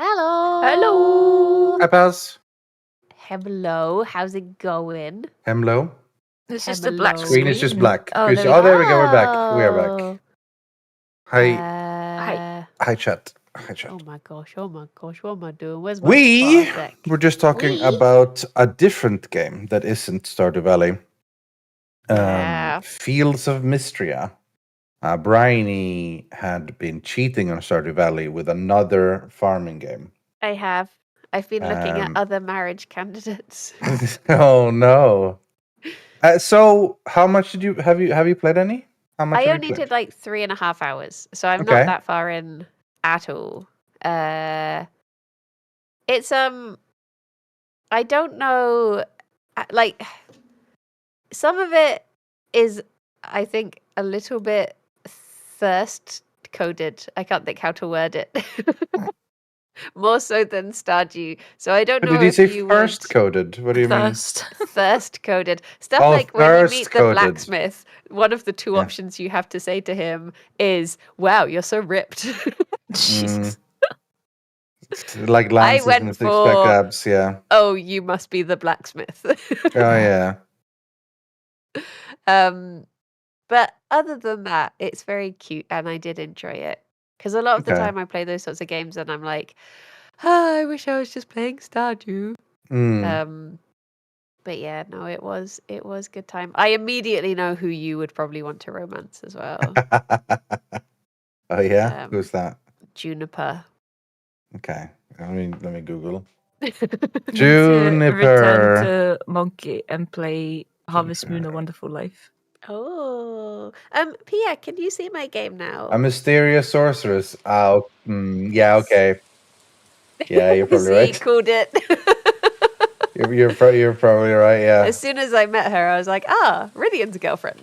Hello. Hello. Hi, pals. Hello. How's it going? Hemlo. It's just a black Screen is just black. Oh, Kirsty- there we go. there we go. We're back. We are back. Hi. Hi, chat. Hi, chat. Oh my gosh. Oh my gosh. What am I doing? Where's my We deck? were just talking about a different game that isn't Stardew Valley. Yeah. Fields of Mystria. Briony had been cheating on Stardew Valley with another farming game. I have. I've been looking at other marriage candidates. Oh no! So, how much did you have you played any? How much? I only did like 3.5 hours, so I'm not that far in at all. It's I don't know, like some of it is, I think, a little bit thirst coded. I can't think how to word it. More so than Stardew. So I don't know. Did you if say you first would... coded? What do you Thirst. mean? Thirst coded. Stuff Oh, like when you meet thirst the coded. blacksmith, one of the two options you have to say to him is, "Wow, you're so ripped." Jesus. Like Lance's went with for- abs, yeah. Oh, you must be the blacksmith. Oh yeah. But other than that, it's very cute and I did enjoy it. Because a lot of the Okay. time I play those sorts of games and I'm like, I wish I was just playing Stardew. But yeah, no, it was good time. I immediately know who you would probably want to romance as well. Oh yeah? Who's that? Juniper. Okay. Let me Google. Return Juniper. to Monkey and play Harvest Moon: A Wonderful Life. Oh. Pia, can you see my game now? A mysterious sorceress. Yeah, okay. Yeah, you're probably right. See, called it. You're probably right, yeah. As soon as I met her, I was like, Rythian's girlfriend.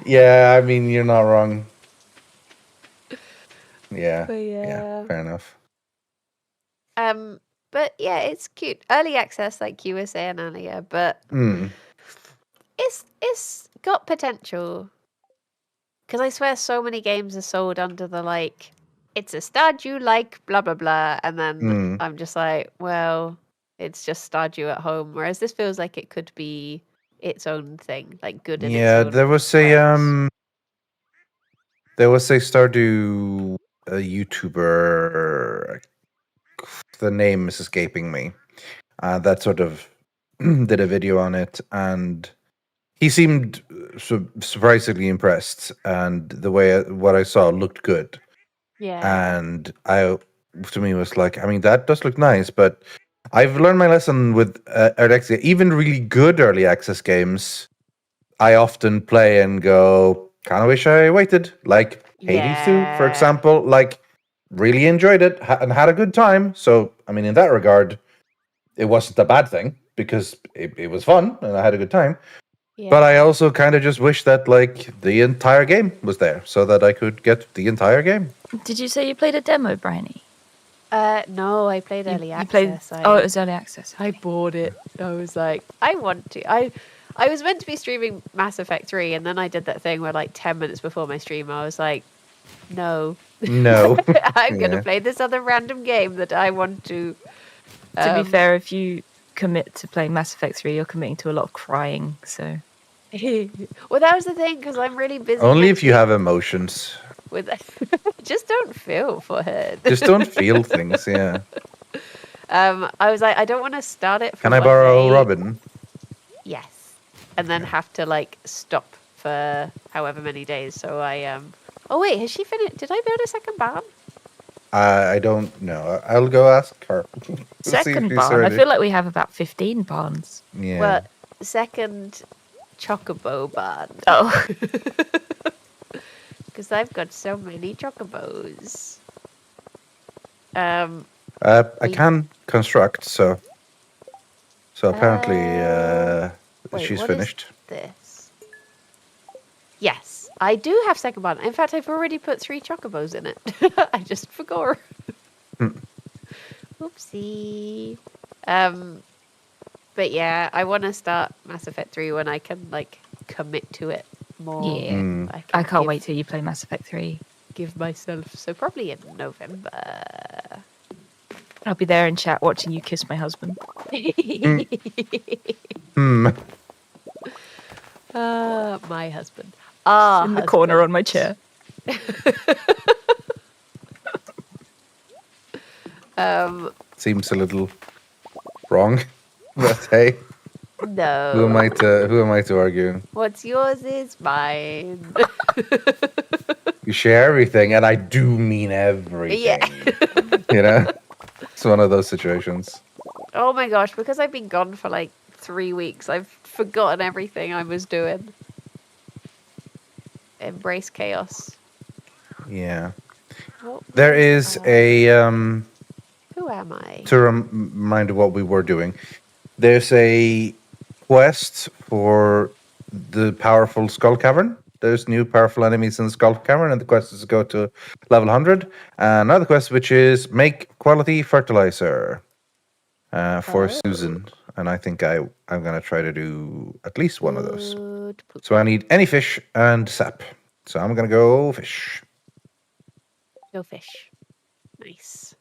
Yeah, I mean, you're not wrong. Yeah. But Yeah, fair enough. But yeah, it's cute. Early access, like you were saying earlier, but it's got potential. Because I swear so many games are sold under the like, it's a Stardew like blah blah blah, and then I'm just like, well, it's just Stardew at home. Whereas this feels like it could be its own thing, like good in its own there was a Stardew YouTuber. The name is escaping me. That sort of did a video on it, and he seemed surprisingly impressed, and the way what I saw looked good. Yeah. And to me was like, I mean, that does look nice, but I've learned my lesson with early access. Even really good early access games, I often play and go, kind of wish I waited. Like Hades 2, for example. Like, really enjoyed it and had a good time. So, I mean, in that regard, it wasn't a bad thing because it was fun and I had a good time. Yeah. But I also kind of just wish that like the entire game was there so that I could get the entire game. Did you say you played a demo, Briony? No, I played early access. It was early access. I bought it. I was like, I want to. I was meant to be streaming Mass Effect 3, and then I did that thing where like 10 minutes before my stream, I was like, no. I'm going to play this other random game that I want to. To be fair, if you commit to playing Mass Effect 3, you're committing to a lot of crying, so... Well, that was the thing, because I'm really busy. Only if you have emotions. Just don't feel for her. Just don't feel things, yeah. I was like, I don't want to start it for Can I borrow Robin? Yes. And then have to, like, stop for however many days, so I, Oh, wait, has she finished? Did I build a second barn? I don't know. I'll go ask her. Second barn? I feel like we have about 15 barns. Yeah. Well, second chocobo barn. Oh. Because I've got so many chocobos. I can construct, so apparently she's finished. This? Yes, I do have second barn. In fact, I've already put 3 chocobos in it. I just forgot. Oopsie. But yeah, I want to start Mass Effect 3 when I can like commit to it more. Yeah, I can't wait till you play Mass Effect 3. Give myself, so probably in November. I'll be there in chat watching you kiss my husband. My husband. Ah, in the corner on my chair. Seems a little wrong, but hey, No. who am I to argue? What's yours is mine. You share everything, and I do mean everything. Yeah. You know, it's one of those situations. Oh my gosh, because I've been gone for like 3 weeks, I've forgotten everything I was doing. Embrace chaos. Yeah. What There was is I? a Who am I? to remind of what we were doing. There's a quest for the powerful Skull Cavern. There's new powerful enemies in the Skull Cavern, and the quest is to go to level 100. Another quest, which is make quality fertilizer for Susan. And I think I'm going to try to do at least one of those. So I need any fish and sap. So I'm going to go fish. Go fish. Nice.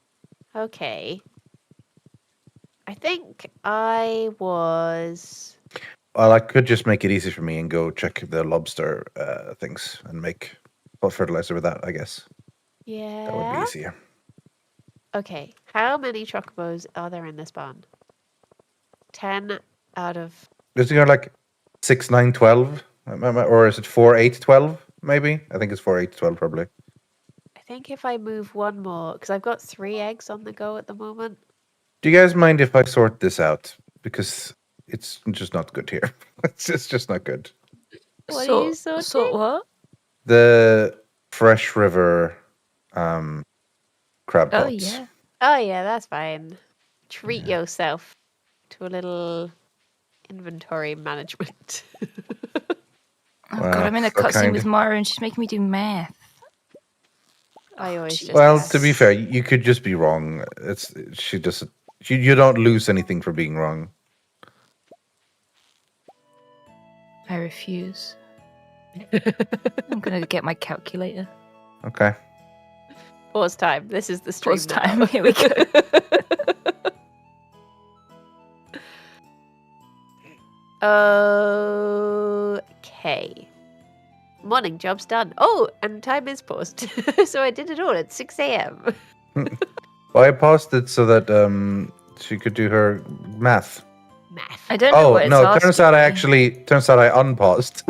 Okay. I think I was... Well, I could just make it easy for me and go check the lobster things and make fertilizer with that, I guess. Yeah. That would be easier. Okay. How many chocobos are there in this barn? 10 out of... Is it like 6, 9, 12? Or is it 4, 8, 12, maybe? I think it's 4, 8, 12, probably. I think if I move one more... Because I've got 3 eggs on the go at the moment. Do you guys mind if I sort this out? Because it's just not good here. It's just not good. What are you sorting? Sort what? The fresh river crab pots. Oh, yeah. Oh, yeah, that's fine. Treat yourself to a little inventory management. Oh, God, I'm in a cutscene with Mara and she's making me do math. I always just Well, ask. to be fair, you could just be wrong. You don't lose anything for being wrong. I refuse. I'm going to get my calculator. Okay. Pause time. This is the stream Pause now. time. Here we go. Okay. Morning, job's done. Oh, and time is paused. So I did it all at 6 a.m. Well, I paused it so that she could do her math. Math. I don't know Oh what it's no! asking Turns out I unpaused.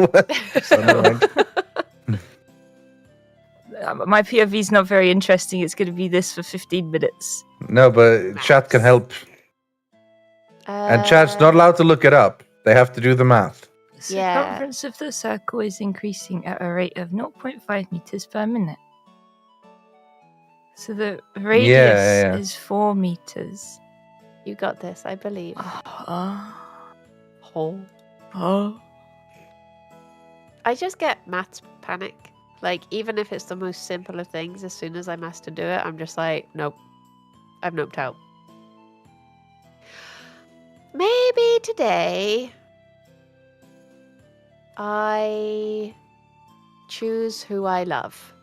So never mind. My POV is not very interesting. It's going to be this for 15 minutes. No, but chat can help, and chat's not allowed to look it up. They have to do the math. The Yeah. circumference of the circle is increasing at a rate of 0.5 meters per minute. So the radius is 4 meters. You got this, I believe. I just get maths panic. Like, even if it's the most simple of things, as soon as I'm asked to do it, I'm just like, nope. I've noped out. Maybe today I choose who I love.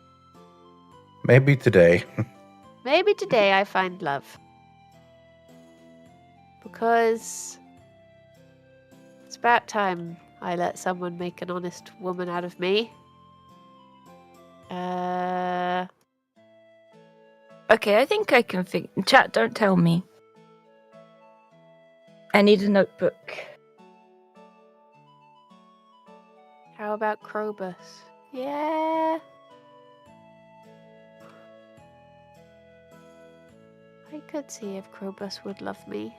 Maybe today. Maybe today I find love. Because it's about time I let someone make an honest woman out of me. Okay, I think I can think. Chat, don't tell me. I need a notebook. How about Krobus? Yeah. I could see if Krobus would love me.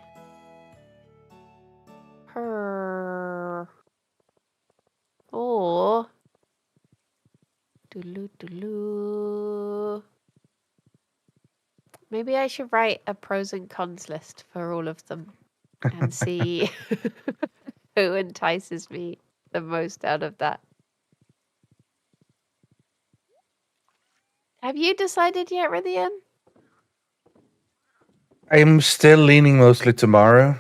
Her. Or. Dooloo. Maybe I should write a pros and cons list for all of them and see who entices me the most out of that. Have you decided yet, Rythian? I'm still leaning mostly tomorrow,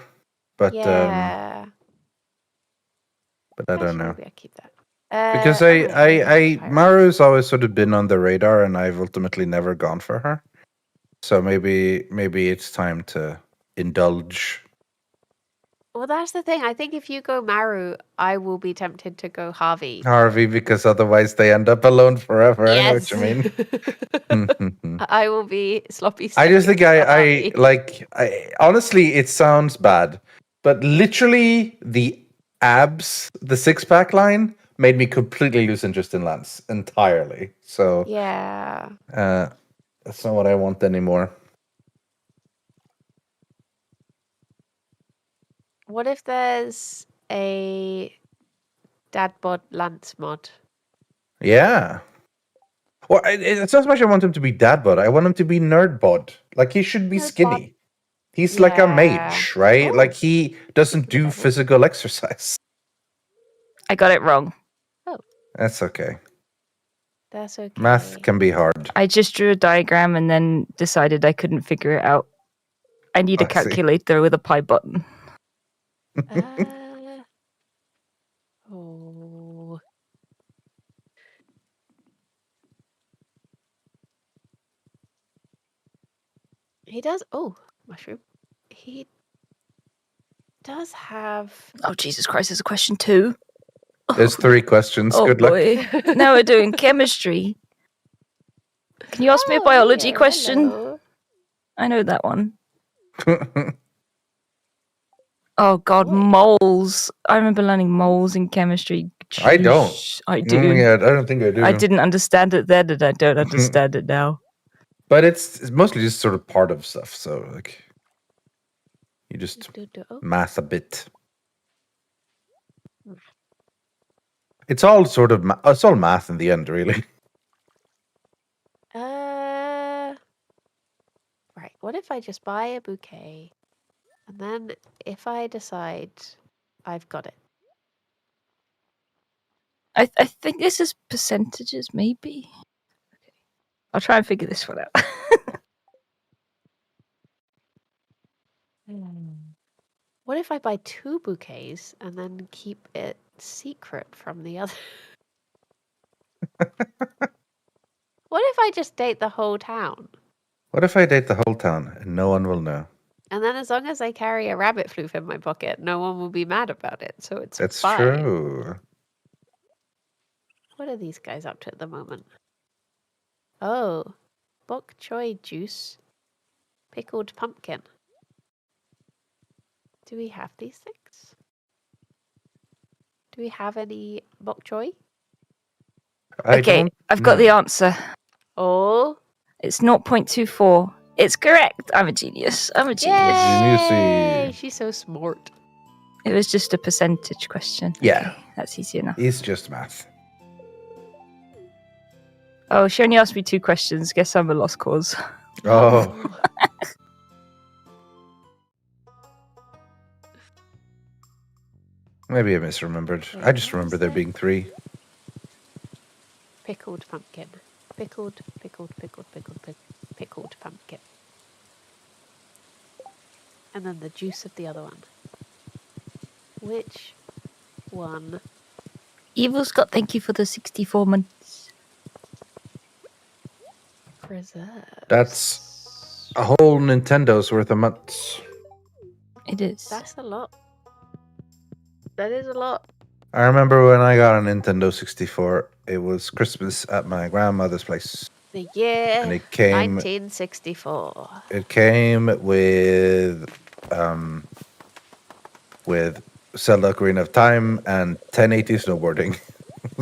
but Yeah. but I don't know. Maybe I keep that. Because Maru's always sort of been on the radar, and I've ultimately never gone for her. So maybe it's time to indulge. Well, that's the thing. I think if you go Maru, I will be tempted to go Harvey. Harvey, because otherwise they end up alone forever. I know what you mean. I will be sloppy. I just think seconds for I Harvey. like honestly it sounds bad, but literally the abs, the 6-pack line made me completely lose interest in Lance entirely. So Yeah. that's not what I want anymore. What if there's a dad bod Lance mod? Yeah. Well, it's not so much I want him to be dad bod. I want him to be nerd bod. Like he should be Nerd skinny. bod. He's like a Yeah. mage, right? Oh, Like he doesn't could be do better. physical exercise. I got it wrong. That's okay. That's okay. Math can be hard. I just drew a diagram and then decided I couldn't figure it out. I need a I see. calculator with a pi button. Oh. He does. Oh, mushroom. He does have. Oh, Jesus Christ, there's a question 2. There's 3 questions. Oh, Good luck. boy. Now we're doing chemistry. Can you ask me a Oh, biology here, question? hello. I know that one. Oh, God, What? moles. I remember learning moles in chemistry. I don't. Jeez, I do. Yeah, I don't think I do. I didn't understand it then, and I don't understand it now. But it's mostly just sort of part of stuff. So like, you just Oh, math a bit. It's all sort of it's all math in the end, really. Right. What if I just buy a bouquet, and then if I decide I've got it? I think this is percentages, maybe. Okay. I'll try and figure this one out. What if I buy 2 bouquets and then keep it secret from the other? What if I just date the whole town? What if I date the whole town and no one will know? And then as long as I carry a rabbit floof in my pocket, no one will be mad about it. So it's That's fine. true. What are these guys up to at the moment? Oh, bok choy juice, pickled pumpkin. Do we have these things? Do we have any bok choy? Okay, I've got the answer. Oh, It's 0.24. It's correct. I'm a genius. I'm a genius. yay! Geniusy. She's so smart. It was just a percentage question. Yeah. Okay, that's easy enough. It's just math. Oh, she only asked me 2 questions. Guess I'm a lost cause. Oh. Maybe I misremembered. I just remember there being 3. Pickled pumpkin. Pickled pumpkin. And then the juice of the other one. Which one? Evil Scott, thank you for the 64 months. Preserves. That's a whole Nintendo's worth of months. It is. That's a lot. That is a lot. I remember when I got a Nintendo 64, it was Christmas at my grandmother's place. The year And it came 1964. It came with Zelda Ocarina of Time and 1080 snowboarding.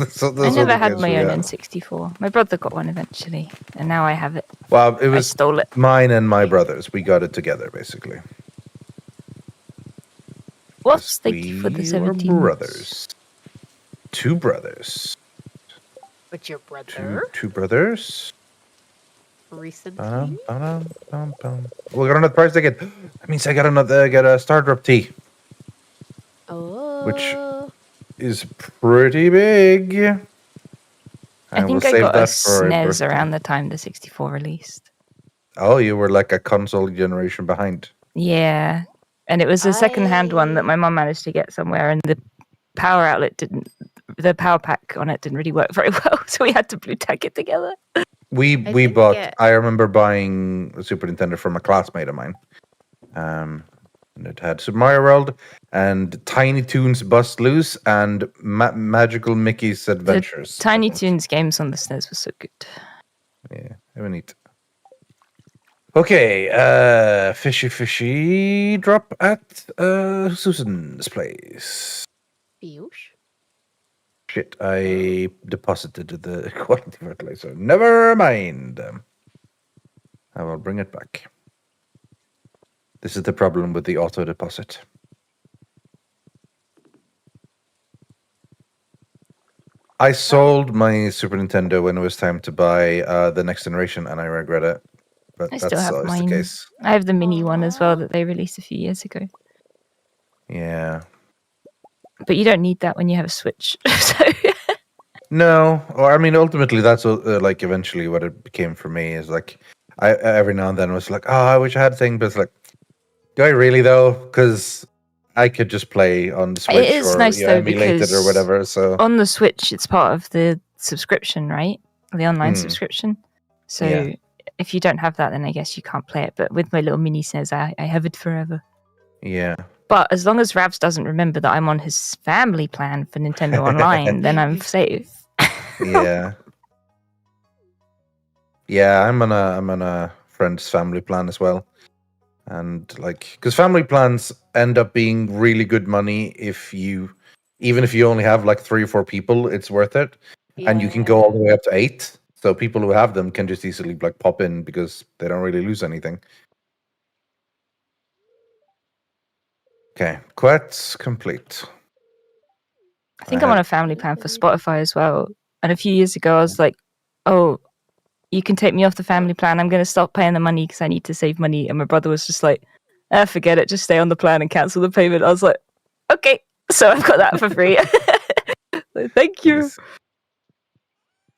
So I those were never the had games my we own got. N64. My brother got one eventually, and now I have it. Well, it I was stole it. mine and my brother's. We got it together, basically. Whoops, thank you for the We 17 were months. brothers. 2 brothers. But your brother? Two brothers. Recently? Ba-dum. We got another prize ticket. That means I got a Star Drop tea, Oh. which is pretty big. I think I got a SNES around the time the 64 released. Oh, you were like a console generation behind. Yeah. And it was a second-hand one that my mum managed to get somewhere, and the power outlet didn't the power pack on it didn't really work very well, so we had to blue tack it together. We think bought. it- I remember buying a Super Nintendo from a classmate of mine. And it had Super Mario World and Tiny Toons Bust Loose and Magical Mickey's Adventures. I Tiny think. Toons games on the SNES were so good. Yeah, they were neat. Okay, fishy drop at Susan's place. Piyush? Shit, I deposited the quality fertilizer. Never mind. I will bring it back. This is the problem with the auto deposit. I sold my Super Nintendo when it was time to buy the next generation, and I regret it. But I that's still have always mine. the case. I have the mini one as well Aw. that they released a few years ago. Yeah. But you don't need that when you have a Switch. So No, or I mean, ultimately, that's like eventually what it became for me. Is like, I every now and then was like, oh, I wish I had a thing, but it's like, do I really though? Because I could just play on the Switch is or nice, though, emulate it or because whatever. So on the Switch, it's part of the subscription, right? The online Hmm. subscription. So Yeah. if you don't have that, then I guess you can't play it. But with my little mini SNES, I have it forever. yeah, But as long as Ravs doesn't remember that I'm on his family plan for Nintendo Online, then I'm safe. yeah, yeah. I'm on a friend's family plan as well, and like, because family plans end up being really good money even if you only have like 3 or 4 people, it's worth it. And you can go all the way up to 8. So people who have them can just easily like pop in because they don't really lose anything. Okay, quest complete. I think I'm on a family plan for Spotify as well. And a few years ago, I was like, oh, you can take me off the family plan. I'm going to stop paying the money because I need to save money. And my brother was just like, forget it. Just stay on the plan and cancel the payment. I was like, okay. So I've got that for free. So thank you. Yes.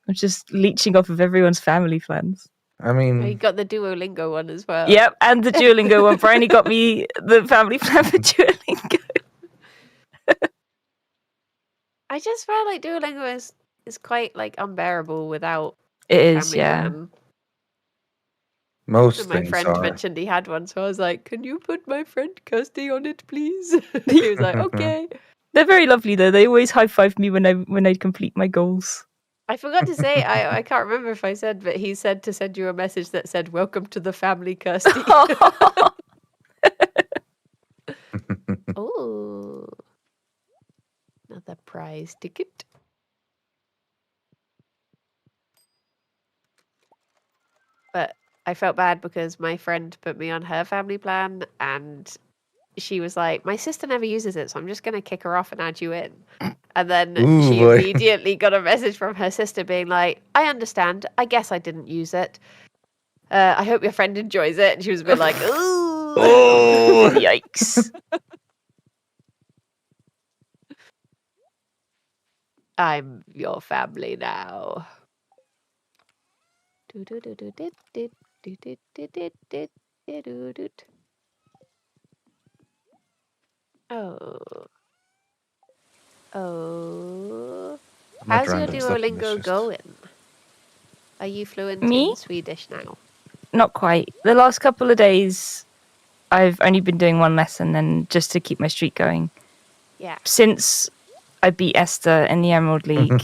I'm just leeching off of everyone's family plans. I You mean, got the Duolingo one as well. Yep, and the Duolingo one. Briony got me the family plan for Duolingo. I just felt like Duolingo is quite like unbearable without It a is, family yeah. plan. most And my things friend are. mentioned he had one, so I was like, "Can you put my friend Kirsty on it, please?" He was like, "Okay." They're very lovely though. They always high five me when I complete my goals. I forgot to say, I can't remember if I said, but he said to send you a message that said, "Welcome to the family, Kirsty." Oh, another prize ticket. But I felt bad because my friend put me on her family plan, and she was like, "My sister never uses it, so I'm just going to kick her off and add you in." And then Ooh, she boy. immediately got a message from her sister being like, "I understand. I guess I didn't use it. I hope your friend enjoys it." And she was a bit like, "Ooh." Oh, yikes. I'm your family now. Oh. Oh. Not How's your random stuff, it's Duolingo just- going? Are you fluent Me? in Swedish now? Not quite. The last couple of days, I've only been doing one lesson, and just to keep my streak going. Yeah. Since I beat Esther in the Emerald League,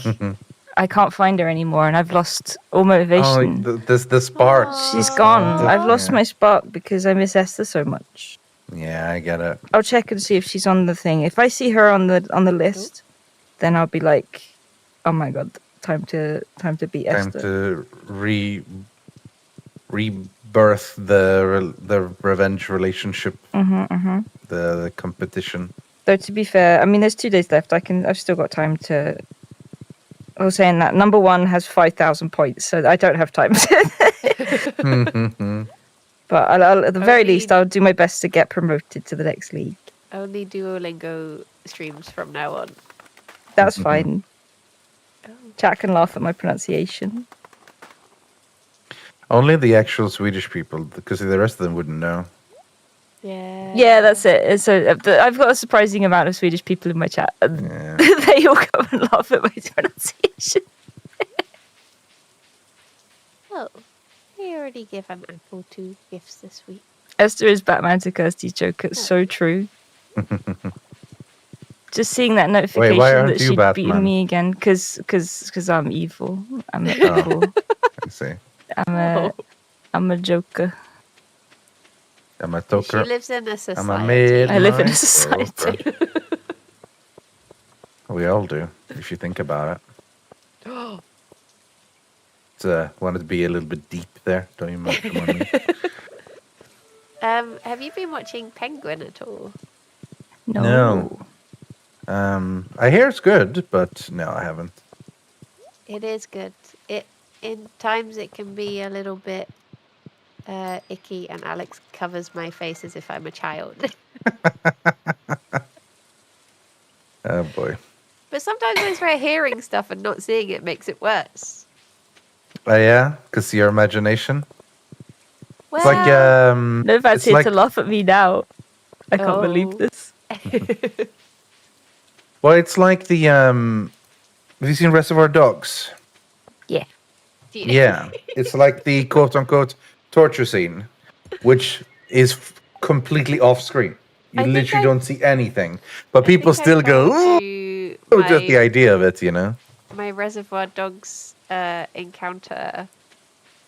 I can't find her anymore, and I've lost all Oh, motivation. the spark. She's gone. Aw. I've lost Yeah. my spark because I miss Esther so much. Yeah, I get it. I'll check and see if she's on the thing. If I see her on the list, then I'll be like, "Oh my god, time to beat Time Esther." to rebirth the revenge relationship, the competition. Though to be fair, I mean, there's 2 days left. I've still got time to. I was saying that number 1 has 5,000 points, so I don't have time. But I'll, at the very Only- least, I'll do my best to get promoted to the next league. Only Duolingo streams from now on. That's fine. Oh. Chat can laugh at my pronunciation. Only the actual Swedish people, because the rest of them wouldn't know. Yeah, that's it. So I've got a surprising amount of Swedish people in my chat. And Yeah. they all come and laugh at my pronunciation. Oh, we already give an apple 2 gifts this week. Esther is Batman to Kirsty's joke. It's so true. Just seeing that notification why aren't that you she'd beaten Batman? me again because I'm evil. I'm Oh. evil. I see. I'm a joker. I'm a She toker. lives in a I'm a society. midnight I live in a toker. society. We all do, if you think about it. Wanted to be a little bit deep there. Don't you mind? Come on. Have you been watching Penguin at all? No. I hear it's good, but no, I haven't. It is good. In times it can be a little bit icky, and Alex covers my face as if I'm a child. Oh boy. But sometimes I swear hearing stuff and not seeing it makes it worse. Oh yeah, because your imagination. Well, It's like Novat's it's here like to laugh at me now. I can't believe Oh. this. well, it's like the Have you seen Reservoir Dogs? Yeah. Yeah, it's like the quote unquote torture scene, which is completely off screen. You I think literally I- don't see anything, but people think I still go, told "Ooh," you just the idea of it, you know. my Reservoir Dogs encounter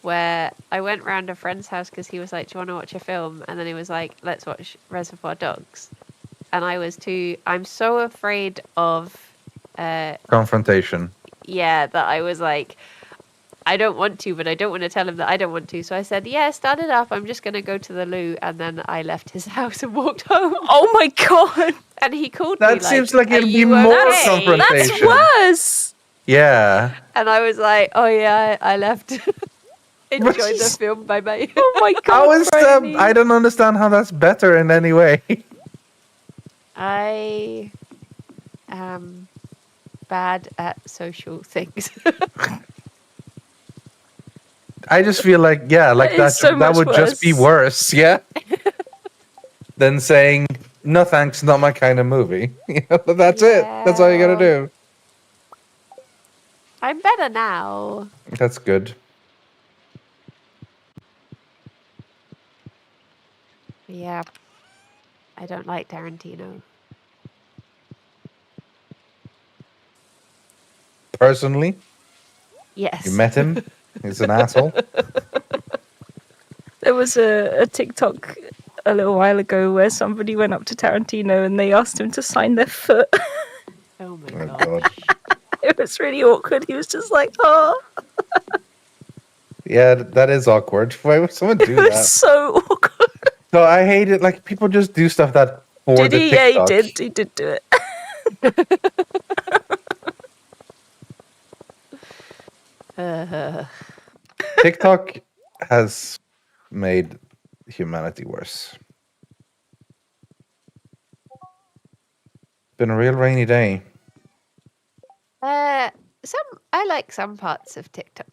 where I went round a friend's house because he was like, "Do you want to watch a film?" And then he was like, "Let's watch Reservoir Dogs." And I'm so afraid of, Confrontation. that I was like, I don't want to, but I don't want to tell him that I don't want to. So I said, "Yeah, start it up. I'm just going to go to the loo." And then I left his house and walked home. Oh my god. And he called me That seems like "Are it'd be you more okay?" confrontation. That's worse. Yeah. And I was like, "Oh yeah, I left." Enjoyed the Jeez. film. Bye bye. Oh my god. How is Briony. I don't understand how that's better in any way. I am bad at social things. I just feel like That is so that much would just be worse, yeah. Than saying no thanks, not my kind of movie. You know, but that's it. That's all you gotta Yeah. do. I'm better now. That's good. Yeah. I don't like Tarantino. Personally, Yes. you met him. He's an asshole. There was a TikTok a little while ago where somebody went up to Tarantino and they asked him to sign their foot. Oh my Oh god. god. It was really awkward. He was just like, oh, Yeah, that is awkward. Why would someone do it was that? so awkward. No, I hate it. Like people just do stuff that for Did the he? Yeah, he TikTok. did. He did do it. TikTok has made humanity worse. Been a real rainy day. I like some parts of TikTok.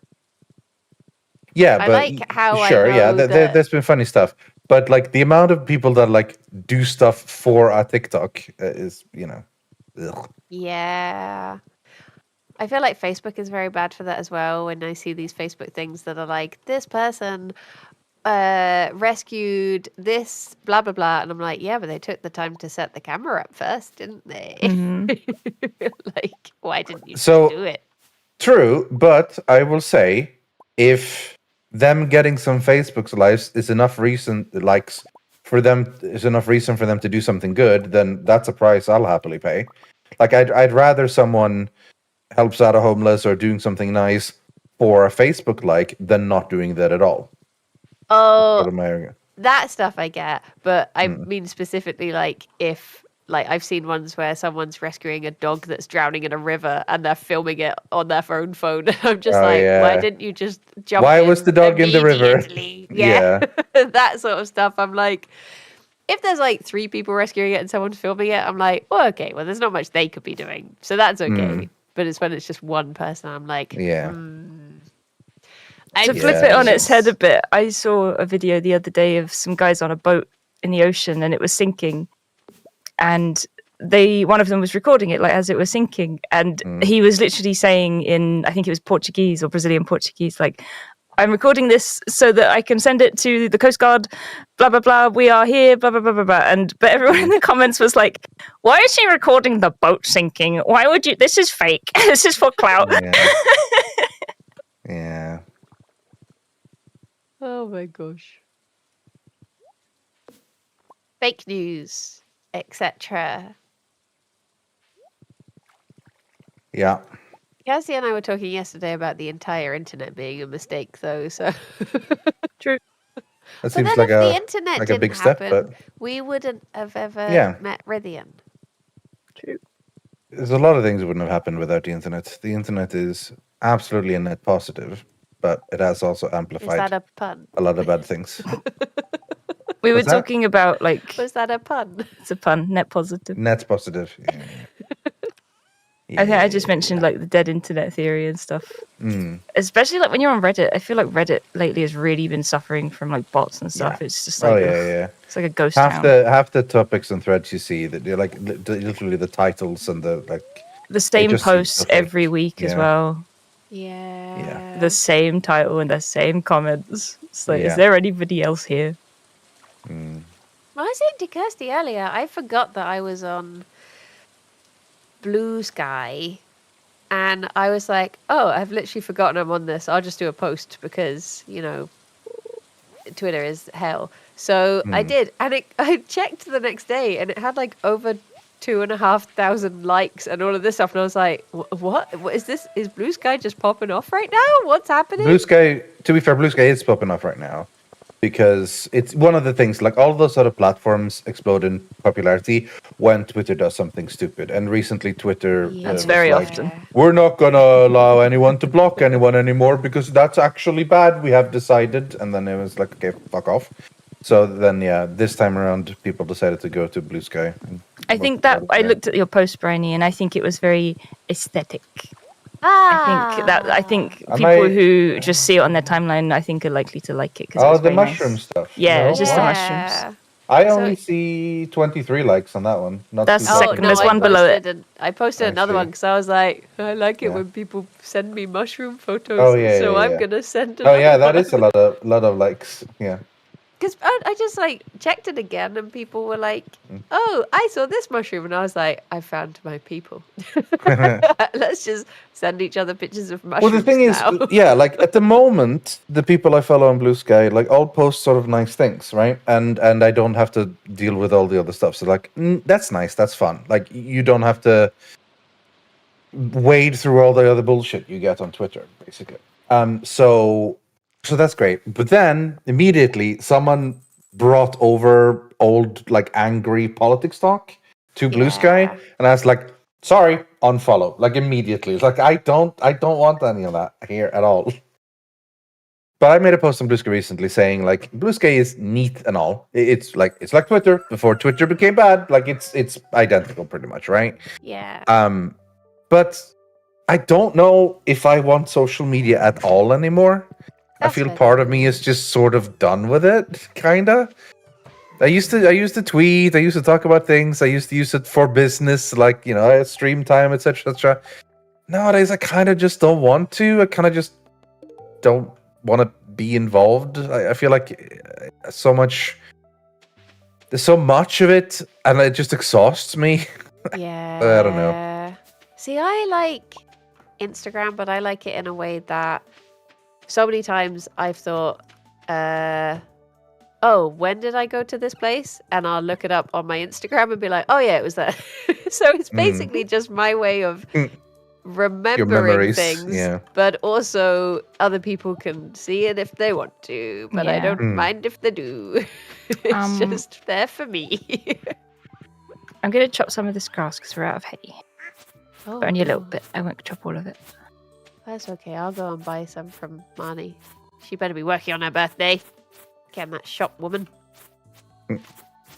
Yeah, I but like how I sure, yeah, know that- there's been funny stuff, but like the amount of people that like do stuff for a TikTok is, ugh. Yeah. I feel like Facebook is very bad for that as well. When I see these Facebook things that are like, this person rescued this blah blah blah, and I'm like, yeah, but they took the time to set the camera up first, didn't they? Like, why didn't you just So- do it? True, but I will say if them getting some Facebook likes is enough reason for them to do something good, then that's a price I'll happily pay. Like I'd rather someone helps out a homeless or doing something nice for a Facebook like than not doing that at all. Oh, Sort of my argument. that stuff I get, but I mean specifically like if like I've seen ones where someone's rescuing a dog that's drowning in a river and they're filming it on their phone. I'm just Oh, like, why yeah. didn't you just jump? Why in was the dog in the river? immediately? Yeah, that sort of stuff. I'm like, if there's like 3 people rescuing it and someone's filming it, I'm like, oh, okay, well, there's not much they could be doing, so that's okay. But it's when it's just one person, I'm like, Yeah. To flip Yeah, it on its it's- head a bit, I saw a video the other day of some guys on a boat in the ocean and it was sinking, and one of them was recording it like as it was sinking, and he was literally saying in, I think it was Portuguese or Brazilian Portuguese, like, I'm recording this so that I can send it to the Coast Guard, blah, blah, blah, we are here, blah, blah, blah, blah, blah. But everyone in the comments was like, why is she recording the boat sinking? Why would you? This is fake. This is for clout. Yeah. Oh my gosh. Fake news, etc. Yeah. Kirsty and I were talking yesterday about the entire internet being a mistake, though. So True. That seems then like if the a internet like a didn't big step, happen, but we wouldn't have ever Yeah. met Rythian. True. there's a lot of things that wouldn't have happened without the internet. The internet is absolutely a net positive, but it has also Is amplified that a pun? a lot of bad things. We were What's that? talking about, like, Was that a pun? it's a pun, net positive. Net positive. Yeah. I think I just mentioned, like, the dead internet theory and stuff. Especially, like, when you're on Reddit. I feel like Reddit lately has really been suffering from, like, bots and stuff. Yeah. It's just like, Oh yeah. it's like a ghost Half town. half the topics and threads you see that they're like literally the titles and the like. The same just seem posts so fake. every week as Yeah. well. Yeah. The same title and the same comments. It's like, Yeah. is there anybody else here? Well, I was saying to Kirsty earlier, I forgot that I was on Blue Sky, and I was like, oh, I've literally forgotten I'm on this. I'll just do a post because, you know, Twitter is hell. So I did, and I checked the next day, and it had like over 2,500 likes and all of this stuff, and I was like, what is this? Is Blue Sky just popping off right now? What's happening? Blue Sky, to be fair, Blue Sky is popping off right now because it's one of the things, like all those other platforms explode in popularity when Twitter does something stupid. And recently Twitter That's was very like, often. we're not going to allow anyone to block anyone anymore because that's actually bad. We have decided. And then it was like, okay, fuck off. So then, yeah, this time around, people decided to go to Blue Sky. I think that I looked at your post, Briony, and I think it was very aesthetic. I think Am people I- who just see it on their timeline, I think, are likely to like it. 'Cause it Oh, was the very mushroom nice. stuff. Yeah, it was just the wow. mushrooms. I So- only see 23 likes on that one. Not That's too the bad. second. There's one below it. I posted I another see. one because I was like, I like it Yeah. when people send me mushroom photos. Oh, yeah, so yeah, I'm yeah. gonna send. Oh yeah, that is a lot of likes. Yeah. Because I just like checked it again, and people were like, "Oh, I saw this mushroom," and I was like, "I found my people. Let's just send each other pictures of mushrooms." Well, the thing is, now. yeah, like at the moment, the people I follow on Blue Sky, like all post sort of nice things, right? And I don't have to deal with all the other stuff. So like, that's nice, that's fun. Like you don't have to wade through all the other bullshit you get on Twitter, basically. So that's great. But then immediately someone brought over old like angry politics talk to Blue Sky, Yeah. and I was like, sorry, unfollow. Like immediately. It's like I don't want any of that here at all. But I made a post on Blue Sky recently saying like Blue Sky is neat and all. It's like Twitter before Twitter became bad. Like it's identical pretty much, right? Yeah. But I don't know if I want social media at all anymore. I That's feel fair. part of me is just sort of done with it, kinda. I used to tweet, I used to talk about things, I used to use it for business, like, you know, stream time, etc., etc. Nowadays, I kind of just don't want to. I kind of just don't want to be involved. I feel like there's so much of it, and it just exhausts me. Yeah. I don't know. See, I like Instagram, but I like it in a way that so many times I've thought, oh, when did I go to this place? And I'll look it up on my Instagram and be like, oh, yeah, it was there. So it's basically just my way of remembering memories, things, yeah. but also other people can see it if they want to, but I Yeah. don't mind if they do. It's just there for me. I'm going to chop some of this grass because we're out of hay. Oh, But only a little no. bit. I won't chop all of it. That's okay. I'll go and buy some from Marnie. She better be working on her birthday. Getting that shop woman.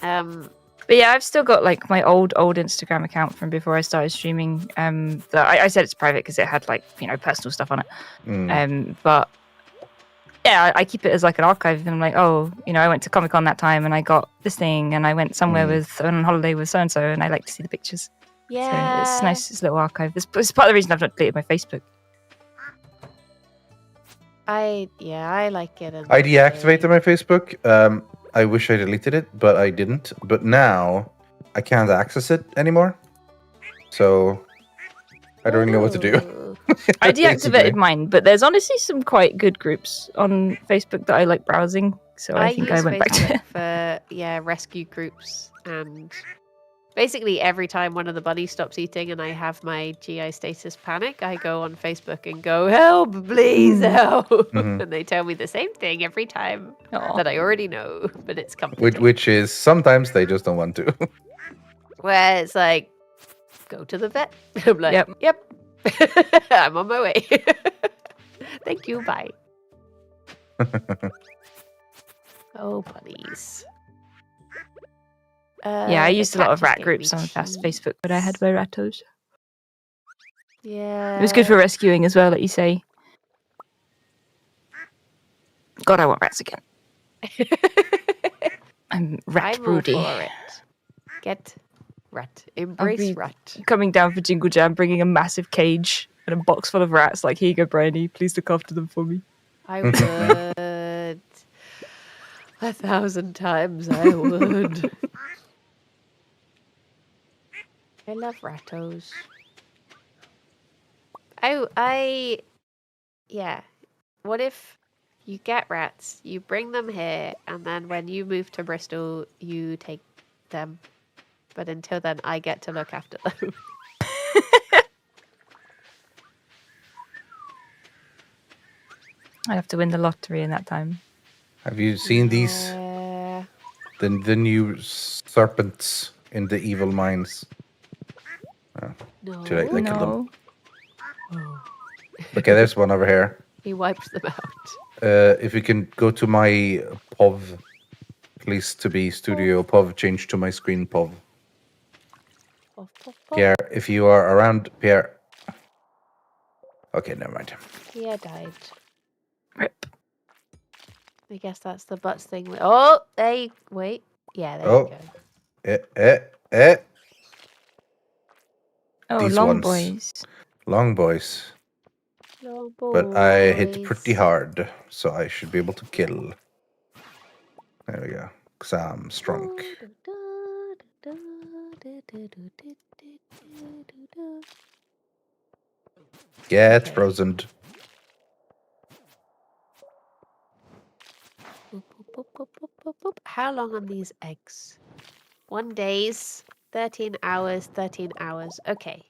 But yeah, I've still got like my old Instagram account from before I started streaming. That I said it's private because it had like, you know, personal stuff on it. But yeah, I keep it as like an archive, and I'm like, oh, I went to Comic Con that time, and I got this thing, and I went somewhere on holiday with so and so, and I like to see the pictures. Yeah. So it's nice, this little archive. It's part of the reason I've not deleted my Facebook. I like it. I deactivated my Facebook. I wish I deleted it, but I didn't. But now I can't access it anymore. So I don't really know what to do. Ooh. I Basically. deactivated mine, but there's honestly some quite good groups on Facebook that I like browsing. So I think I use went back to Facebook for rescue groups, and basically every time one of the bunnies stops eating and I have my GI status panic, I go on Facebook and go, help, please help. Mhm. And they tell me the same thing every time Aw. that I already know, but it's complicated. Which is sometimes they just don't want to. Where it's like, go to the vet. I'm like, yep. I'm on my way. Thank you, bye. Oh, bunnies. Yeah, I the used a lot of cactus rat gave groups me on cheese. Facebook, but I had my rattos. Yeah. It was good for rescuing as well, like you say. God, I want rats again. I'm rat I'm all broody. for it. Get rat. Embrace be- rat. Coming down for Jingle Jam, bringing a massive cage and a box full of rats. Like, here you go, Briony. Please look after them for me. I would. 1,000 times I would. I love rattos. Yeah. What if you get rats, you bring them here, and then when you move to Bristol, you take them. But until then, I get to look after them. I have to win the lottery in that time. Have you seen these Yeah. the new serpents in the evil mines? No. Too late, I killed them. Oh. Okay, there's one over here. He wipes them out. If you can go to my POV, please to be studio POV, change to my screen POV. Puff, puff, puff. Pierre, if you are around, Pierre. Okay, never mind. Yeah, died. Rip. I guess that's the butts thing. Oh, wait. Yeah, there Oh. you go. Oh, These long ones. boys. Long boys. Little But I hit boys. pretty hard, so I should be able to kill. There we go. Because I'm strong. Get Okay. frozen. Boop, boop, boop, boop, boop, boop, boop. How long on these eggs? 1 days, 13 hours, 13 hours. Okay.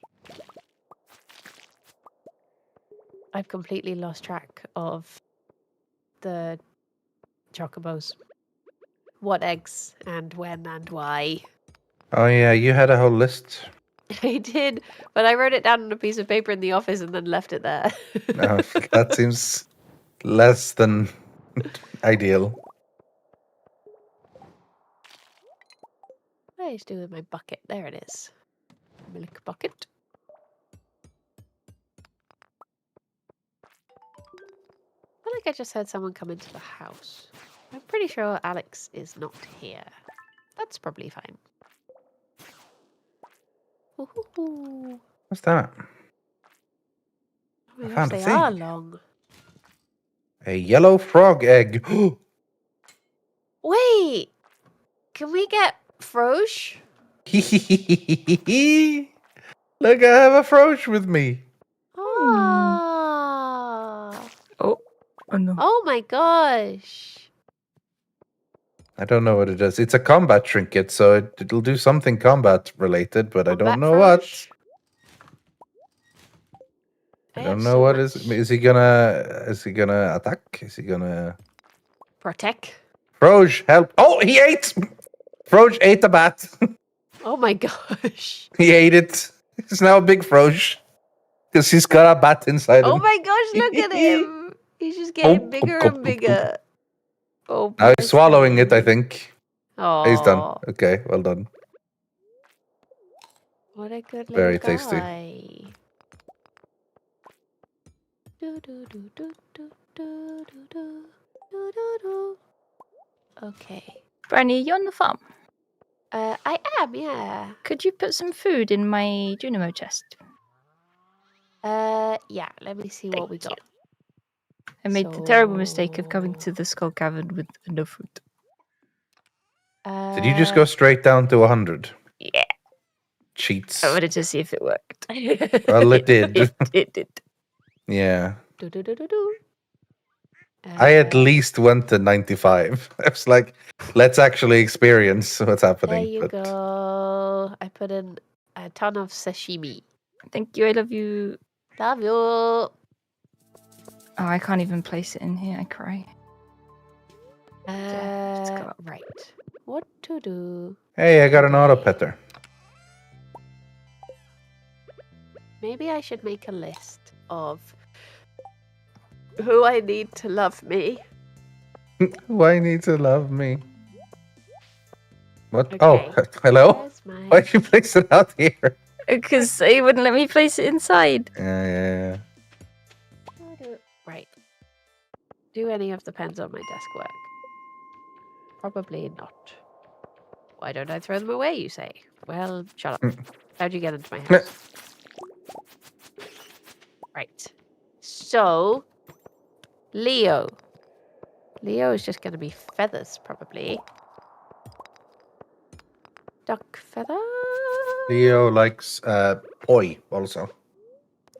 I've completely lost track of the chocobos. What eggs and when and why. Oh yeah, you had a whole list. I did, but I wrote it down on a piece of paper in the office and then left it there. Oh, that seems less than ideal. What did I just do with my bucket? There it is. Milk bucket. I feel like I just heard someone come into the house. I'm pretty sure Alex is not here. That's probably fine. Ooh. What's that? Oh my I gosh, found a they are thing. long. A yellow frog egg. Wait! Can we get Froge? Look, I have a froge with me. Ah! Oh no. Oh my gosh! I don't know what it is. It's a combat trinket, so it'll do something combat related, but I don't Combat know what. Froge? I I don't have know so what much. is he gonna attack? Is he gonna Protect. Froge, help. Oh, he ate! Froge ate the bat. Oh my gosh. He ate it. He's now a big Froge. Because he's got a bat inside Oh him. my gosh, look at him! He's just getting bigger and bigger. Oh, Now he's swallowing it, I think. Oh, He's done. Okay, well done. What a good little Very guy. tasty. Do, do, do, do, do, do, do, do. Doo-doo-doo. Okay. Briony, you on the farm? I am, yeah. Could you put some food in my Junimo chest? Yeah, let me see what we Thank got. I made the terrible mistake of coming to the Skull Cavern with no food. Did you just go straight down to 100? Yeah. Cheats. I wanted to see if it worked. Well, it did. It did. Yeah. Do-do-do-do-do. I at least went to 95. I was like, let's actually experience what's happening. There you go. I put in a ton of sashimi. Thank you, I love you. Love you. Oh, I can't even place it in here. I cry. Just go up. Right. What to do? Hey, I got an auto petter. Maybe I should make a list of who I need to love me. Why need to love me? What? Okay. Oh, hello? Where's my... Why'd you place it out here? Because they wouldn't let me place it inside. Yeah. Right. Do any of the pens on my desk work? Probably not. Why don't I throw them away, you say? Well, shut up. How'd you get into my house? Right. So, Leo. Leo is just going to be feathers, probably. Duck feather. Leo likes poi also.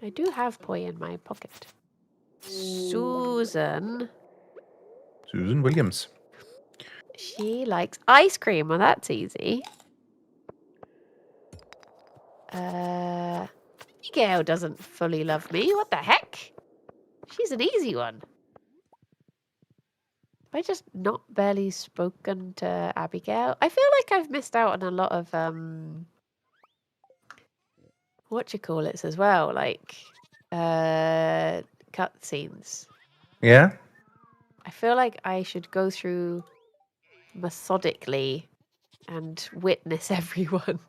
I do have poi in my pocket. Susan. Susan Williams. She likes ice cream. Well, that's easy. Abigail doesn't fully love me. What the heck? She's an easy one. Have I just not barely spoken to Abigail? I feel like I've missed out on a lot of whatchamacallits as well, like cutscenes. Yeah? I feel like I should go through methodically and witness everyone.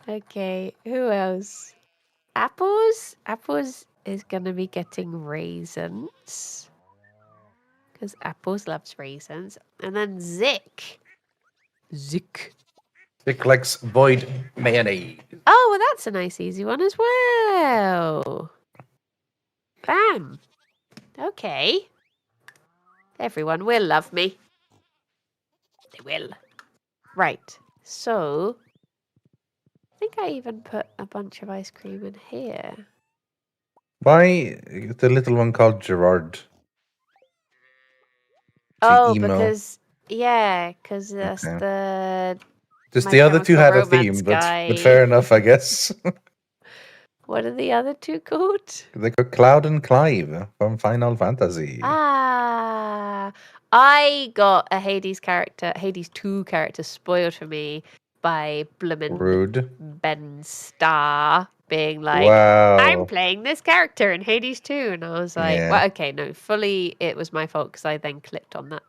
Okay, who else? Apples? Apples is gonna be getting raisins. Because Apples loves raisins. And then Zick. Zick. It likes void mayonnaise. Oh, well, that's a nice easy one as well. Bam. Okay. Everyone will love me. They will. Right. So, I think I even put a bunch of ice cream in here. Why the little one called Gerard? Oh, emo. because that's Okay. the Just My the other two Chemical had a Romance theme, but guy. fair enough, I guess. What are the other two called? They got Cloud and Clive from Final Fantasy. Ah, I got a Hades 2 character spoiled for me by Bloomin' Rude. Ben Starr being like, Wow. I'm playing this character in Hades 2. And I was like, Yeah. well, okay, no, fully it was my fault because I then clicked on that.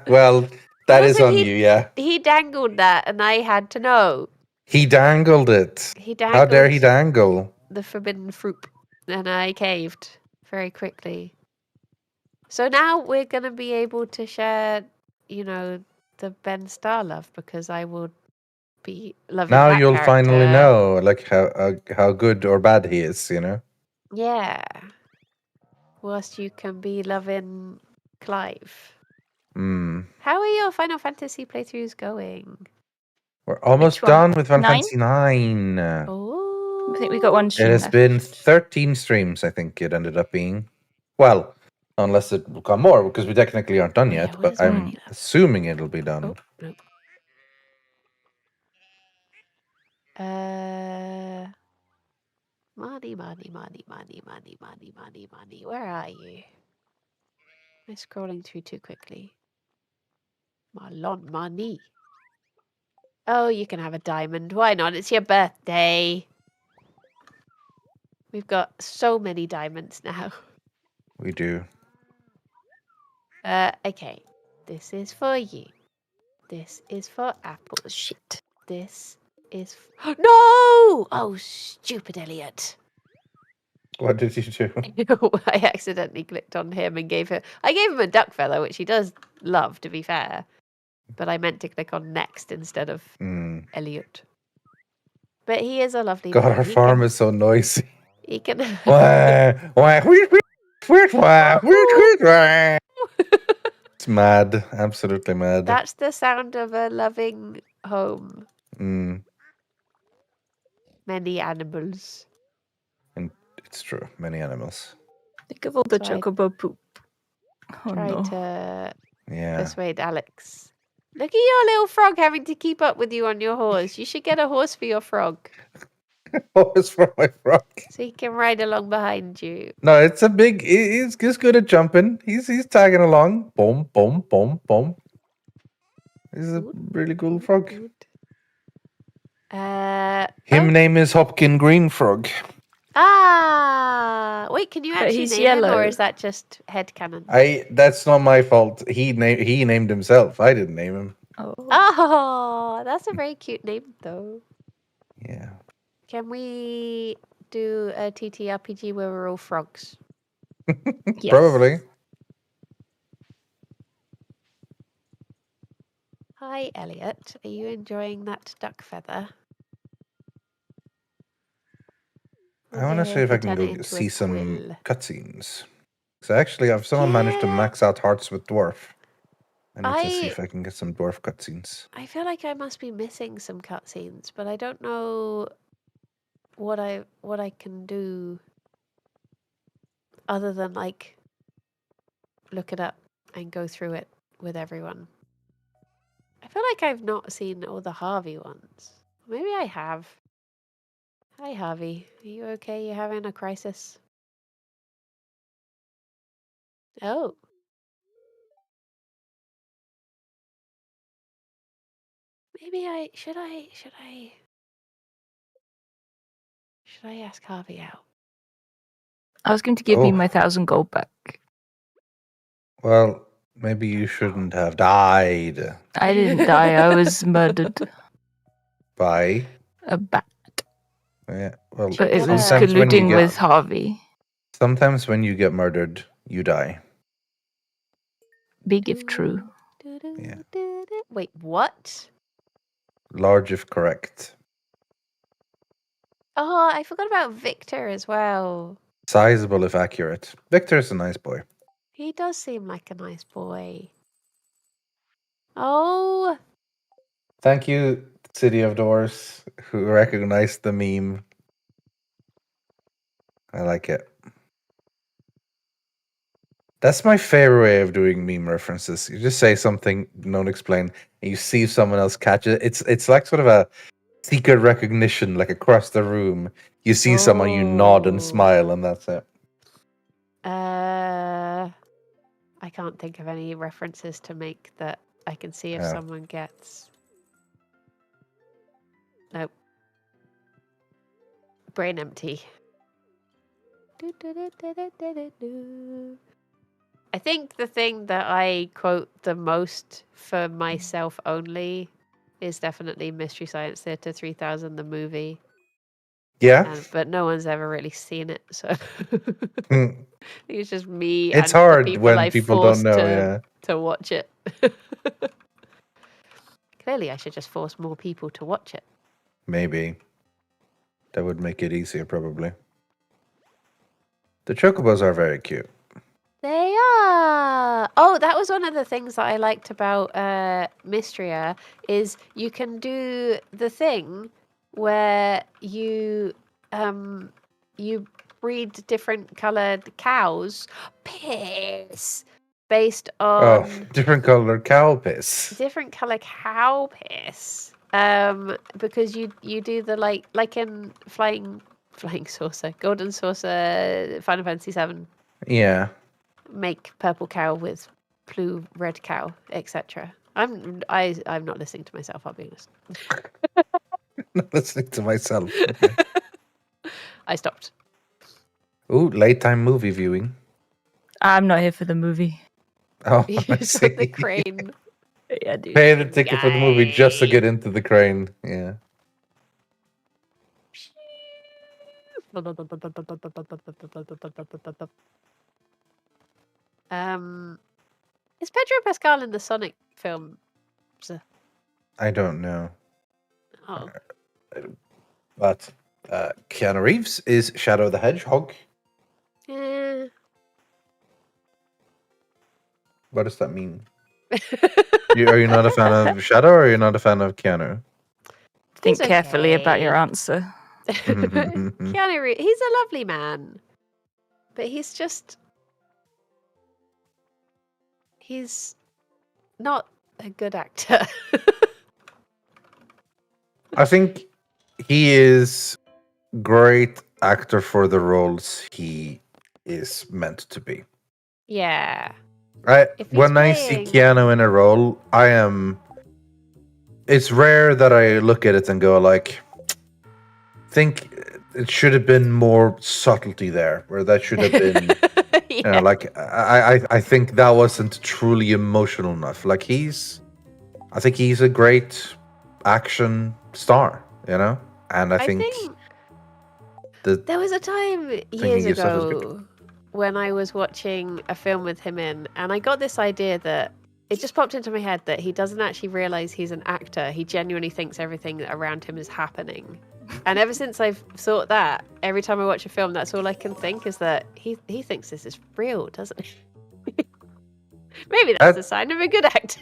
Well, that is Wasn't on you, yeah. He dangled that and I had to know. He dangled it. He dangled How dare he dangle? the forbidden fruit. And I caved very quickly. So now we're going to be able to share, the Ben Starr love because I will be loving Now that you'll finally character. know, like how good or bad he is, you know. Yeah. Whilst you can be loving Clive. Hmm. How are your Final Fantasy playthroughs going? We're almost Which one? done with Final 9? Fantasy 9. Oh. I think we got one It stream has left. been 13 streams, I think it ended up being. Well, unless it will come more, because we technically aren't done Oh, yeah, yet, what but is I'm already left? assuming it'll be done. Oh, no. Money. Where are you? I'm scrolling through too quickly. Money. Oh, you can have a diamond. Why not? It's your birthday. We've got so many diamonds now. We do. Okay. This is for you. This is for apples. Shit. This is... No! Oh, stupid Elliot. What did you do? I accidentally clicked on him and I gave him a duck feather, which he does love, to be fair. But I meant to click on next instead of Elliot. But he is a lovely God, boy. our farm is so noisy. He can. It's mad, absolutely mad. That's the sound of a loving home. Mm, Many animals. and it's true, many animals. Think of all the So I chocobo poop. Oh Try no. to Yeah. persuade Alex. Look at your little frog having to keep up with you on your horse. You should get a horse for your frog Horse for my frog. so he can ride along behind you. No, it's a big. He's good at jumping. He's tagging along. Boom, boom, boom, boom. He's a really cool frog. Him name is Hopkin Green Frog. Wait, can you But actually he's name him, or yellow. is that just headcanon? That's not my fault. He named himself. I didn't name him. Oh, that's a very cute name, though. Yeah. Can we do a TTRPG where we're all frogs? Yes. Probably. Hi, Elliot. Are you enjoying that duck feather? I want to see if I can go see some cutscenes. So actually, I've somehow managed to max out hearts with dwarf. I need to see if I can get some dwarf cutscenes. I feel like I must be missing some cutscenes, but I don't know what I can do other than like look it up and go through it with everyone. I feel like I've not seen all the Harvey ones. Maybe I have. Hi, Harvey. Are you okay? You having a crisis? Oh. Maybe should I ask Harvey out? I was going to give me my 1,000 gold back. Well, maybe you shouldn't have died. I didn't die. I was murdered By a bat. Yeah. Well, But it was sometimes when you colluding get with Harvey. sometimes when you get murdered, you die. Big if true. Yeah. Wait, what? Large if correct. Oh, I forgot about Victor as well. Sizable if accurate. Victor's a nice boy. He does seem like a nice boy. Oh. Thank you, City of Doors, who recognized the meme. I like it. That's my favorite way of doing meme references. You just say something, don't explain, and you see if someone else catch it. It's like sort of a secret recognition, like across the room. You see someone, you nod and smile, and that's it. I can't think of any references to make that I can see if someone gets. Nope. Brain empty. I think the thing that I quote the most for myself only is definitely Mystery Science Theater 3000, the movie. Yeah. But no one's ever really seen it, so it's just me. It's and hard the people when I people don't forced know. to watch it. Clearly, I should just force more people to watch it. Maybe that would make it easier, probably. The chocobos are very cute. They are. Oh, that was one of the things that I liked about Mystria is you can do the thing where you breed different colored cows. Piss. Based on different colored cow piss. Different color cow piss. Because you do the like in flying saucer, golden saucer, Final Fantasy VII. Yeah. Make purple cow with blue red cow, etc. I'm not listening to myself, I'll be honest. Not listening to myself. Okay. I stopped. Ooh, late time movie viewing. I'm not here for the movie. Oh, You I saw see. the crane. Yeah, dude. Pay the ticket for the movie just to get into the crane. Yeah. Is Pedro Pascal in the Sonic film? I don't know. Oh, But Keanu Reeves is Shadow the Hedgehog. yeah. What does that mean? Are you not a fan of Shadow, or are you not a fan of Keanu? Think He's carefully about your okay. answer. Keanu Reeves, he's a lovely man, but he's not a good actor. I think he is great actor for the roles he is meant to be. Yeah. When I see Keanu in a role, it's rare that I look at it and go like, think it should have been more subtlety there, where that should have been Yeah. like I think that wasn't truly emotional enough. Like I think he's a great action star, and I think there was a time years ago when I was watching a film with him in, and I got this idea that it just popped into my head that he doesn't actually realize he's an actor. He genuinely thinks everything around him is happening. And ever since I've thought that, every time I watch a film, that's all I can think is that he thinks this is real, doesn't he? Maybe that's a sign of a good actor.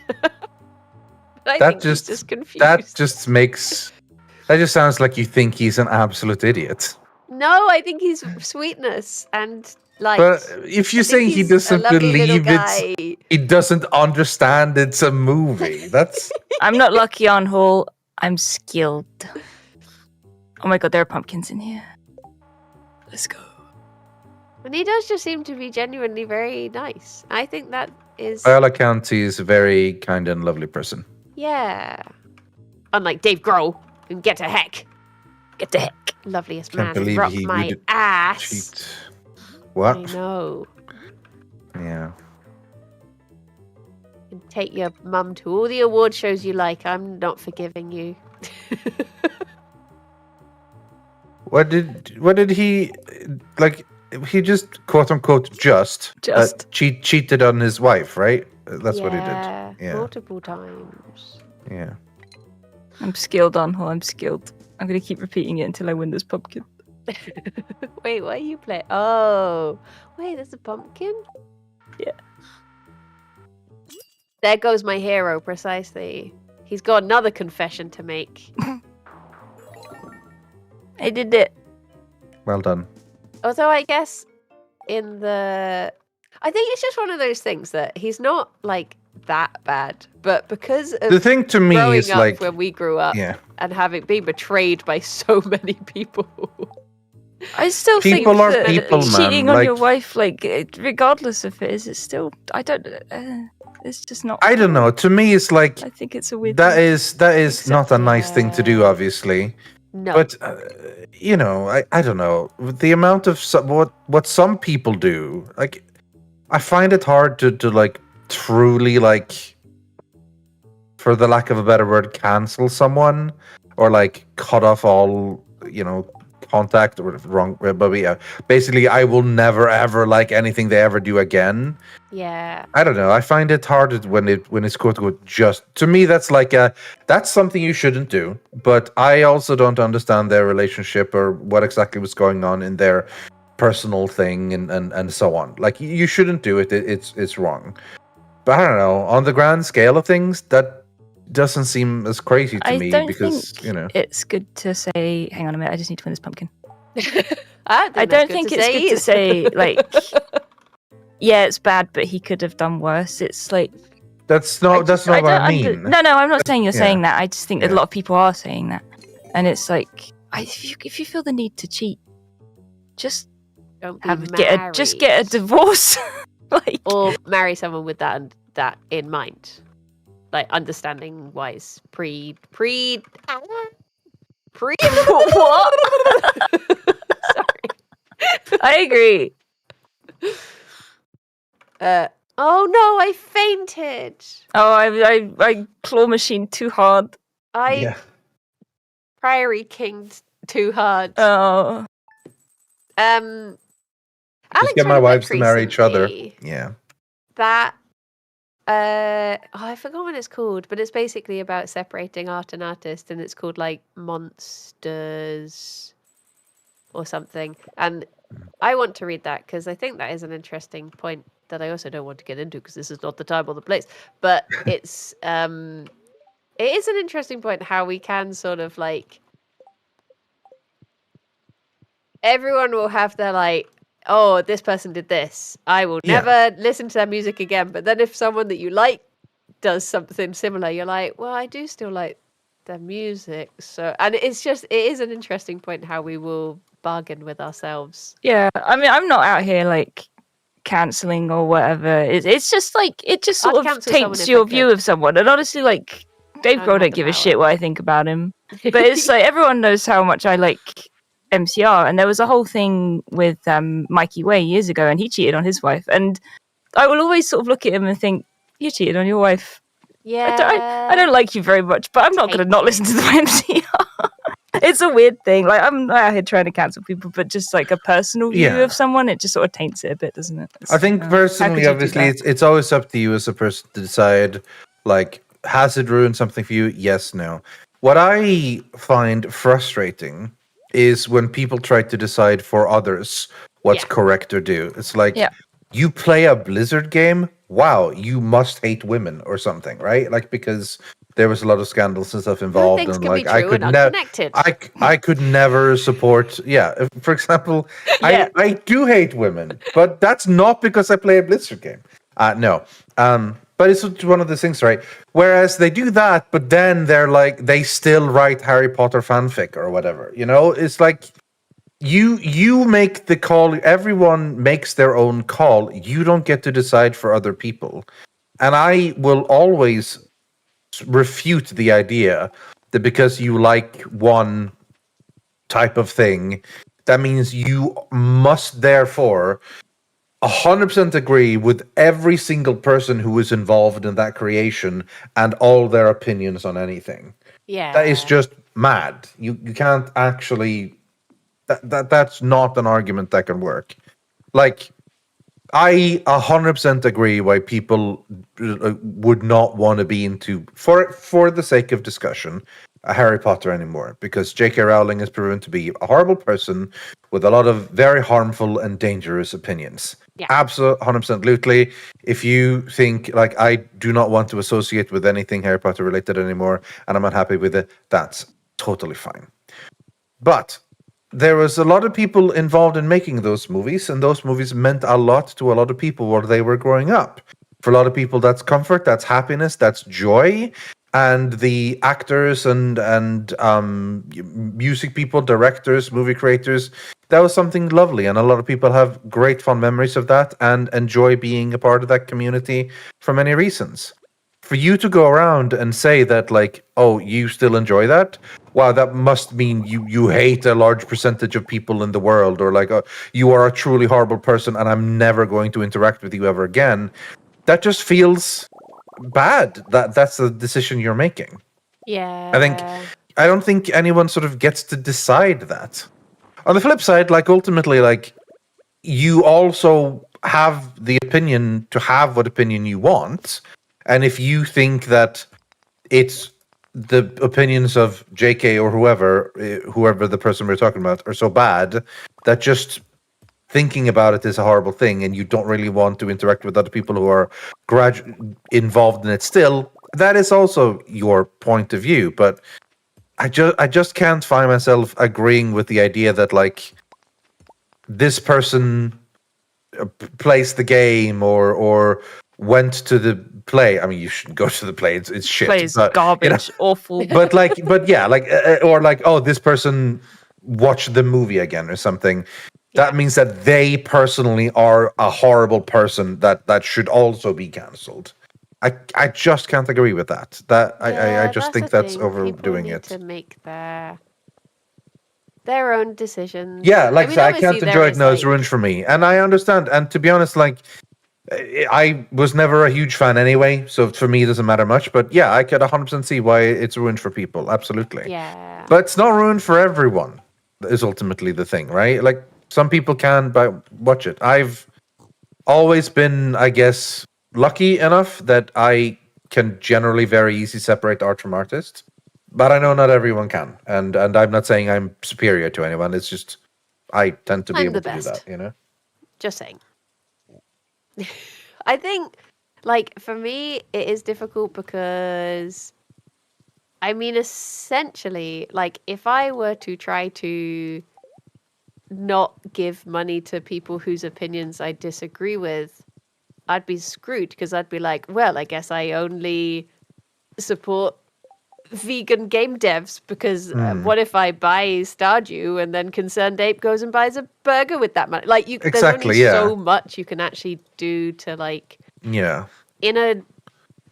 I think he's just confused. That just sounds like you think he's an absolute idiot. No, I think he's sweetness and light. But if you're saying he doesn't believe it, he doesn't understand it's a movie. That's. I'm not lucky on Hall. I'm skilled. Oh my god, there are pumpkins in here. Let's go. And he does just seem to be genuinely very nice. I think that is. By all accounts, he's a very kind and lovely person. Yeah. Unlike Dave Grohl, who can get to heck. Get to heck. Loveliest Can't man. believe Rock he my would ass. cheat. What? I know. Yeah. You can take your mum to all the award shows you like. I'm not forgiving you. What did he like? He just quote unquote cheated on his wife, right? That's what he did. Yeah, multiple times. Yeah. I'm skilled on Hall. I'm skilled. I'm gonna keep repeating it until I win this pumpkin. Wait, what are you playing? Oh, wait, there's a pumpkin? Yeah. There goes my hero, precisely. He's got another confession to make. I did it. Well done. Although I guess I think it's just one of those things that he's not like that bad, but because of The thing to me growing is up like, when we grew up yeah, and having been betrayed by so many people. I still People think are that people, man, cheating on like- your wife, regardless of it, it's still. I don't. It's just not. I don't know. To me, it's like I think it's a weird. that thing. is not a nice thing to do, obviously. No. But I don't know the amount of what some people do. Like, I find it hard to like truly like, for the lack of a better word, cancel someone or like cut off all contact or wrong. But yeah, basically, I will never ever like anything they ever do again. Yeah. I don't know. I find it hard when it's quote unquote just to me. That's that's something you shouldn't do. But I also don't understand their relationship or what exactly was going on in their personal thing and so on. Like, you shouldn't do it. It's wrong. But I don't know. On the grand scale of things, that doesn't seem as crazy to me because it's good to say. Hang on a minute. I just need to win this pumpkin. I don't think it's good to say like. Yeah, it's bad, but he could have done worse. It's like that's not what I mean. No, I'm not saying you're saying that. I just think that a lot of people are saying that, and it's like if you feel the need to cheat, just don't get a divorce, like, or marry someone with that in mind, like understanding wise. Pre what? Sorry, I agree. Oh no, I fainted. Oh, I claw machined too hard. I Priory kinged too hard. Oh. Just get Alex my read a book wives to marry each other. recently Yeah. that I forgot what it's called, but it's basically about separating art and artist, and it's called like Monsters or something. And I want to read that because I think that is an interesting point that I also don't want to get into because this is not the time or the place. But it is an interesting point how we can sort of like everyone will have their like, oh, this person did this. I will Yeah. never listen to their music again. But then if someone that you like does something similar, you're like, well, I do still like their music. So, and it is an interesting point how we will bargain with ourselves. Yeah, I mean, I'm not out here like canceling or whatever. It's just like it just I'd sort of cancel someone taints if your I view could. of someone. And honestly, like Dave I Grohl had don't the give a power. shit what I think about him. But it's like everyone knows how much I like MCR, and there was a whole thing with Mikey Way years ago, and he cheated on his wife, and I will always sort of look at him and think, you cheated on your wife. Yeah. I don't like you very much, but I'm not going to not listen to the MCR. It's a weird thing. Like, I'm not out here trying to cancel people, but just like a personal view Yeah. of someone, it just sort of taints it a bit, doesn't it? I think How personally, could you do obviously, that? it's always up to you as a person to decide, like, has it ruined something for you? Yes, no. What I find frustrating is when people try to decide for others what's Yeah. correct or do. It's like, Yeah. you play a Blizzard game, wow, you must hate women or something, right? Like, because there was a lot of scandals and stuff involved, things and can be like I true could and never, unconnected. I could never support. Yeah, for example, Yeah. I do hate women, but that's not because I play a Blizzard game. No, but it's one of the things, right? Whereas they do that, but then they're like they still write Harry Potter fanfic or whatever. You know, it's like you make the call. Everyone makes their own call. You don't get to decide for other people, and I will always refute the idea that because you like one type of thing, that means you must therefore 100% agree with every single person who is involved in that creation and all their opinions on anything. Yeah. That is just mad. You can't actually that's not an argument that can work. Like I 100% agree why people would not want to be into for the sake of discussion Harry Potter anymore, because J.K. Rowling is proven to be a horrible person with a lot of very harmful and dangerous opinions. Yeah. Absolutely, 100%. If you think like I do not want to associate with anything Harry Potter related anymore and I'm unhappy with it, that's totally fine. But there was a lot of people involved in making those movies, and those movies meant a lot to a lot of people where they were growing up. For a lot of people, that's comfort, that's happiness, that's joy. And the actors and music people, directors, movie creators, that was something lovely. And a lot of people have great fond memories of that and enjoy being a part of that community for many reasons. For you to go around and say that, like, oh, you still enjoy that? Wow, that must mean you hate a large percentage of people in the world, or like, you are a truly horrible person and I'm never going to interact with you ever again. That just feels bad. That's the decision you're making. Yeah. I don't think anyone sort of gets to decide that. On the flip side, like ultimately, like you also have the opinion to have what opinion you want. And if you think that it's the opinions of JK or whoever the person we're talking about are so bad that just thinking about it is a horrible thing and you don't really want to interact with other people who are involved in it still, that is also your point of view. But I just can't find myself agreeing with the idea that like this person plays the game or went to the play. I mean, you shouldn't go to the play. It's shit. Plays but, garbage, awful. But yeah, like or like, oh, this person watched the movie again or something. That means that they personally are a horrible person that should also be cancelled. I just can't agree with that. I just think that's overdoing People need it. to make their own decisions. Yeah, like I mean, I obviously can't there enjoy it is, now. It's like- ruined for me, and I understand. And to be honest, like I was never a huge fan anyway, so for me it doesn't matter much. But yeah, I could 100% see why it's ruined for people. Absolutely. Yeah. But it's not ruined for everyone. Is ultimately the thing, right? Like Some people can watch it. I've always been, I guess, lucky enough that I can generally very easily separate art from artist. But I know not everyone can, and I'm not saying I'm superior to anyone. It's just I tend to be I'm able the to do best. that, you know. Just saying. I think, like, for me, it is difficult because, I mean, essentially, like, if I were to try to not give money to people whose opinions I disagree with, I'd be screwed because I'd be like, well, I guess I only support vegan game devs because what if I buy Stardew and then Concerned Ape goes and buys a burger with that money? Like, there's Exactly, only yeah. so much you can actually do to, like, Yeah. in a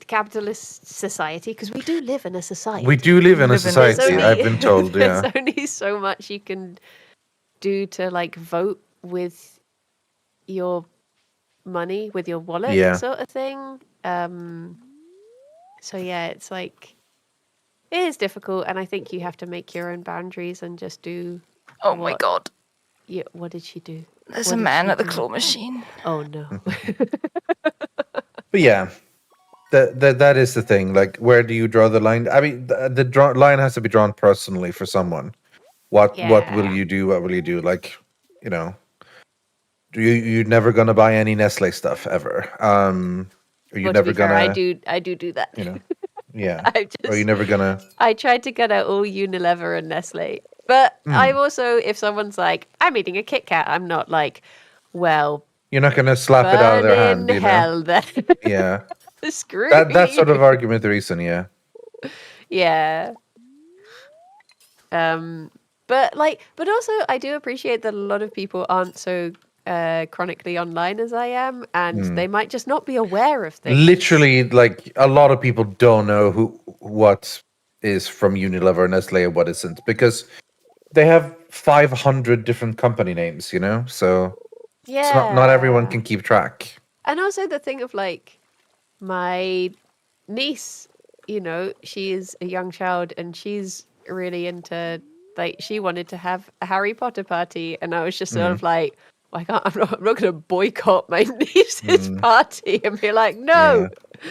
capitalist society, because we do live in a society. We do live in a Live in a society, society. I've been told, There's yeah. only so much you can do to, like, vote with your money, with your wallet, Yeah. sort of thing. So yeah, it's like, it is difficult, and I think you have to make your own boundaries and just do. Oh my what- god. Yeah, what did she do? There's What a did man she at the do? claw machine. Oh no. But yeah, that is the thing. Like, where do you draw the line? I mean, the line has to be drawn personally for someone. What will Yeah. you do? What will you do? Like, you know, you're never gonna buy any Nestle stuff ever. Are you Well, to never be fair, gonna? I do that. You know, yeah. I Are you just, never gonna? I tried to cut out all Unilever and Nestle, but I'm also, if someone's like, I'm eating a Kit Kat, I'm not like, well, You're not gonna slap it out of burn their in hand, you know? hell then. Yeah. Screw That sort you. of argument reason, yeah. Yeah. But also I do appreciate that a lot of people aren't so chronically online as I am, and they might just not be aware of things. Literally, like, a lot of people don't know what is from Unilever and Nestle and what isn't, because they have 500 different company names, you know? So Yeah. it's not everyone can keep track. And also the thing of, like, my niece, you know, she is a young child and she's really into, like, she wanted to have a Harry Potter party, and I was just sort of like, well, I'm not going to boycott my niece's party and be like, no. Yeah.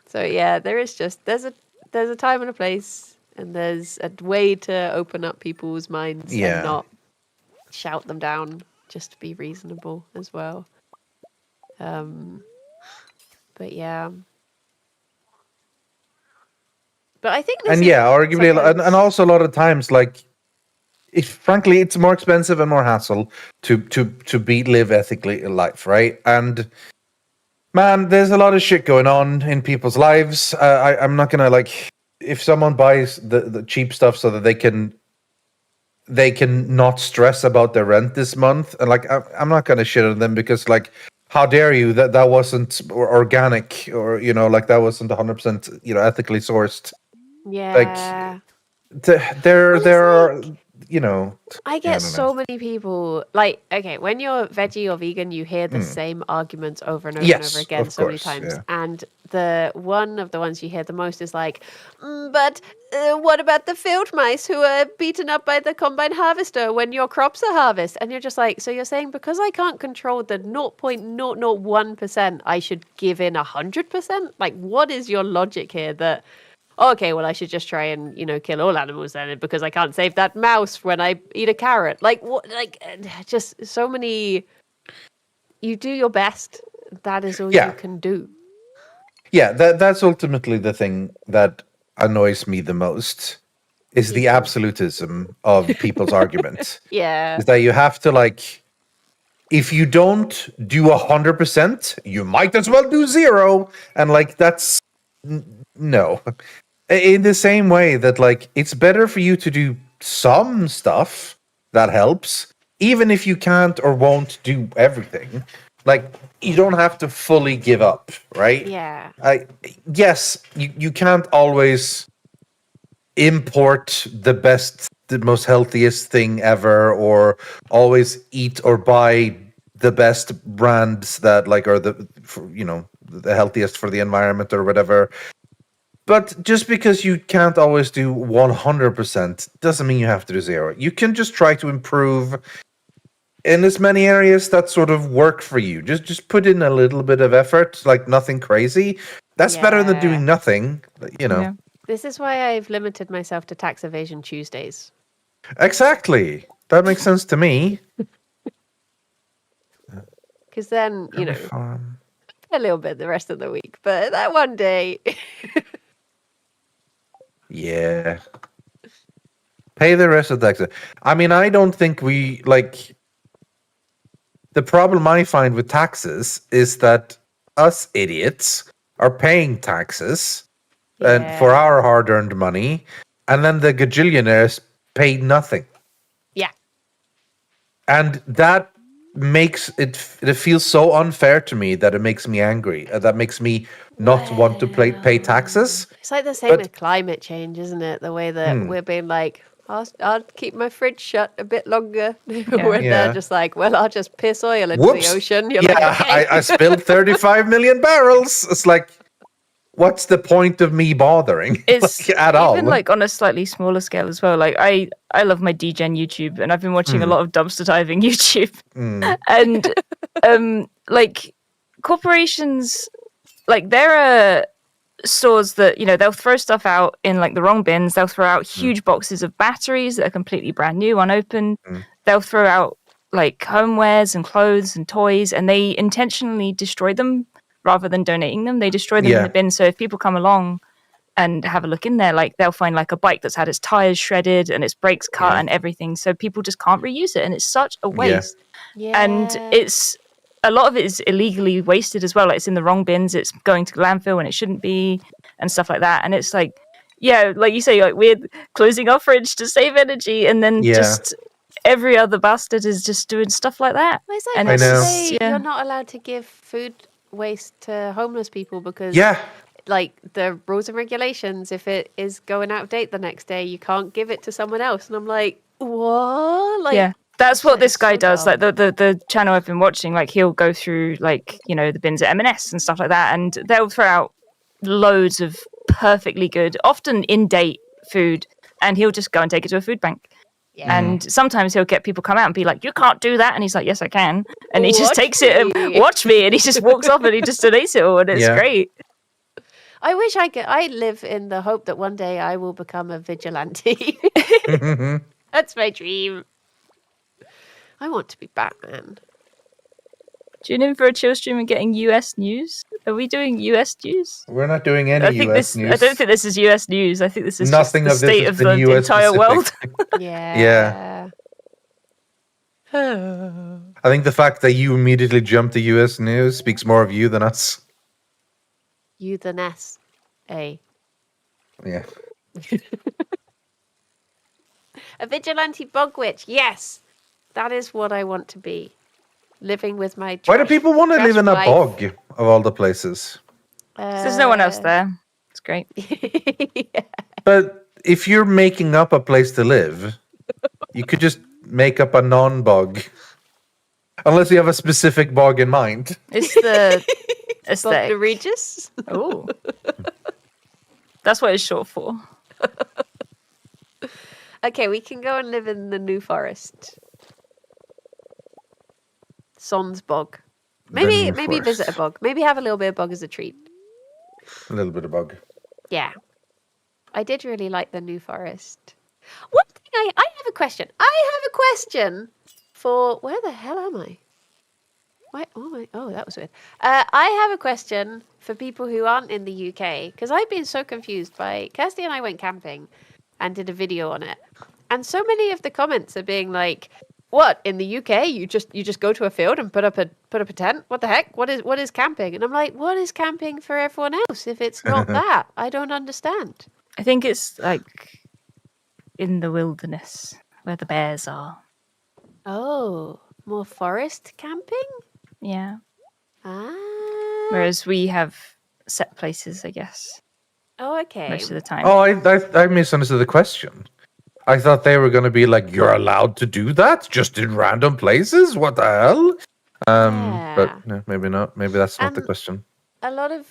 So yeah, there's a time and a place, and there's a way to open up people's minds Yeah. and not shout them down, just to be reasonable as well. But yeah. But I think this And is yeah, arguably, and sometimes- also a lot of times, like, frankly, it's more expensive and more hassle to live ethically in life, right? And man, there's a lot of shit going on in people's lives. I'm not gonna, like, if someone buys the cheap stuff so that they can not stress about their rent this month, and like, I'm not gonna shit on them, because, like, how dare you, that wasn't organic, or, you know, like, that wasn't 100%, you know, ethically sourced. yeah. There it's are, you know, I I get don't so many people, like, okay, when you're veggie or vegan, you hear the same arguments over and over and Yes, over again of so many course, times. yeah. And one of the ones you hear the most is like, but what about the field mice who are beaten up by the combine harvester when your crops are harvested? And you're just like, so you're saying because I can't control the 0.001%, I should give in 100%? Like, what is your logic here that... okay, well, I should just try and, you know, kill all animals then, because I can't save that mouse when I eat a carrot. Like, what? Like, just so many. You do your best. That is all Yeah. you can do. Yeah, that's ultimately the thing that annoys me the most, is the absolutism of people's arguments. Yeah. Is that you have to, like, if you don't do 100%, you might as well do 0, and, like, that's no. In the same way that, like, it's better for you to do some stuff that helps, even if you can't or won't do everything. Like, you don't have to fully give up, right? Yeah. Yes, you can't always import the most healthiest thing ever, or always eat or buy the best brands that, like, are the healthiest for the environment or whatever. But just because you can't always do 100% doesn't mean you have to do 0. You can just try to improve in as many areas that sort of work for you. Just put in a little bit of effort, like nothing crazy. That's better than Yeah. doing nothing, you know. Yeah. This is why I've limited myself to tax evasion Tuesdays. Exactly. That makes sense to me. Because then, you know, Farm. a little bit the rest of the week. But that one day. Yeah. Pay the rest of the taxes. I mean, I don't think we like. The problem I find with taxes is that us idiots are paying taxes and for Yeah. our hard-earned money, and then the gajillionaires pay nothing. Yeah. And that makes it feels so unfair to me that it makes me angry. That makes me not want to pay taxes. It's like the same But- with climate change, isn't it? The way that Hmm. we're being like, I'll keep my fridge shut a bit longer. When Yeah. they're just like, well, I'll just piss oil into Whoops. the ocean. You're Yeah, like, okay. I spilled 35 million barrels. It's like, what's the point of me bothering? It's Like, at all? even like on a slightly smaller scale as well. Like I love my DGen YouTube, and I've been watching a lot of dumpster diving YouTube. Mm. And like corporations, like there are stores that, you know, they'll throw stuff out in like the wrong bins. They'll throw out huge boxes of batteries that are completely brand new, unopened. They'll throw out like homewares and clothes and toys, and they intentionally destroy them rather than donating them. They destroy them in Yeah. the bin. So if people come along and have a look in there, like they'll find like a bike that's had its tires shredded and its brakes cut Yeah. and everything. So people just can't reuse it, and it's such a waste. Yeah. And it's a lot of it is illegally wasted as well. Like it's in the wrong bins, it's going to landfill when it shouldn't be, and stuff like that. And it's like, yeah, like you say, like we're closing our fridge to save energy, and then Yeah. just every other bastard is just doing stuff like that. Well, it's like And when I know. they say yeah. you're not allowed to give food waste to homeless people because Yeah. like the rules and regulations, if it is going out of date the next day, you can't give it to someone else. And I'm like, what? Like, Yeah, that's what this it's guy so does. dumb. Like the channel I've been watching, like he'll go through like, you know, the bins at M&S and stuff like that, and they'll throw out loads of perfectly good, often in date food, and he'll just go and take it to a food bank. Yeah. And sometimes he'll get people come out and be like, "You can't do that," and he's like, "Yes, I can," and he just Watch takes it and me. watch me, and he just walks off and he just donates it all, and it's Yeah. great. I wish I could. I live in the hope that one day I will become a vigilante. That's my dream. I want to be Batman. Tune in for a chill stream and getting US news. Are we doing US news? We're not doing any I think US this. news. I don't think this is US news. I think this is Nothing just of the this state has of been the US entire specific. world. Yeah. I think the fact that you immediately jumped to US news speaks more of you than us. You than S. A. Yeah. A vigilante bog witch. Yes. That is what I want to be. Living with my Why do trash- people want to trash live in a wife. bog of all the places? 'Cause there's no one else there. It's great. Yeah. But if you're making up a place to live, you could just make up a non-bog. Unless you have a specific bog in mind. It's the Bog the aesthetic. Regis. Oh, that's what it's short for. Okay, we can go and live in the New Forest. Sons bog. Maybe New maybe visit a Forest. bog. Maybe have a little bit of bog as a treat. A little bit of bog. Yeah. I did really like the New Forest. One thing I have a question. I have a question for where the hell am I? Why, oh, that was weird. I have a question for people who aren't in the UK because I've been so confused by Kirsty and I went camping and did a video on it, and so many of the comments are being like, "What in the UK? You just go to a field and put up a tent? What the heck? What is camping?" And I'm like, "What is camping for everyone else if it's not that? I don't understand." I think it's like in the wilderness where the bears are. Oh, more forest camping? Yeah. Ah. Whereas we have set places, I guess, Oh, okay. most of the time. Oh, I misunderstood the question. I thought they were going to be like, you're allowed to do that just in random places? What the hell? Yeah. But no, maybe not. Maybe that's not the And- question. A lot of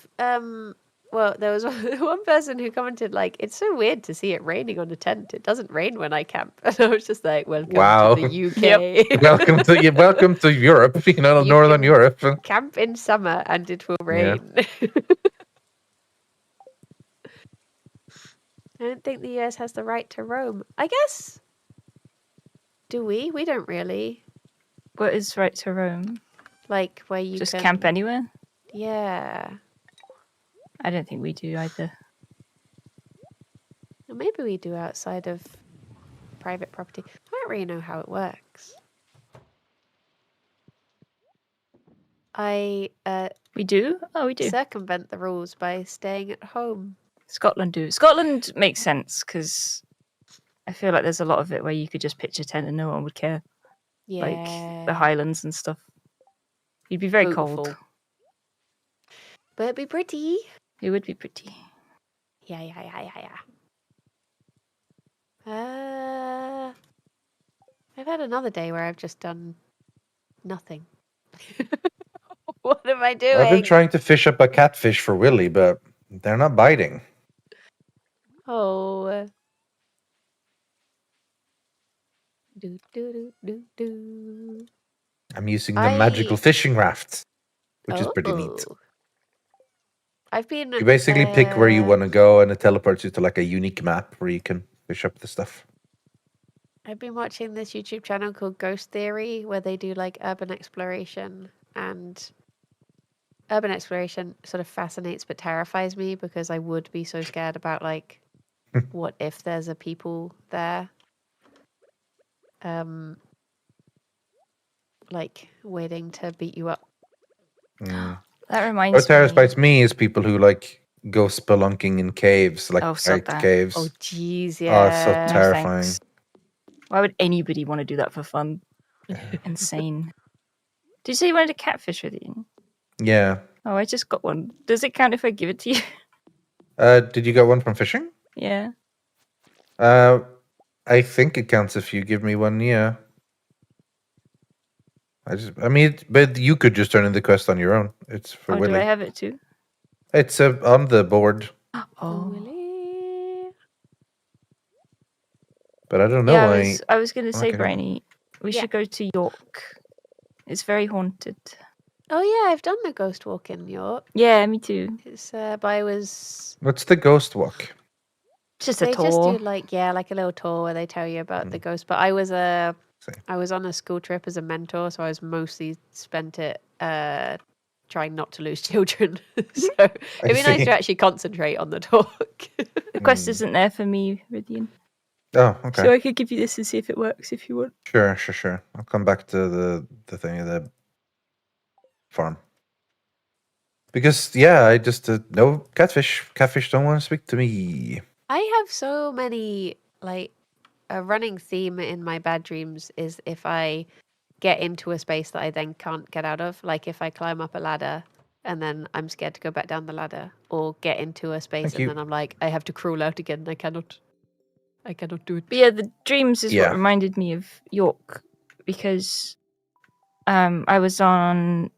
well, there was one person who commented like, "It's so weird to see it raining on a tent. It doesn't rain when I camp." And I was just like, "Welcome Wow. to the UK. welcome to Europe, You Northern can Europe. camp in summer and it will Yeah. rain." I don't think the US has the right to roam. I guess. Do we? We don't really. What is right to roam? Like where you Just can camp anywhere? Yeah. I don't think we do either. Or maybe we do outside of private property. I don't really know how it works. I We do? Oh, we do. circumvent the rules by staying at home. Scotland do. Scotland makes sense because I feel like there's a lot of it where you could just pitch a tent and no one would care. Yeah. Like the Highlands and stuff. You'd be very Beautiful. cold. But it'd be pretty. It would be pretty. Yeah. I've had another day where I've just done nothing. What am I doing? I've been trying to fish up a catfish for Willy, but they're not biting. Oh. Do. I'm using the magical fishing rafts, which is pretty neat. Oh. I've been. You basically pick where you want to go, and it teleports you to like a unique map where you can fish up the stuff. I've been watching this YouTube channel called Ghost Theory, where they do like urban exploration, and urban exploration sort of fascinates but terrifies me because I would be so scared about like, what if there's a people there, like waiting to beat you up. That reminds What terrifies me. me is people who like go spelunking in caves, like so Arctic bad. caves. Oh jeez, Oh, yeah. it's so No, terrifying. thanks. Why would anybody want to do that for fun? Insane. Did you say you wanted a catfish with you? Yeah. Oh, I just got one. Does it count if I give it to you? Did you get one from fishing? Yeah. I think it counts if you give me one. Yeah. But you could just turn in the quest on your own. It's for Oh, Willy. do I have it too? It's on the board, Oh. Willy. but I don't know Yeah, why. I was going to say, Okay. Briony, we Yeah. should go to York. It's very haunted. Oh yeah, I've done the ghost walk in York. Yeah, me too. It's but I was. What's the ghost walk? Just a They tour. just do like a little tour where they tell you about the ghost. But I was See. I was on a school trip as a mentor, so I was mostly spent it trying not to lose children. So it'd be nice see. to actually concentrate on the talk. The quest isn't there for me, Rythian. Oh, okay. So I could give you this and see if it works if you want. Sure. I'll come back to the thing of the farm. Because I just no catfish. Catfish don't want to speak to me. I have so many like a running theme in my bad dreams is if I get into a space that I then can't get out of, like if I climb up a ladder and then I'm scared to go back down the ladder, or get into a space Thank you. and then I'm like, I have to crawl out again. I cannot do it. But yeah, the dreams is Yeah. what reminded me of York because I was on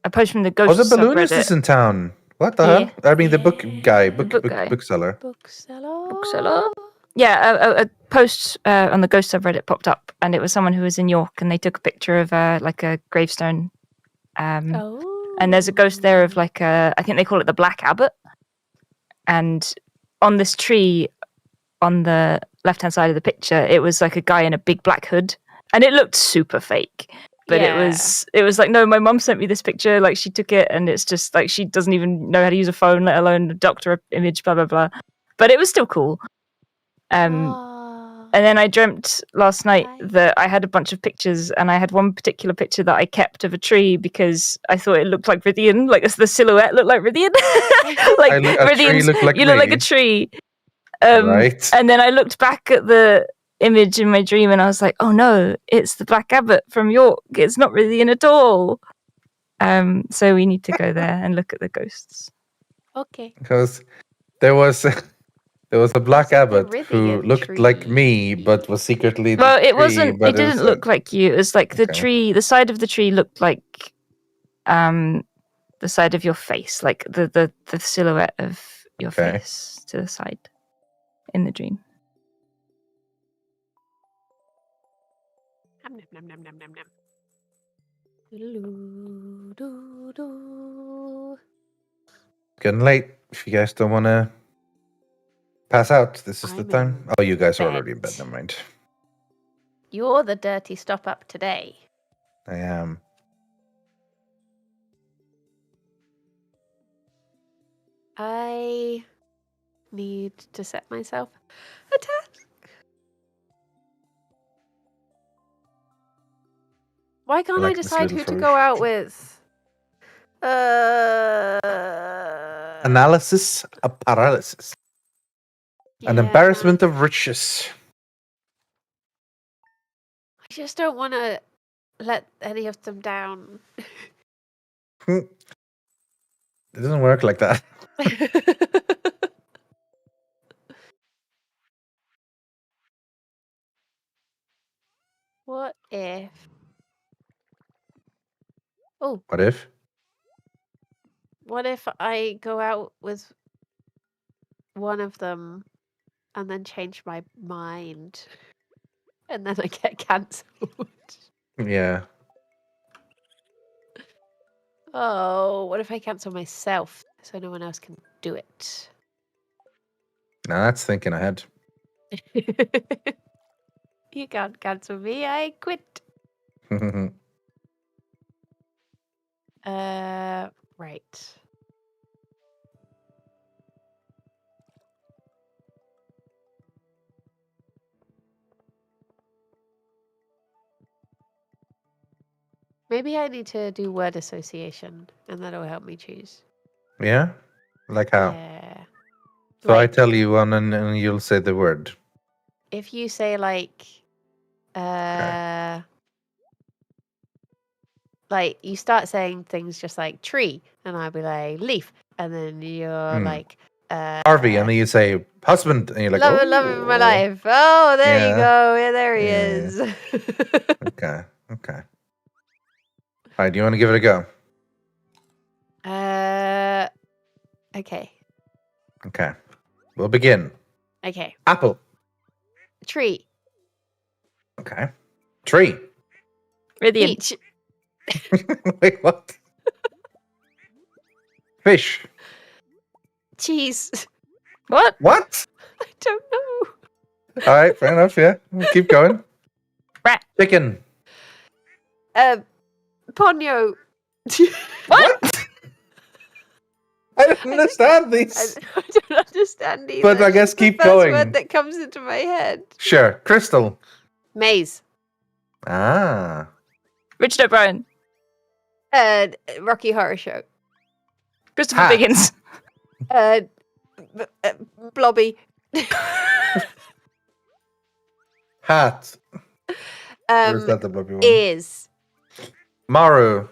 a post from the Oh, Ghost the balloonist subreddit. is in town. What the Yeah. hell? I mean, the book guy, The book guy. bookseller. Bookseller? Yeah, a post on the Ghost subreddit popped up, and it was someone who was in York, and they took a picture of like a gravestone. And there's a ghost there of like I think they call it the Black Abbot. And on this tree, on the left-hand side of the picture, it was like a guy in a big black hood, and it looked super fake. But it was like, no, my mum sent me this picture, like she took it, and it's just like she doesn't even know how to use a phone, let alone a doctor image, blah blah blah. But it was still cool. And then I dreamt last night that I had a bunch of pictures, and I had one particular picture that I kept of a tree because I thought it looked like Rythian, like the silhouette looked like Rythian. Like Rythian's, look like you look me. like a tree. Right. And then I looked back at the image in my dream, and I was like, "Oh no, it's the Black Abbot from York. It's not Rythian at all." So we need to go there and look at the ghosts. Okay. Because there was a black So the abbot who Rythian looked like tree. me, but was secretly the Well, it tree, wasn't. but It didn't was, look like you. It was like the okay. tree. The side of the tree looked like the side of your face, like the silhouette of your Okay. face to the side in the dream. Nom, nom, nom, nom, nom, nom. Doo-doo-doo-doo. Getting late. If you guys don't want to pass out, this is the I'm time. in Oh, you guys are already in bed. bed. Never mind. You're the dirty stop up today. I am. I need to set myself a task. Why can't I like this decide little who to solution. go out with? Analysis of paralysis. An Yeah. embarrassment of riches. I just don't want to let any of them down. It doesn't work like that. What if? Oh, What if? what if I go out with one of them and then change my mind and then I get cancelled? Yeah. Oh, what if I cancel myself so no one else can do it? Now that's thinking ahead. You can't cancel me, I quit. Right. Maybe I need to do word association and that'll help me choose. Yeah? Like how? Yeah. So I Like, tell you one and you'll say the word. if you say like you start saying things just like tree and I'll be like leaf and then you're like Harvey, and then you say husband, and you're like, love oh. of my life. Oh, there you Yeah. go. Yeah, there he Yeah. is. Okay. Okay. All right. Do you want to give it a go? Okay. Okay. We'll begin. Okay. Apple. Tree. Okay. Tree. Rythian. Peach. Wait, what? Fish. Cheese. What? What? I don't know. All right. Fair enough. Yeah. We'll keep going. Rat. Chicken. Ponyo. What? I don't understand these. I don't understand either. But I It's guess just the keep first going. word that comes into my head. Sure. Crystal. Maze. Ah. Richard O'Brien. Rocky Horror Show. Christopher Hat. Biggins. Blobby. Hat. Or is that the blobby one? Is Maru.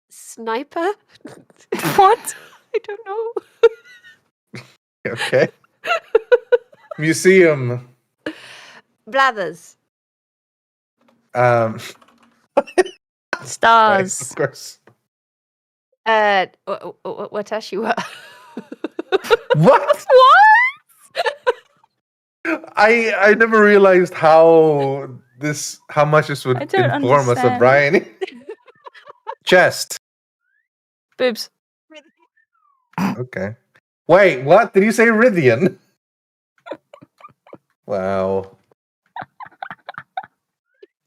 sniper. What? I don't know. Okay. Museum. Blathers. Right, Stars. of course. Watashi wa. What? I never realized how much this would I don't inform us of understand. Briony. Chest. Boobs. Okay. Wait, what? Did you say Rythian? Wow.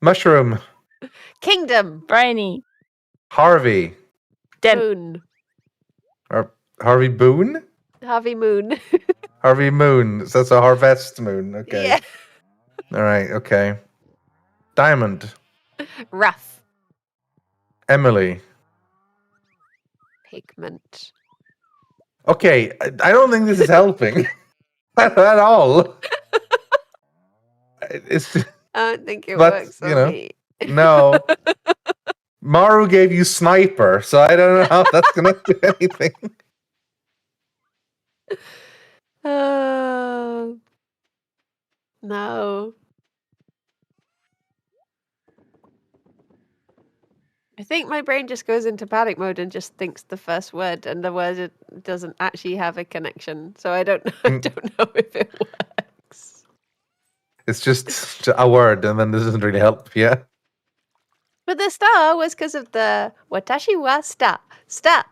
Mushroom. Kingdom. Briony. Harvey. Den. Moon. Harvey Boone? Harvey Moon. Harvey Moon. So that's a harvest moon. Okay. Yeah. All right. Okay. Diamond. Rough. Emily. Pigment. Okay. I don't think this is helping at all. It's I don't think it But, works you on know, me. no. Maru gave you sniper, so I don't know how that's gonna do anything. No. I think my brain just goes into panic mode and just thinks the first word, and the word it doesn't actually have a connection. So I don't know. I don't know if it works. It's just a word, and then this doesn't really help. Yeah. But the star was because of the watashi wa star. So that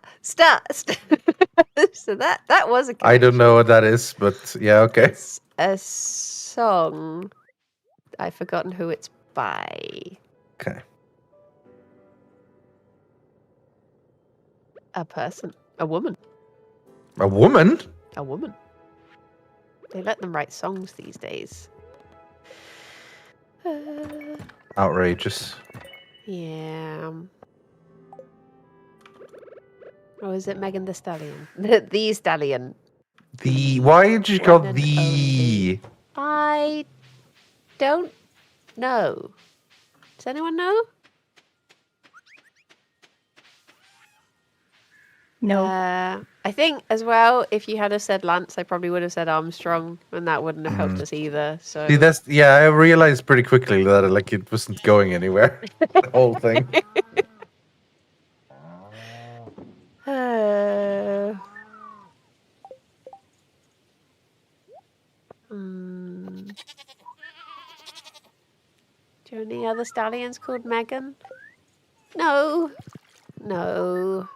was a connection. I don't know what that is, but yeah, okay. It's a song. I've forgotten who it's by. Okay. A person. A woman. A woman? A woman. They let them write songs these days. Outrageous. Yeah. Or is it Megan the Stallion? The Stallion. Why did you call One and the? I don't know. Does anyone know? No. I think as well, if you had have said Lance, I probably would have said Armstrong, and that wouldn't have helped us either. So See, I realized pretty quickly that it wasn't going anywhere. The whole thing. Do you know any other stallions called Megan? No. No.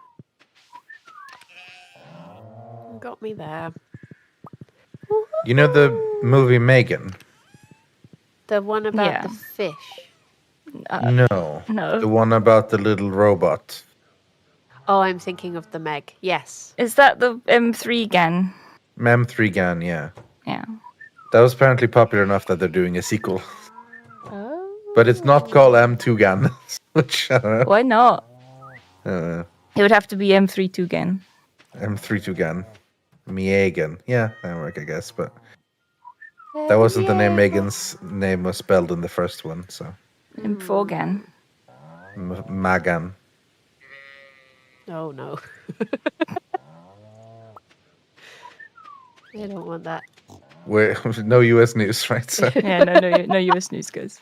Got me there. You know the movie Megan? The one about Yeah. the fish. No. No. The one about the little robot. Oh, I'm thinking of the Meg. Yes. Is that the M3 Gan? Mem3 Gan, yeah. Yeah. That was apparently popular enough that they're doing a sequel. Oh. But it's not called M2 Gan. Which, I don't know. Why not? Uh, It would have to be M32 Gan. M32 Gan. Megan. Yeah, that would work, I guess. But that wasn't the name Megan's name was spelled in the first one, so. M4 Gan. Magan. Oh no. I don't want that. No US news, right? So. Yeah, no US news goes.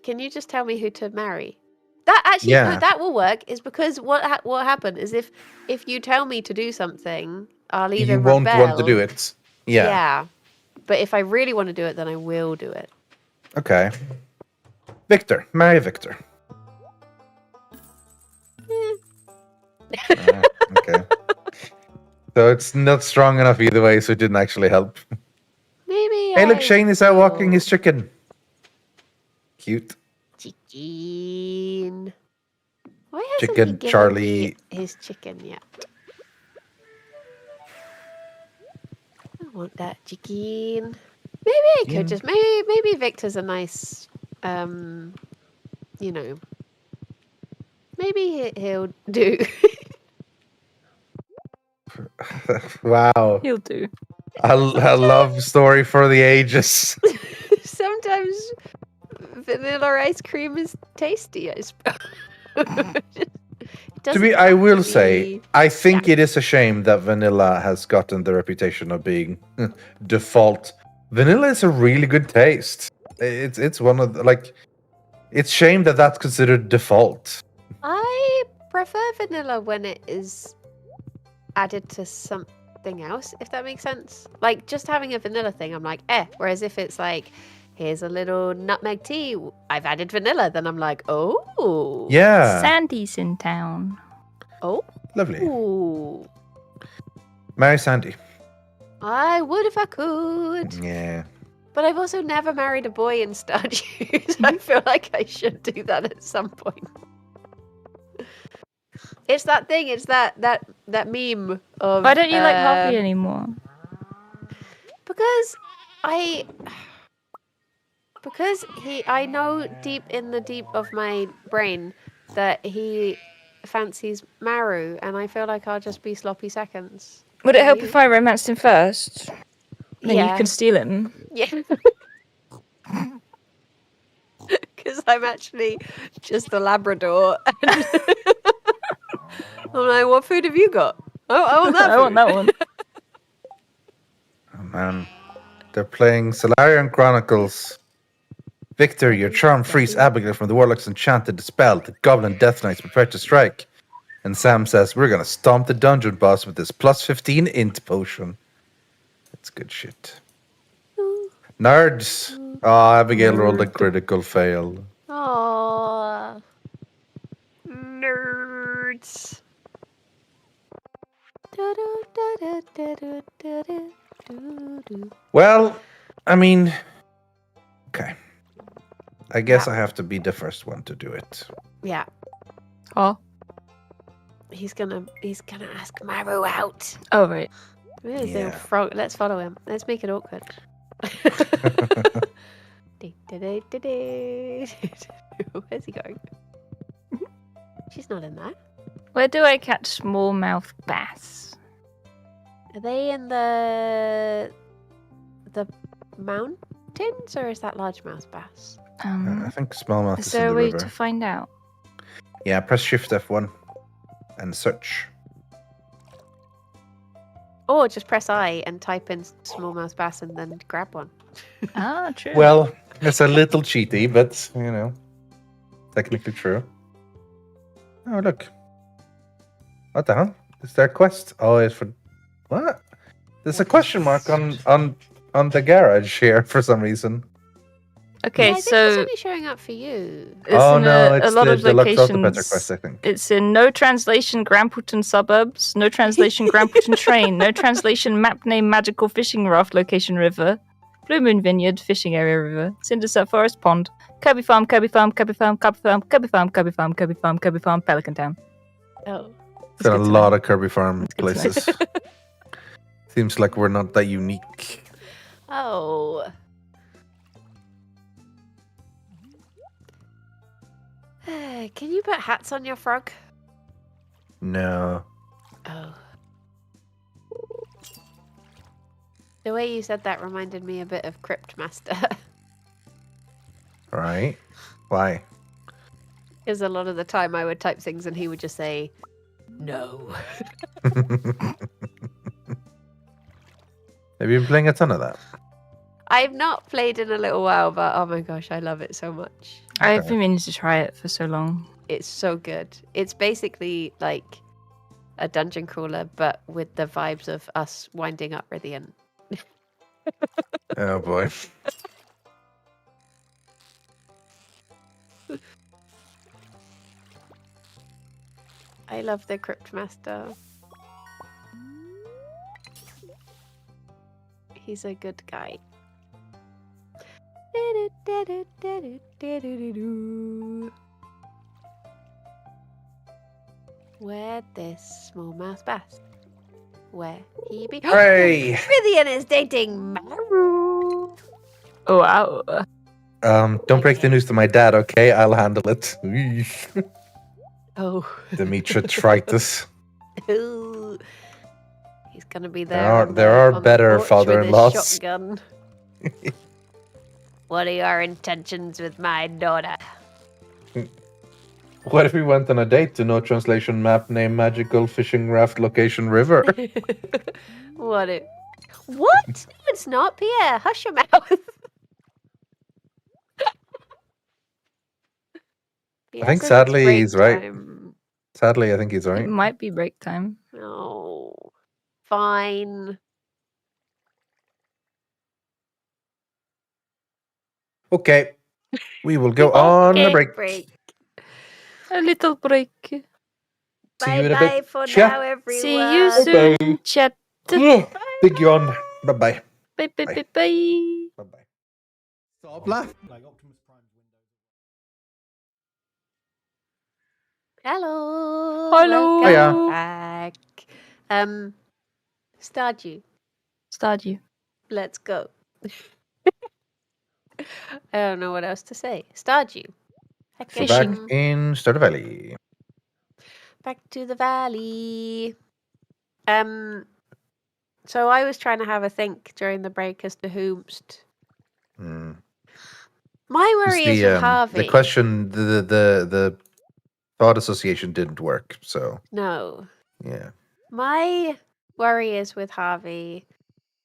Can you just tell me who to marry? That actually, no, Yeah. that will work. Is because what happened is if you tell me to do something, I'll either You won't want to rebel- do it. Yeah. Yeah. But if I really want to do it, then I will do it. Okay. Victor. Marry Victor. Okay. So it's not strong enough either way, so it didn't actually help. Maybe. Hey, look, Shane is out walking his chicken. Cute. Chicken. Why hasn't Chicken he given Charlie. me his chicken yet? I want that chicken. Maybe I could just maybe Victor's a nice, you know. Maybe he'll do. Wow. He'll do. A love story for the ages. Sometimes vanilla ice cream is tasty, I suppose. To me, I will say, I think it is a shame that vanilla has gotten the reputation of being default. Vanilla is a really good taste. It's one of the, it's shame that that's considered default. I prefer vanilla when it is added to something else, if that makes sense. Like, just having a vanilla thing, I'm like, eh. Whereas if it's like, here's a little nutmeg tea, I've added vanilla, then I'm like, oh. Yeah. Sandy's in town. Oh. Lovely. Ooh. Marry Sandy. I would if I could. Yeah. But I've also never married a boy in Stardew, so I feel like I should do that at some point. It's that thing. It's that meme of. Why don't you like Hoppy anymore? Because I know deep in the deep of my brain that he fancies Maru, and I feel like I'll just be sloppy seconds. Would it help if I romanced him first? Then Yeah. you can steal him. Yeah. Because I'm actually just a Labrador. And I'm like, what food have you got? Oh, I want that. I want that one. Oh, man. They're playing Solarian Chronicles. Victor, your charm frees Abigail from the Warlock's enchanted spell. The Goblin Death Knights prepare to strike. And Sam says, we're going to stomp the dungeon boss with this plus 15 int potion. That's good shit. Nerds. Oh, Abigail rolled a critical fail. Aww. Nerds. Well, I mean, okay. I guess I have to be the first one to do it. Yeah. Oh. He's gonna ask Maru out. Oh, right. Where's the Yeah. frog? Let's follow him. Let's make it awkward. Where's he going? She's not in there. Where do I catch smallmouth bass? Are they in the mountains, or is that largemouth bass? I think smallmouth Is is there in a the way river. to find out? Yeah, press Shift F1 and search. Or just press I and type in smallmouth bass and then grab one. Ah, true. Well, it's a little cheaty, but, you know, technically true. Oh, look. What the hell? Is there a quest? Oh, it's for... What? There's a question mark on the garage here for some reason. Okay, Yeah, I think it's so only showing up for you. it's Oh, in no, a it's lot the of Deluxe Autopetter locations. quest, I think. It's in no translation Grampleton suburbs, no translation Grampleton train, no translation map name magical fishing raft location river, Blue Moon Vineyard fishing area river, Cinderset Forest Pond, Kirby Farm, Kirby Farm, Kirby Farm, Kirby Farm, Kirby Farm, Kirby Farm, Kirby Farm, Kirby Farm, Pelican Town. Oh. Been a good to lot know. of Kirby Farm good to know. places. Seems like we're not that unique. Oh. Can you put hats on your frog? No. Oh. The way you said that reminded me a bit of Crypt Master. Right? Why? Because a lot of the time I would type things and he would just say, no. Have you been playing a ton of that? I've not played in a little while, but oh my gosh, I love it so much. I've been meaning to try it for so long. It's so good. It's basically like a dungeon crawler, but with the vibes of us winding up Rythian. Oh boy. I love the Crypt Master. He's a good guy. Where this smallmouth bass? Where he be? Hooray! Rythian is dating Maru. Oh, wow. Don't break the news to my dad, okay? I'll handle it. Oh. Demetritritis. Ooh. He's gonna be there. There are- on there the- are on the better porch with his father-in-laws. shotgun. What are your intentions with my daughter? What if we went on a date to no translation map name magical fishing raft location river? What? What? No, it's not, Pierre. Hush your mouth. Pierre think says it's sadly break he's right. time. Sadly, I think he's It right. might be break time. No. Fine. Okay. We will go on a Okay, break. A little break. See you Bye in a bye bit. for Chat. now, everyone. See you Bye-bye. soon, chat. Big yawn. Bye-bye. Bye, bye, Bye. bye, bye. Bye-bye. Stop laughing. Hello. Hello. Welcome Hiya. back. Stardew. Stardew. Let's go. I don't know what else to say. Stardew. Heck So yeah. back Fishing. in Stardew Valley. Back to the valley. So I was trying to have a think during the break as to whomst. Hmm. My worry is with Harvey. The question, the thought association didn't work. So No. yeah. My worry is with Harvey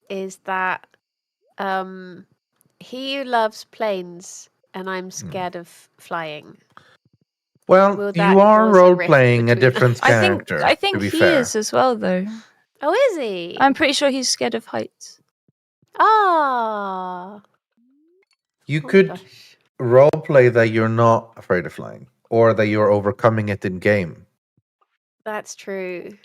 is that he loves planes, and I'm scared of flying. Well, Will that you are cause a role rift playing a between us? different character. I think to be he fair. is as well, though. Oh, is he? I'm pretty sure he's scared of heights. Ah. You Oh, could gosh. role play that you're not afraid of flying, or that you're overcoming it in game. That's true.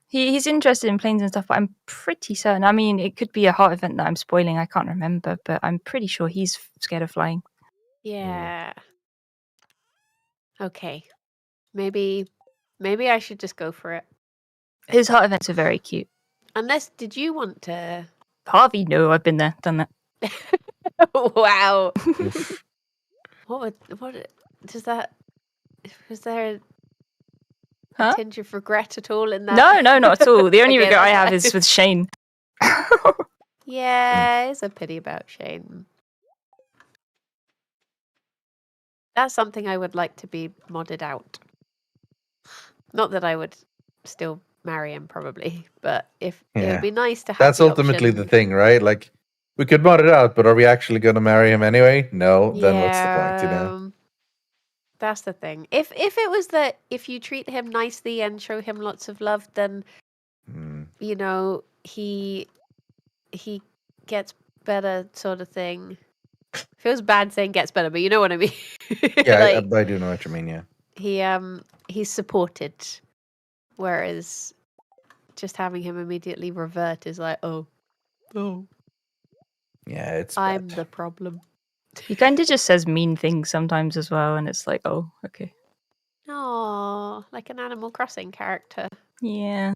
He's interested in planes and stuff, but I'm pretty certain. I mean, it could be a heart event that I'm spoiling. I can't remember, but I'm pretty sure he's scared of flying. Yeah. Okay. Maybe I should just go for it. His heart events are very cute. Unless, did you want to? Harvey, no, I've been there, done that. Wow. Oof. What does that? Was there a Huh? tinge of regret at all in that? No, not at all. The only Okay, regret I that's have fine. is with Shane. Yeah, it's a pity about Shane. That's something I would like to be modded out. Not that I would still marry him, probably, but if it Yeah. would be nice to have. That's the ultimately the option. thing, right? Like, we could mod it out, but are we actually going to marry him anyway? No. Then what's the point? You know. That's the thing. If it was that if you treat him nicely and show him lots of love, then you know he gets better, sort of thing. Feels bad saying gets better, but you know what I mean. Yeah, Like, I do know what you mean. Yeah. he's supported, whereas just having him immediately revert is like, oh, Yeah, it's. I'm bad. the problem. He kind of just says mean things sometimes as well, and it's like, oh, okay. Oh, like an Animal Crossing character. Yeah.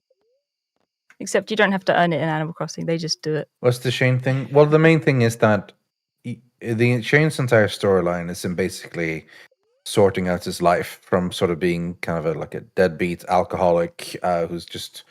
Except you don't have to earn it in Animal Crossing, they just do it. What's the Shane thing? Well, the main thing is that the Shane's entire storyline is him basically sorting out his life from sort of being kind of like a deadbeat alcoholic who's just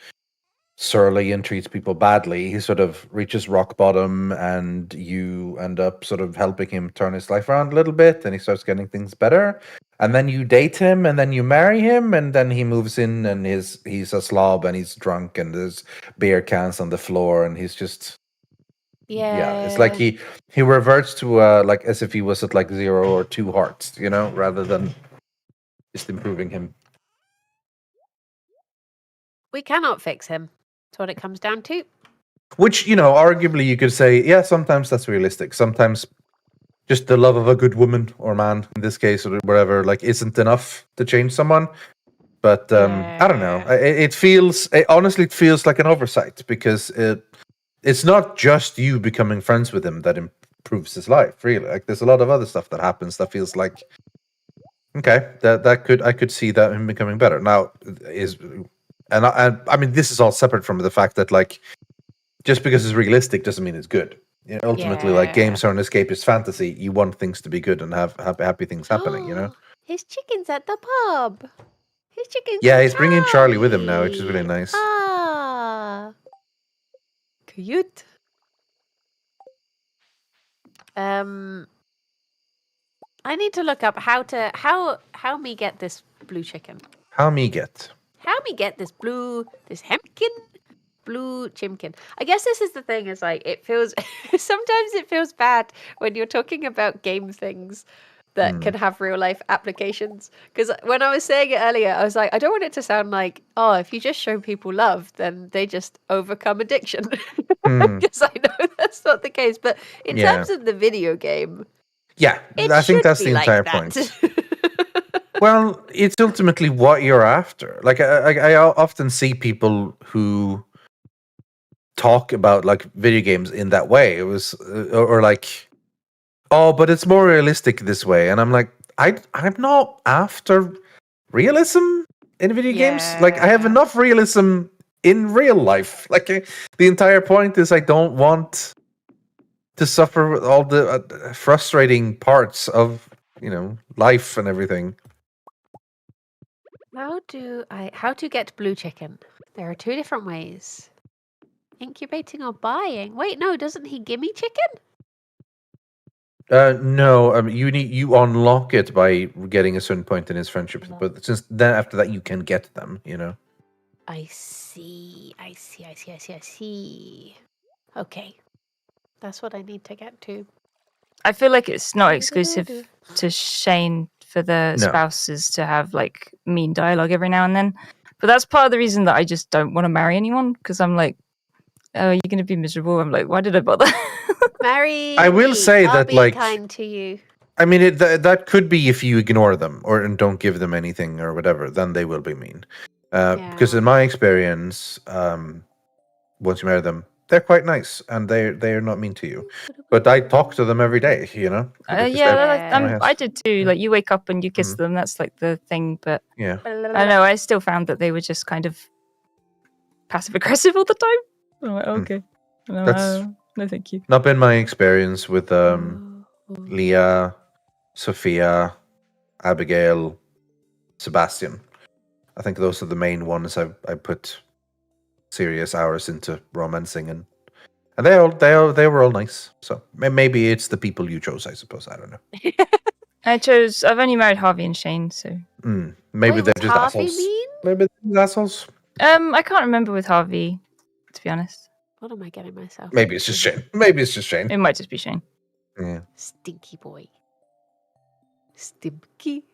surly and treats people badly. He sort of reaches rock bottom, and you end up sort of helping him turn his life around a little bit, and he starts getting things better. And then you date him, and then you marry him, and then he moves in, and he's a slob, and he's drunk, and there's beer cans on the floor, and he's just it's like he reverts to like as if he was at like 0 or 2 hearts, you know, rather than just improving him. We cannot fix him. That's what it comes down to. Which, you know, arguably you could say, yeah, sometimes that's realistic. Sometimes just the love of a good woman or man, in this case, or whatever, like, isn't enough to change someone. But I don't know. It honestly feels like an oversight, because it's not just you becoming friends with him that improves his life, really. Like, there's a lot of other stuff that happens that feels like, okay, I could see that him becoming better. Now, I mean, this is all separate from the fact that, like, just because it's realistic doesn't mean it's good. You know, ultimately, like, games are an escapist fantasy. You want things to be good and have happy things happening, you know? His chicken's at the pub. His chicken's Yeah, so he's bringing Charlie with him now, which is really tiny. nice. Ah, cute. I need to look up how me get this blue chicken. How me get? How me get this hempkin blue chimkin. I guess this is the thing, is like, it feels sometimes it feels bad when you're talking about game things that can have real life applications. Because when I was saying it earlier, I was like, I don't want it to sound like, oh, if you just show people love, then they just overcome addiction. Because I know that's not the case. But in terms of the video game, yeah, I think that's the entire point. Well, it's ultimately what you're after. Like, I often see people who talk about, like, video games in that way. It was or like, oh, but it's more realistic this way, and I'm like, I'm not after realism in video games. Like, I have enough realism in real life. Like, the entire point is I don't want to suffer with all the frustrating parts of, you know, life and everything. How to get blue chicken? There are 2 different ways. Incubating or buying. Wait, no, doesn't he gimme chicken? No, you unlock it by getting a certain point in his friendship, but since then after that you can get them, you know. I see. Okay. That's what I need to get to. I feel like it's not exclusive to Shane for the No. spouses to have like mean dialogue every now and then. But that's part of the reason that I just don't want to marry anyone, because I'm like, oh, you're going to be miserable. I'm like, why did I bother? Marry I will me. say I'll that, be like- kind to you. I mean, that could be if you ignore them or and don't give them anything or whatever, then they will be mean. Because Yeah. in my experience, once you marry them, they're quite nice and they're not mean to you. But I talk to them every day, you know. because Yeah, they're in my I house. did too. Like, you wake up and you kiss Mhm. them. That's like the thing. But Yeah. I don't know. I still found that they were just kind of passive aggressive all the time. I'm like, okay. No, That's- no, thank you. Not been my experience with Leah, Sophia, Abigail, Sebastian. I think those are the main ones I put serious hours into romancing, and they were all nice. So maybe it's the people you chose. I suppose I don't know. I've only married Harvey and Shane, so Maybe Wait, they're what's just Harvey assholes. mean? Maybe they're assholes. I can't remember with Harvey, to be honest. What am I getting myself? Maybe it's just Shane. Maybe it's just Shane. It might just be Shane. Yeah. Stinky boy. Stinky.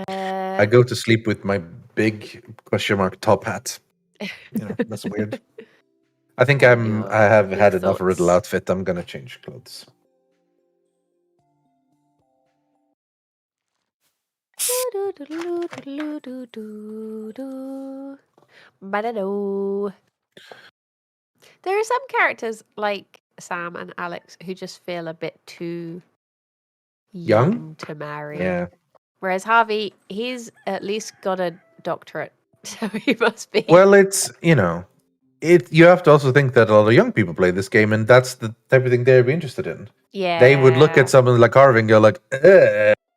I go to sleep with my big question mark top hat. You know, that's weird. I think I have your had enough riddle thoughts? outfit. I'm gonna change clothes. Ba-da-do. There are some characters like Sam and Alex who just feel a bit too Young? young to marry. Yeah. Whereas Harvey, he's at least got a doctorate, so he must be. Well, it's you have to also think that a lot of young people play this game, and that's the type of thing they'd be interested in. yeah, They would look at someone like Harvey and go like,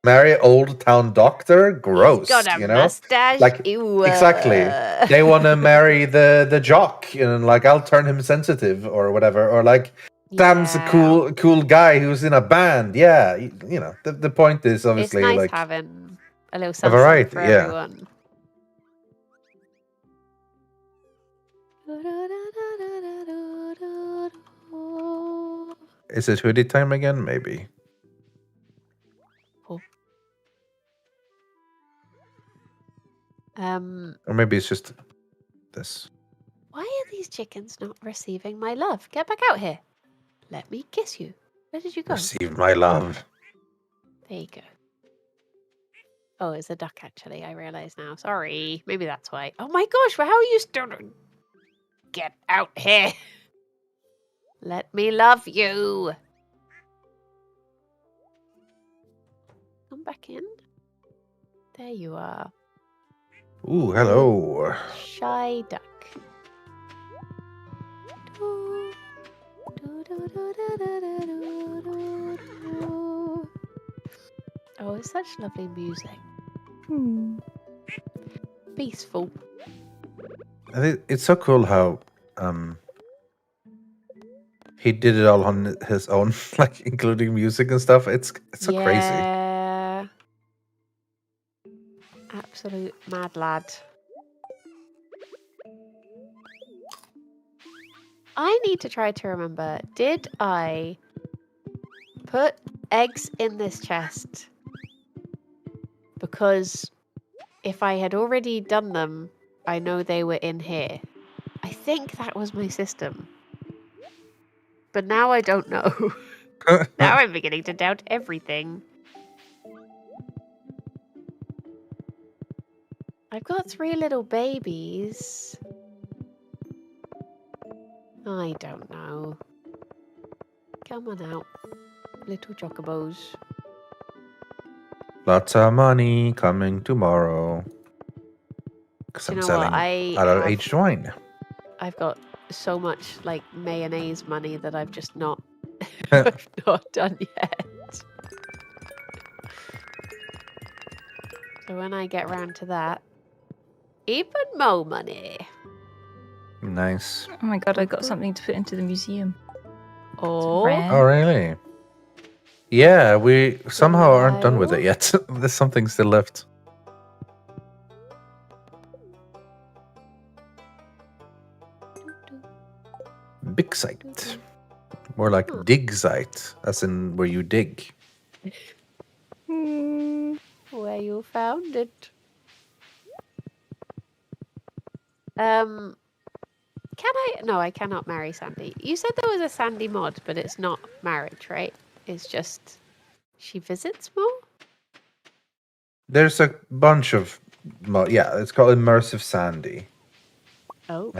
marry old town doctor? Gross. He's got a you know? mustache. Like, Ew. exactly. They want to marry the jock, and like, I'll turn him sensitive or whatever, or like, Sam's a Yeah. cool guy who's in a band. Yeah, you know, the point is It's obviously nice like having a little something variety, for yeah. everyone. Is it hoodie time again? Maybe. Or maybe it's just this. Why are these chickens not receiving my love? Get back out here. Let me kiss you. Where did you go? Receive my love. There you go. Oh, it's a duck, actually. I realise now. Sorry. Maybe that's why. Oh my gosh, how are you still... Get out here. Let me love you. Come back in. There you are. Ooh, hello. Shy duck. Oh, it's such lovely music. Peaceful. I think it's so cool how he did it all on his own, like including music and stuff. It's so crazy. Yeah. Absolute mad lad. I need to try to remember, did I put eggs in this chest? Because if I had already done them, I know they were in here. I think that was my system. But now I don't know. Now I'm beginning to doubt everything. I've got 3 little babies. I don't know. Come on out, little chocobos. Lots of money coming tomorrow. Because Do you I'm know selling what? I adult-aged wine. I've got so much like mayonnaise money that I've just not I've not done yet. So when I get round to that, even more money. Nice. Oh my god, I got something to put into the museum. Oh, Rare. Oh, really? Yeah, we somehow aren't done with it Hello? yet. There's something still left. big site. More like dig site, as in where you dig. Where you found it. Can I? No, I cannot marry Sandy. You said there was a Sandy mod, but it's not marriage, right? It's just she visits more? There's a bunch of... yeah, it's called Immersive Sandy. Oh.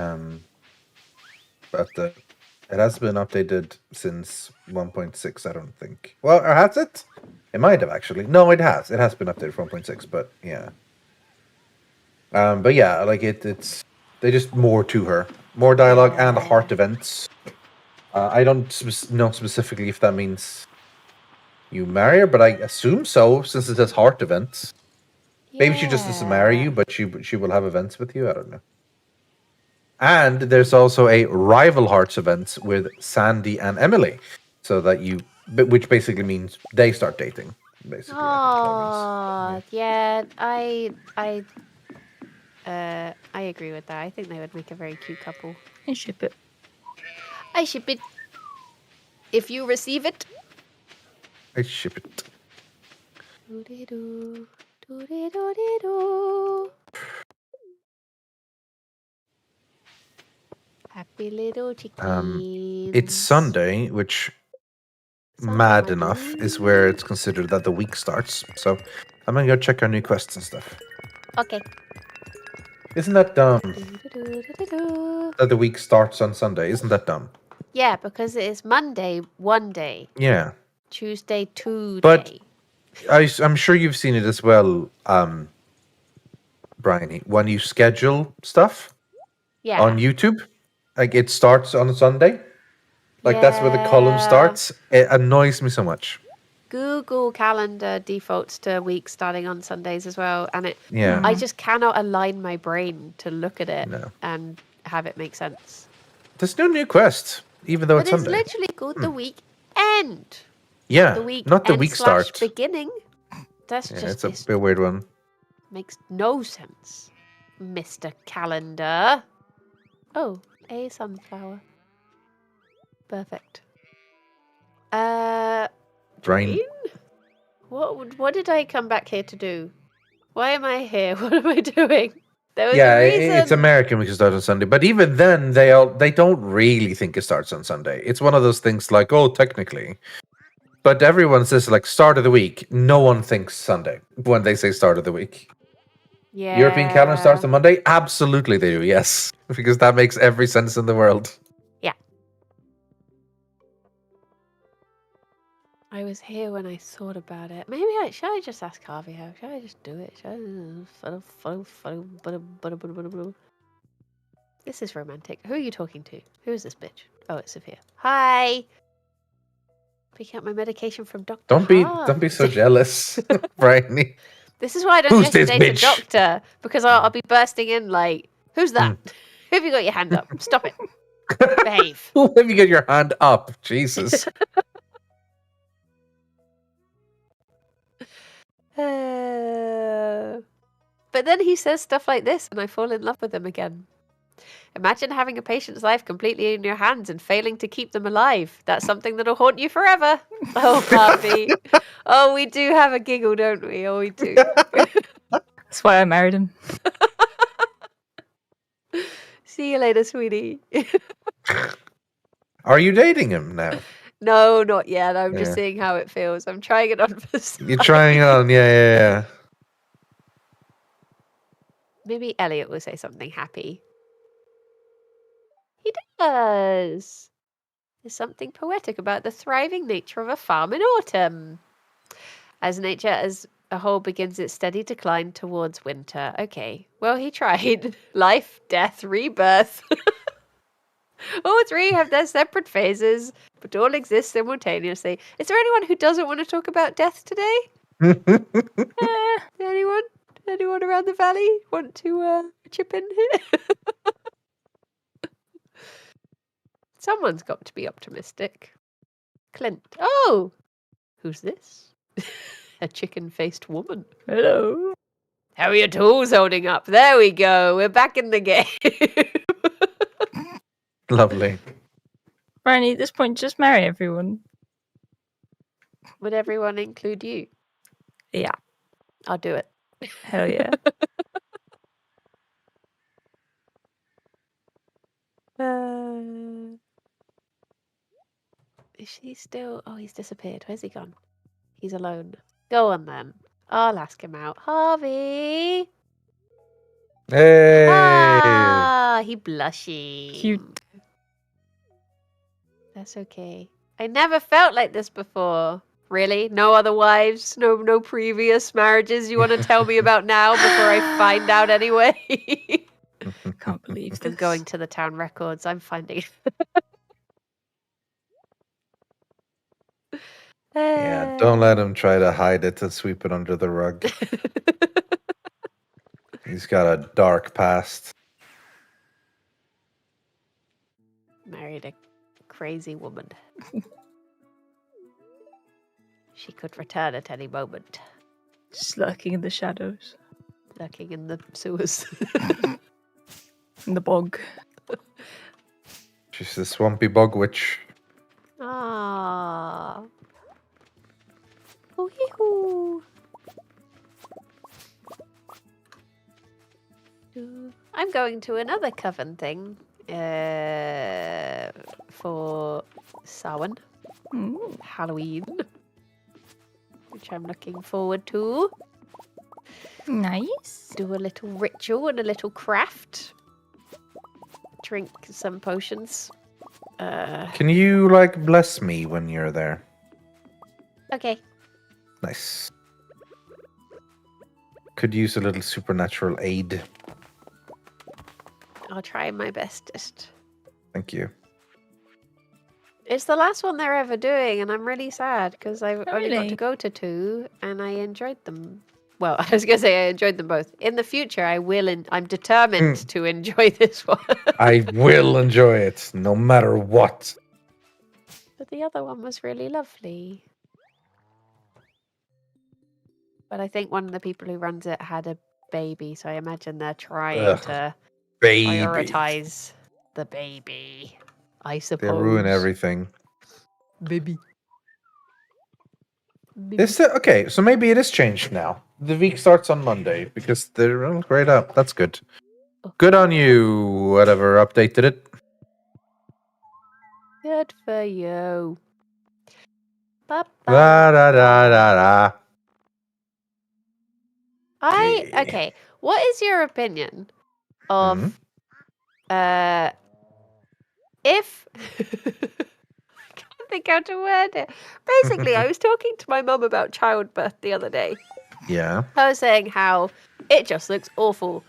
But it has been updated since 1.6, I don't think. Well, or has it? It might have, actually. No, it has. It has been updated for 1.6, but yeah. But yeah, like it's... They just more to her. More dialogue and heart events. I don't know specifically if that means you marry her, but I assume so, since it says heart events. Maybe she just doesn't marry you, but she will have events with you. I don't know. And there's also a rival hearts event with Sandy and Emily, so that which basically means they start dating. Basically, Oh, yeah. I agree with that. I think they would make a very cute couple. I ship it. I ship it. If you receive it. I ship it. Doo-dee-doo, doo-dee-doo-dee-doo. Happy little chickens. It's Sunday, which mad enough is where it's considered that the week starts. So I'm gonna go check our new quests and stuff. Okay. Isn't that dumb? Doo-doo-doo-doo-doo. That the week starts on Sunday. Isn't that dumb? Yeah, because it is Monday, one day. Yeah. Tuesday, 2 But day. I'm sure you've seen it as well, Briony. When you schedule stuff Yeah. on YouTube, like it starts on a Sunday. Like that's where the column Yeah. starts. It annoys me so much. Google Calendar defaults to weeks starting on Sundays as well, and Yeah. I just cannot align my brain to look at it No. and have it make sense. There's no new quest, even though But it's it's Sunday. literally called the week end. Yeah, The week not the end week / start. beginning. That's Yeah, just it's a bit weird one. makes no sense, Mr. Calendar. Oh, a sunflower. Perfect. Brian, Green? What did I come back here to do? Why am I here? What am I doing? There was yeah, a reason. it's American because it starts on Sunday. But even then, they don't really think it starts on Sunday. It's one of those things like, oh, technically. But everyone says like start of the week. No one thinks Sunday when they say start of the week. Yeah. European calendar starts on Monday? Absolutely they do, yes. Because that makes every sense in the world. Yeah. I was here when I thought about it. Maybe should I just ask Harvey how? Should I just do it? This is romantic. Who are you talking to? Who is this bitch? Oh, it's Sophia. Hi. Picking up my medication from Dr. Don't be so jealous, Brian. This is why I don't Who's this yesterday to bitch? doctor, because I'll be bursting in like, who's that? Who have you got your hand up? Stop it. Behave. Let me get your hand up. Jesus. But then he says stuff like this, and I fall in love with him again. Imagine having a patient's life completely in your hands and failing to keep them alive. That's something that'll haunt you forever. Oh, Harvey. Oh, we do have a giggle, don't we? Oh, we do. That's why I married him. See you later, sweetie. Are you dating him now? No, not yet. I'm just Yeah. seeing how it feels. I'm trying it on for size. You're trying it on, yeah. Maybe Elliot will say something happy. He does. There's something poetic about the thriving nature of a farm in autumn. As nature as a whole begins its steady decline towards winter. Okay, well, he tried. Life, death, rebirth. All three have their separate phases, but all exist simultaneously. Is there anyone who doesn't want to talk about death today? Anyone? Anyone around the valley want to chip in here? Someone's got to be optimistic. Clint. Oh! Who's this? A chicken-faced woman. Hello. How are your tools holding up? There we go. We're back in the game. Lovely. Briony, at this point, just marry everyone. Would everyone include you? Yeah. I'll do it. Hell yeah. Is she still? Oh, he's disappeared. Where's he gone? He's alone. Go on then. I'll ask him out. Harvey. Hey. Ah, he blushing. Cute. That's okay. I never felt like this before. Really? No other wives? No previous marriages you want to tell me about now before I find out anyway? Can't believe I'm this. going to the town records. I'm finding. Yeah, don't let him try to hide it and sweep it under the rug. He's got a dark past. Married a crazy woman. She could return at any moment. Just lurking in the shadows. Lurking in the sewers. In the bog. She's the swampy bog witch. Ah. Hoo-hee-hoo. I'm going to another coven thing for Samhain, Halloween, which I'm looking forward to. Nice. Do a little ritual and a little craft. Drink some potions. Can you, like, bless me when you're there? Okay. Nice. Could use a little supernatural aid. I'll try my bestest. Thank you. It's the last one they're ever doing, and I'm really sad because I've only got Really? to go to 2, and I enjoyed them. Well, I was going to say I enjoyed them both. In the future, I will, and I'm determined to enjoy this one. I will enjoy it, no matter what. But the other one was really lovely. But I think one of the people who runs it had a baby, so I imagine they're trying Ugh, to Baby. prioritize the baby. I suppose. They ruin everything. Baby. Okay, so maybe it is changed now. The week starts on Monday because they're great up. That's good. Good on you, whatever updated it. Good for you. Da da da da da. Okay. What is your opinion of if I can't think how to word it. Basically, I was talking to my mum about childbirth the other day. Yeah. I was saying how it just looks awful.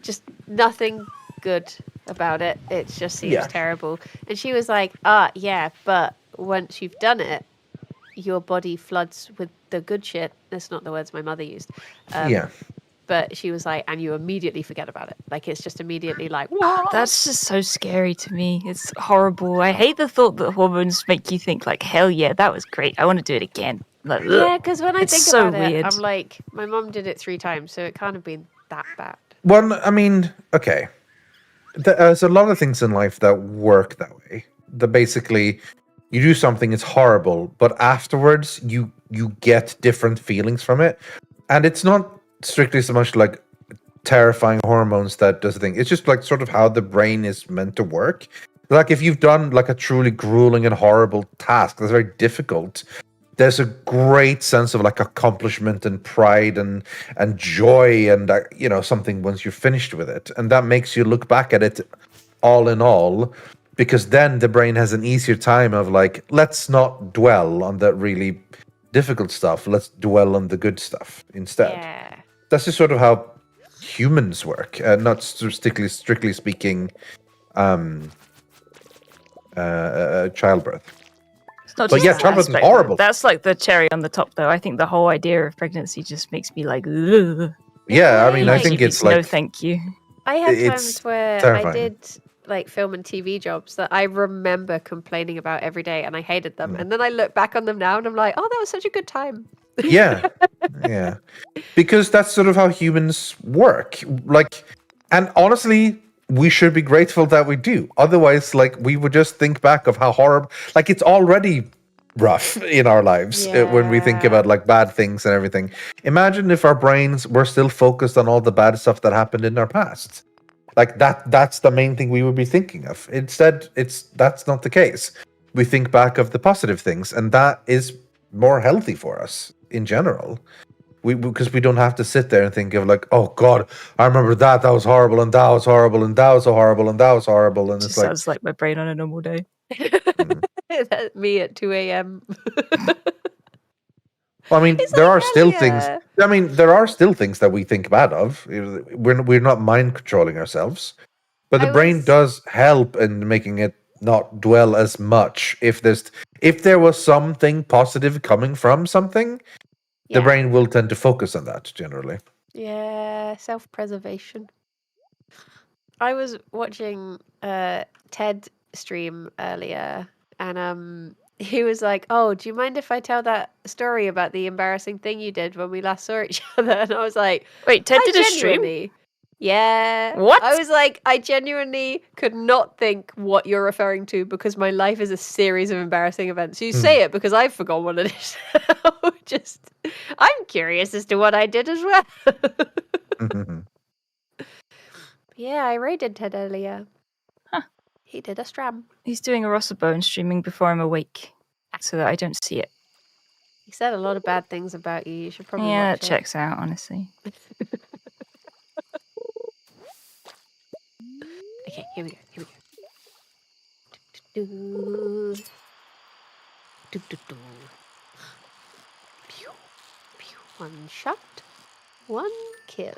Just nothing good about it. It just seems terrible. And she was like, yeah, but once you've done it, your body floods with the good shit. That's not the words my mother used. Yeah. But she was like, and you immediately forget about it. Like, it's just immediately like, whoa. That's just so scary to me. It's horrible. I hate the thought that hormones make you think, like, hell yeah, that was great. I want to do it again. Like, Yeah, because when I It's think so about it, weird. I'm like, my mum did it 3 times, so it can't have been that bad. Well, I mean, okay. There's a lot of things in life that work that way. That basically, you do something, it's horrible, but afterwards you get different feelings from it, and it's not strictly so much like terrifying hormones that does the thing. It's just like sort of how the brain is meant to work. Like if you've done like a truly grueling and horrible task that's very difficult, there's a great sense of like accomplishment and pride and joy and something once you're finished with it, and that makes you look back at it all in all, because then the brain has an easier time of like, let's not dwell on the really difficult stuff, let's dwell on the good stuff instead. Yeah. That's just sort of how humans work, not strictly speaking childbirth. It's not But just yeah, that childbirth is aspect, horrible. That's like the cherry on the top, though. I think the whole idea of pregnancy just makes me like, ugh. Yeah, I mean, I Like- think it's no, like thank you. I had It's times where terrifying. I did like film and TV jobs that I remember complaining about every day, and I hated them. And then I look back on them now, and I'm like, oh, that was such a good time. yeah, because that's sort of how humans work. Like, and honestly, we should be grateful that we do. Otherwise, like, we would just think back of how horrible, like, it's already rough in our lives when we think Yeah. about like bad things and everything. Imagine if our brains were still focused on all the bad stuff that happened in our past. Like that's the main thing we would be thinking of. Instead, that's not the case. We think back of the positive things, and that is more healthy for us in general. Because we don't have to sit there and think of like, oh God, I remember that was horrible, and that was horrible, and that was so horrible, and that was horrible, and Just it's like, sounds like my brain on a normal day. That's me at 2 a.m. well, I mean, It's there like, are hell still yeah. things. I mean, there are still things that we think bad of. We're not mind controlling ourselves, but the brain does help in making it not dwell as much. If there was something positive coming from something, the Yeah. brain will tend to focus on that generally. Yeah, self-preservation. I was watching Ted stream earlier, and he was like, "Oh, do you mind if I tell that story about the embarrassing thing you did when we last saw each other?" And I was like, Wait, Ted I did a stream? genuinely, yeah. What? I was like, I genuinely could not think what you're referring to because my life is a series of embarrassing events. You say it because I've forgotten what it is. Just, I'm curious as to what I did as well. Yeah, I raided Ted earlier. Huh. He did a stram. He's doing a Rossabone streaming before I'm awake, so that I don't see it. He said a lot of bad things about you. You should probably Yeah, watch that checks out, honestly. Okay, here we go. Here we go. Do, do, do, do. Pew, pew. One shot, one kill.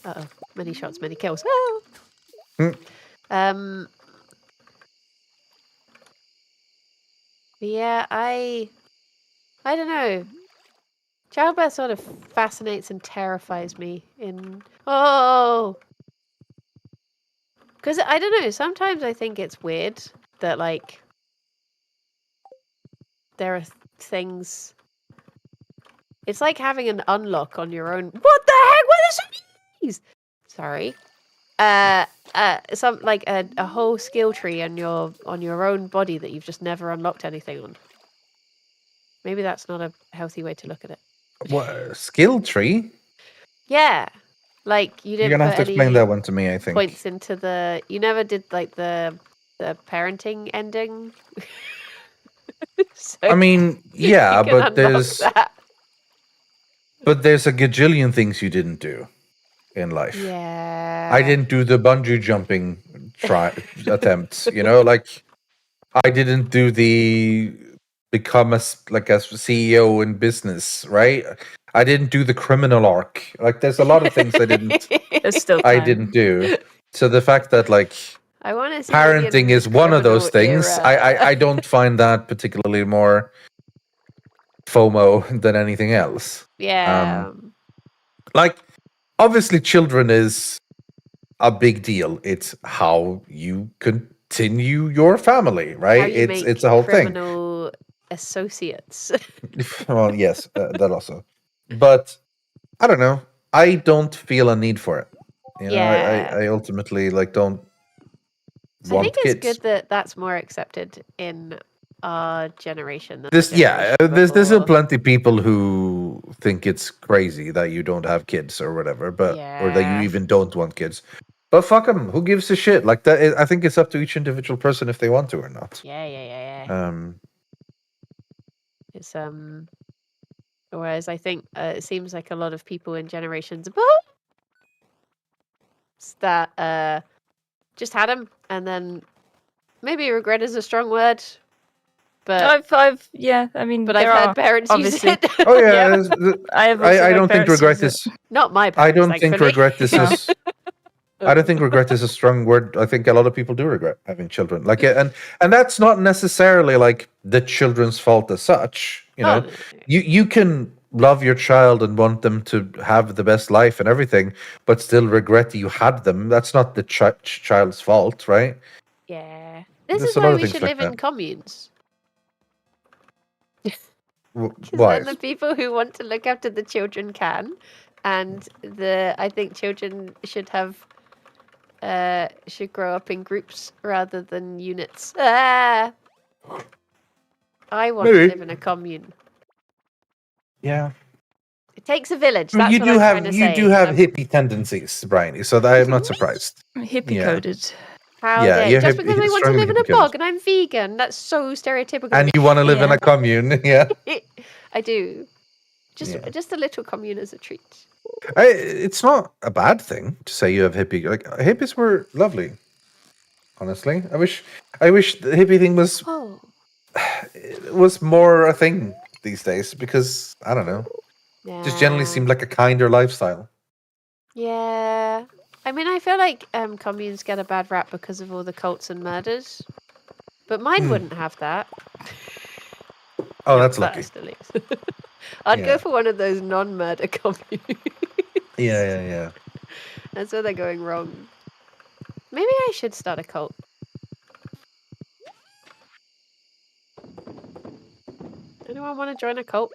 Uh-oh. Many shots, many kills. Ah! Yeah, I don't know. Childbirth sort of fascinates and terrifies me in... Oh! Because, I don't know, sometimes I think it's weird that, like, there are things... It's like having an unlock on your own... What the heck? What are these? Sorry. Some, like, a whole skill tree on your own body that you've just never unlocked anything on. Maybe that's not a healthy way to look at it. What skill tree? Yeah, like you You're didn't gonna put have to explain any that one to me. I think. points into the. You never did like the parenting ending. So I mean, yeah, you can but unlock that. there's a gajillion things you didn't do in life. Yeah. I didn't do the bungee jumping attempts. You know, like I didn't do the become a CEO in business, right? I didn't do the criminal arc. Like, there's a lot of things I didn't. There's still I time. didn't do. So the fact that like I want to see parenting is one of those things, I don't find that particularly more FOMO than anything else. Yeah. Like, obviously, children is a big deal. It's how you continue your family, right? How you It's a whole thing. criminal associates. Well, yes, that also. But I don't know. I don't feel a need for it. You know, Yeah. I ultimately like don't So I want think it's kids. good that that's more accepted in our generation. Than There's the generation there's still before. plenty of people who think it's crazy that you don't have kids or whatever, but or that you Yeah. even don't want kids. But fuck them. Who gives a shit? Like that. I think it's up to each individual person if they want to or not. Yeah. It's Whereas I think it seems like a lot of people in generations above that just had them, and then maybe regret is a strong word, but yeah. I mean, but there I've are heard parents obviously. use it. Oh yeah. I don't think regret is. is. Not my I parents. don't think thankfully. regret is. I don't think regret is a strong word. I think a lot of people do regret having children. Like, and that's not necessarily like the children's fault as such. You know, Oh, you can love your child and want them to have the best life and everything, but still regret that you had them. That's not the child's fault, right? yeah. This There's is a lot why of we things should like live in that. communes. Because Why? then the people who want to look after the children can, and I think children should have should grow up in groups rather than units. Ah! I want Maybe. to live in a commune. Yeah. It takes a village. I mean, That's what I'm trying to you say. do have hippie tendencies, Briony, so that I'm not surprised. Hippie Yeah. coded. How Yeah, dare you're just because I want to strongly live in a hippie-coded. bog and I'm vegan. That's so stereotypical. And you want to live in Yeah. a commune, yeah. I do. Just Yeah. just a little commune as a treat. It's not a bad thing to say you have hippie. Like hippies were lovely. Honestly, I wish the hippie thing Oh. was more a thing these days because I don't know, just generally Yeah. seemed like a kinder lifestyle. Yeah. I mean, I feel like communes get a bad rap because of all the cults and murders. But mine wouldn't have that. Oh, Not that's lucky. first, at least. I'd Yeah. go for one of those non-murder communes. Yeah. That's where they're going wrong. Maybe I should start a cult. Anyone want to join a cult?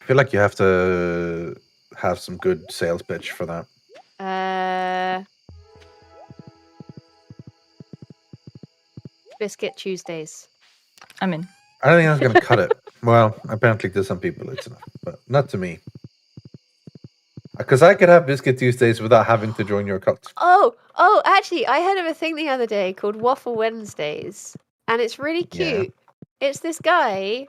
I feel like you have to have some good sales pitch for that. Biscuit Tuesdays. I'm in. I don't think that's going to cut it. Well, apparently to some people it's enough, but not to me. Because I could have Biscuit Tuesdays without having to join your cult. Oh, actually, I heard of a thing the other day called Waffle Wednesdays, and it's really Yeah. cute. It's this guy.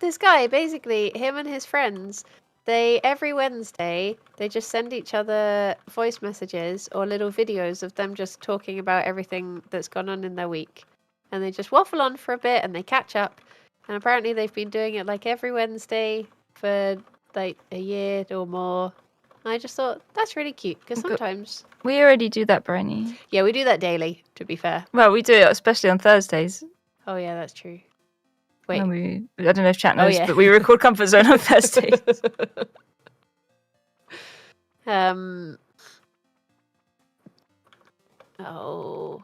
This guy, basically, him and his friends, they every Wednesday they just send each other voice messages or little videos of them just talking about everything that's gone on in their week, and they just waffle on for a bit and they catch up. And apparently, they've been doing it like every Wednesday for like a year or more. And I just thought that's really cute because But- sometimes, We already do that, Briony. yeah, we do that daily. To be fair. Well, we do it especially on Thursdays. Oh yeah, that's true. Wait. When I don't know if chat knows, yeah. but we record Comfort Zone on Thursdays. Oh.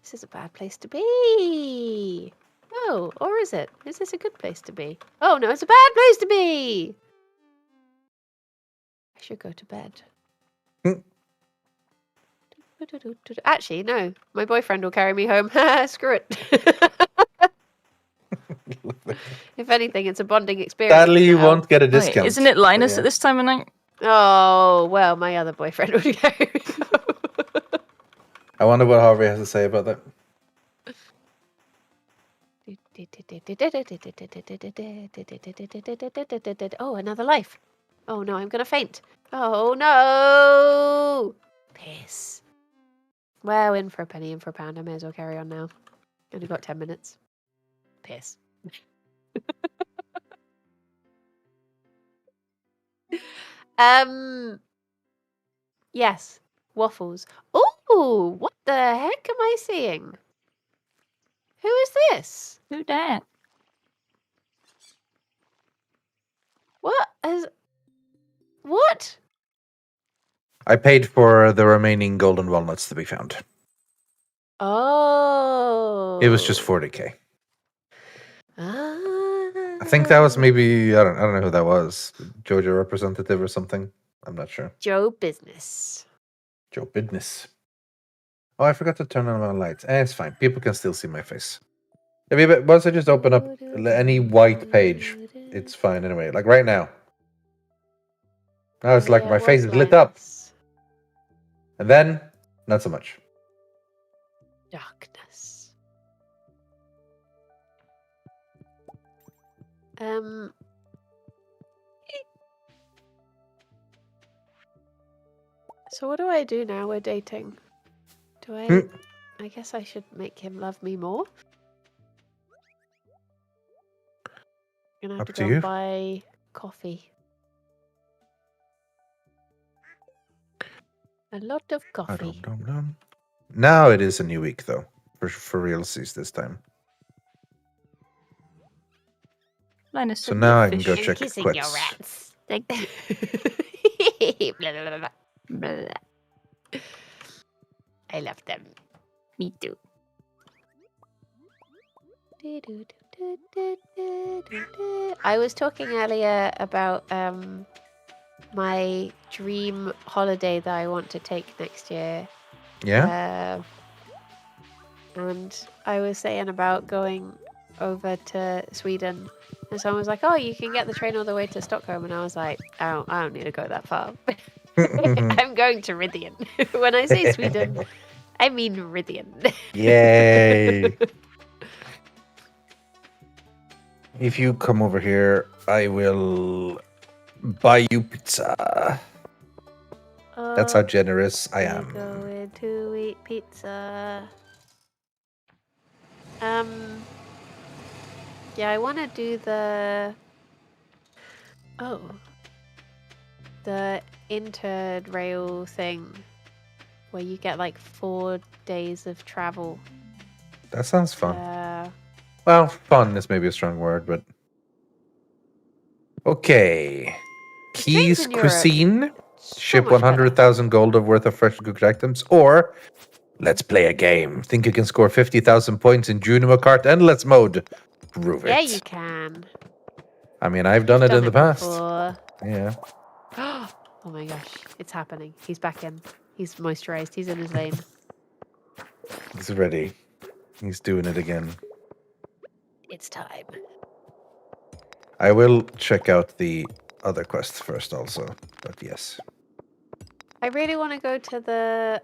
This is a bad place to be. Oh, or is it? Is this a good place to be? Oh no, it's a bad place to be. I should go to bed. Hmm. Actually, no. My boyfriend will carry me home. Screw it. If anything, it's a bonding experience. Sadly, you now. won't get a Wait, discount. isn't it Linus Yeah. at this time of night? Oh, well, my other boyfriend would carry me home. I wonder what Harvey has to say about that. Oh, another life. Oh no, I'm gonna faint. Oh no! Piss. Well, in for a penny, in for a pound. I may as well carry on now. Only got 10 minutes. Piss. Yes, waffles. Oh, what the heck am I seeing? Who is this? Who dat? What? I paid for the remaining golden walnuts to be found. Oh. It was just 40k. Ah. I think that was maybe I don't know who that was. Jojo representative or something. I'm not sure. Joe Business. Joe Business. Oh, I forgot to turn on my lights. It's fine. People can still see my face. Once I just open up any white page, it's fine anyway. Like right now. Now it's like my face is lit up. And then, not so much. Darkness. So what do I do now we're dating? Do I... I guess I should make him love me more. Gonna have Up to to go you. and buy coffee. A lot of coffee. Now it is a new week though. For realsies this time. Linus. So send now me a I can fish. go I'm check kissing quits. your rats. Thank you. Blah, blah, blah, blah. Blah. I love them. Me too. I was talking earlier about my dream holiday that I want to take next year. Yeah. And I was saying about going over to Sweden, and someone was like, "Oh, you can get the train all the way to Stockholm," and I was like, "I don't need to go that far. I'm going to Rythian." When I say Sweden, I mean Rythian. Yay! If you come over here, I will buy you pizza. That's how generous I am. We're going to eat pizza. Yeah, I want to do the interrail thing where you get like 4 days of travel. That sounds fun. Well, fun is maybe a strong word, but okay. Keys in Europe, Cuisine. so Ship much better. 100,000 gold of worth of fresh cooked items, or let's play a game. Think you can score 50,000 points in Junimo Kart Endless mode? Prove it. Yeah, you can. I mean, I've done it in the past. Before. Yeah. Oh my gosh, it's happening. He's back in. He's moisturized. He's in his lane. He's ready. He's doing it again. It's time. I will check out the other quests first also, but yes. I really want to go to the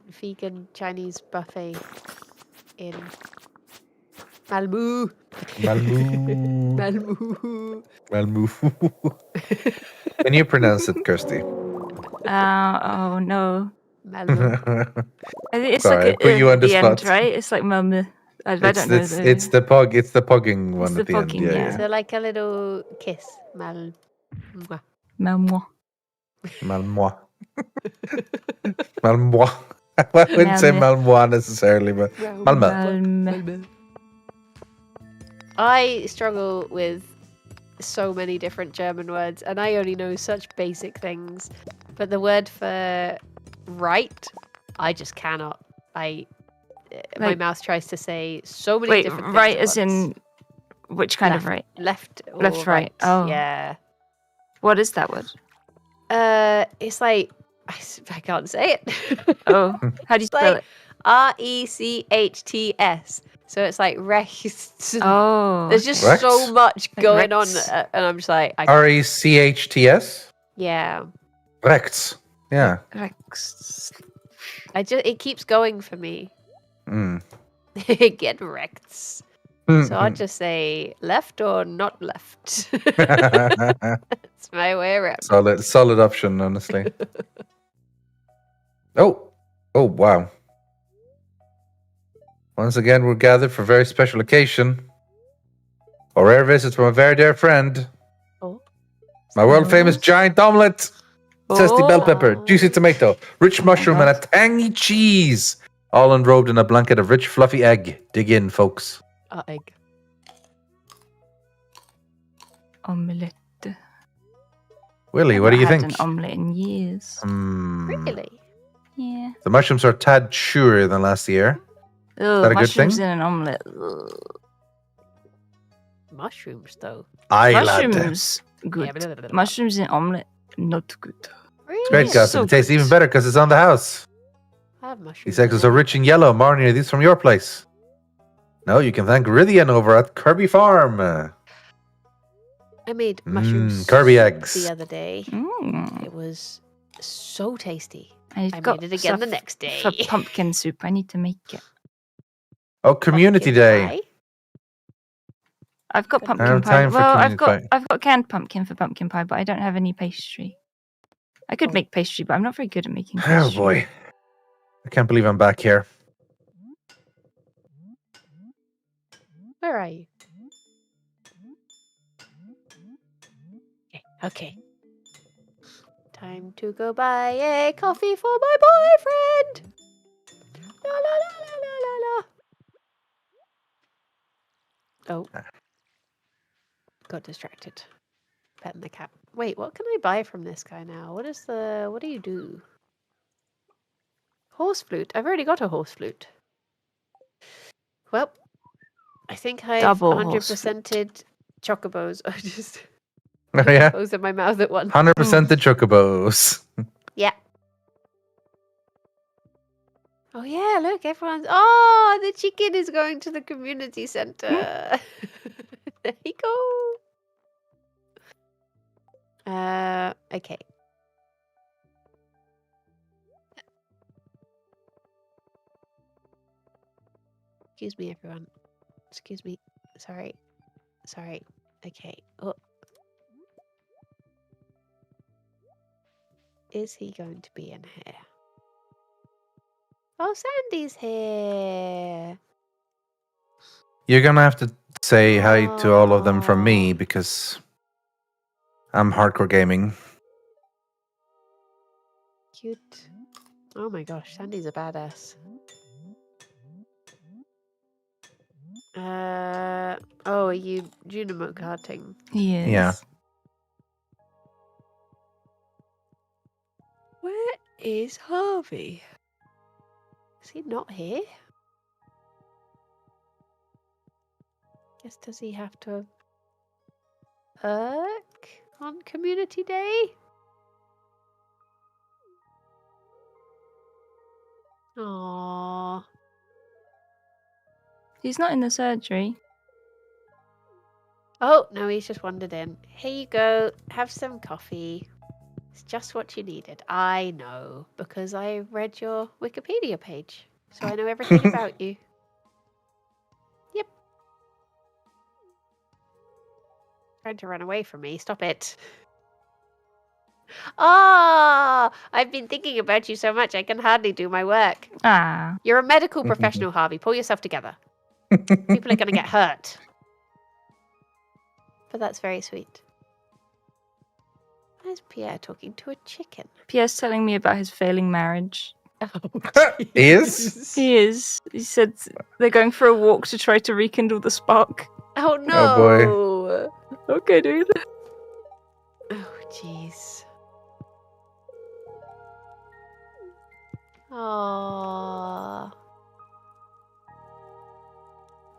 vegan Chinese buffet in Malmö. Malmö. Malmö. Malmö. Can you pronounce it, Kirsty? Oh no. Malmö. It's Sorry, like I put you on the end, spot. right? It's like mum. I don't know. It's the pugging one the at the end. pugging, yeah. So like a little kiss. Malmö. Malmö. Malmö. I wouldn't say Malmö necessarily, but Malmö. I struggle with so many different German words, and I only know such basic things. But the word for right, I just cannot. My mouth tries to say so many different things. Right at as once. in which kind Left, of right? Left or Left, right. Oh. Yeah. What is that word? It's like I can't say it. Oh, how do you spell it? Rechts. So it's like rechts. Oh. There's just Rechts? so much Like going on, rechts. and I'm just like, Rechts? yeah. Rechts. Yeah. Rex. It keeps going for me. Mm. Get wrecked. So I'll just say left or not left. That's my way around. Solid option, honestly. Oh, wow. Once again, we're gathered for a very special occasion. A rare visit from a very dear friend. Oh. My world-famous giant omelet. Zesty bell pepper, juicy tomato, rich mushroom, and a tangy cheese. All enrobed in a blanket of rich, fluffy egg. Dig in, folks. Egg. Omelette. Willie, what do you think? I've had an omelette in years. Really? Yeah. The mushrooms are a tad chewier than last year. Ugh, that a good mushrooms thing? in an omelette. Ugh. Mushrooms, though. Mushrooms, Yeah, good. blah, blah, blah, blah. Mushrooms in omelette, not good. Really? It's great, guys. So It tastes good. even better because it's on the house. I have mushrooms. These eggs are so rich and yellow. Marnie, are these from your place? No, you can thank Rythian over at Kirby Farm. I made mushrooms Kirby eggs. the other day. Mm. It was so tasty. I've I got made it again the stuff next day. for pumpkin soup. I need to make it. Oh, Community Pumpkin Day. pie? I've got I pumpkin have pie. time for Well, community pie. I've got canned pumpkin for pumpkin pie, but I don't have any pastry. I could make pastry, but I'm not very good at making pastry. Oh boy. I can't believe I'm back here. Where are you? Okay. Time to go buy a coffee for my boyfriend. La la la la la la la. Oh. Got distracted. Petting the cat. Wait, what can I buy from this guy now? What do you do? Horse flute. I've already got a horse flute. Well, I think I've Double horse 100%ed chocobos. I just Oh yeah, both in my mouth at once. 100% the chocobos. Yeah. Oh yeah, look, everyone's. Oh, the chicken is going to the community center. There you go. Okay. Excuse me, everyone. Excuse me. Sorry. Okay. Oh. Is he going to be in here? Oh, Sandy's here. You're gonna have to say hi to all of them from me Aw. because I'm hardcore gaming. Cute. Oh my gosh, Sandy's a badass. Oh, are you Junimo karting? He is. Yeah. Where is Harvey? Is he not here? Guess does he have to work on community day? Aww. He's not in the surgery. Oh, no, he's just wandered in. Here you go. Have some coffee. It's just what you needed. I know, because I read your Wikipedia page. So I know everything about you. Yep. Trying to run away from me. Stop it. Ah, I've been thinking about you so much I can hardly do my work. Ah. You're a medical professional, Harvey. Pull yourself together. People are going to get hurt. But that's very sweet. Why is Pierre talking to a chicken? Pierre's telling me about his failing marriage. Is? He is. He said they're going for a walk to try to rekindle the spark. Oh no! Oh, Okay, dude. Oh jeez. Aww.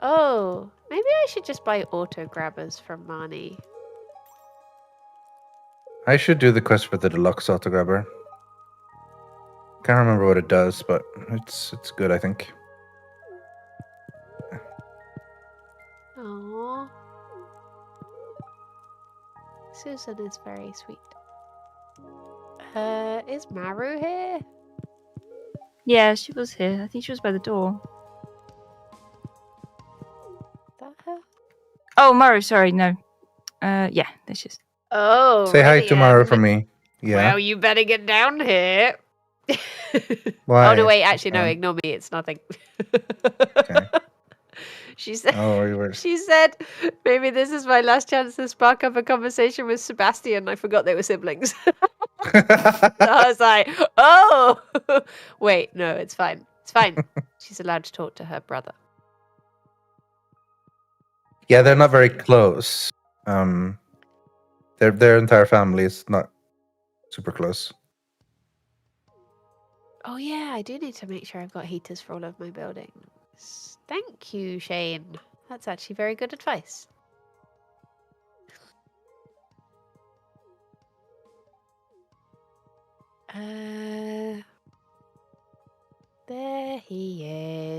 Oh, maybe I should just buy auto grabbers from Marnie. I should do the quest for the deluxe autograbber. Can't remember what it does, but it's good, I think. Aww. Susan is very sweet. Is Maru here? Yeah, she was here. I think she was by the door. Is that her? Oh, Maru, sorry, no. Yeah, there she is. Oh, Say hi to Mara Rythian. for me. Yeah. Well, you better get down here. Why? Oh no, wait, actually no, Um, ignore me, it's nothing. Okay. She said Oh, you were. she said maybe this is my last chance to spark up a conversation with Sebastian. I forgot they were siblings. I was like, oh wait, no, it's fine. It's fine. She's allowed to talk to her brother. Yeah, they're not very close. Their entire family is not super close. Oh yeah, I do need to make sure I've got heaters for all of my buildings. Thank you, Shane. That's actually very good advice. There he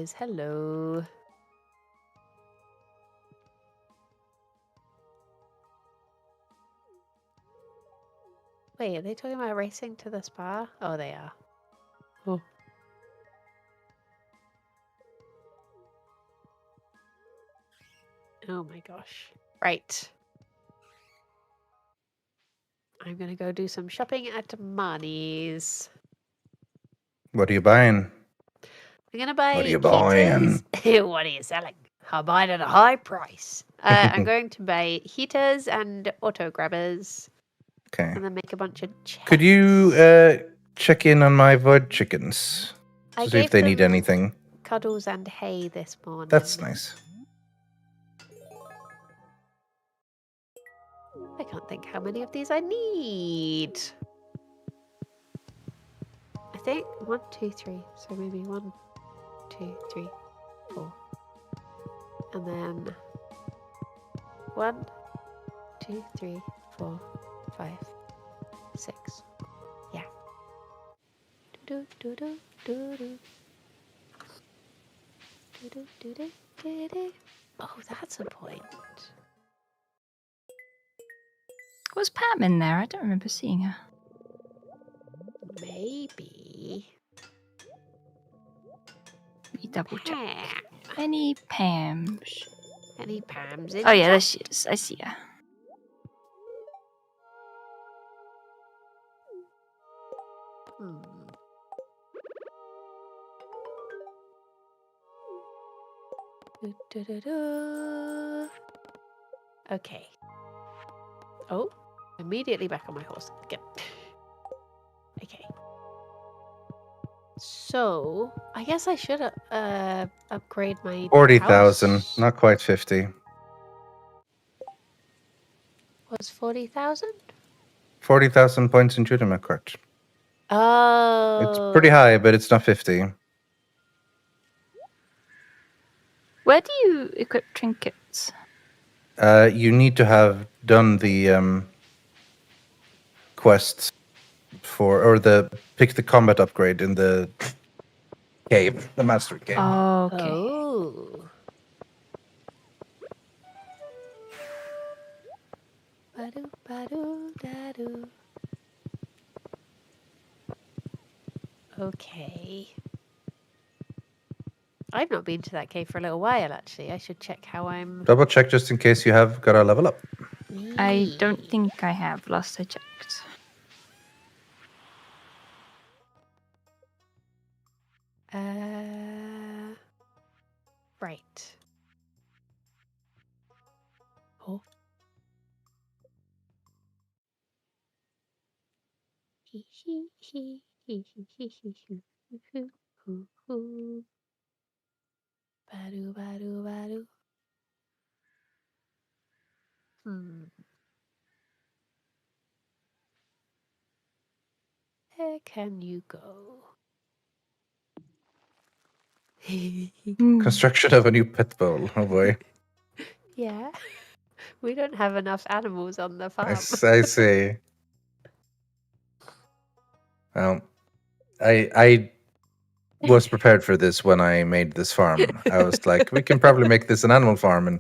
is. Hello. Wait, are they talking about racing to the spa? Oh, they are. Oh. Oh my gosh. Right. I'm gonna go do some shopping at Marnie's. What are you buying? I'm gonna buy What are you heaters. buying? What are you selling? I'll buy it at a high price. I'm going to buy heaters and auto grabbers Okay. and then make a bunch of chests. Could you check in on my void chickens I to see if gave they need them anything? cuddles and hay this morning. That's nice. I can't think how many of these I need. I think 1, 2, 3. So maybe 1, 2, 3, 4. And then 1, 2, 3, 4, 5, 6. Yeah. Do do do do do. Do do do do do do. Oh, that's a point. Was Pam in there? I don't remember seeing her. Maybe. Let me double check. Pam. Any Pams? Any Pams in Oh yeah, there chat? she is. I see her. Hmm. Do, do, do, do. Okay. Oh, immediately back on my horse. Good. Okay. So, I guess I should upgrade my 40,000, house. not quite 50. Was 40,000? 40,000 points in Judima court. Oh. It's pretty high, but it's not 50. Where do you equip trinkets? You need to have done the quest for, or pick the combat upgrade in the cave, the mastery cave. Oh, okay. Oh. Ba-do, ba-do, da-do. Okay. I've not been to that cave for a little while, actually. I should check how I'm... Double check just in case you have got a level up. I don't think I have. Last I checked. Right. Oh. Hee hee hee hee hee hee hee hee hoo hoo hoo. Ba-do, ba-do, ba-do. Where can you go? Construction of a new pit bowl. Oh boy. Yeah. We don't have enough animals on the I, farm. I see. Well, I was prepared for this when I made this farm. I was like, we can probably make this an animal farm, and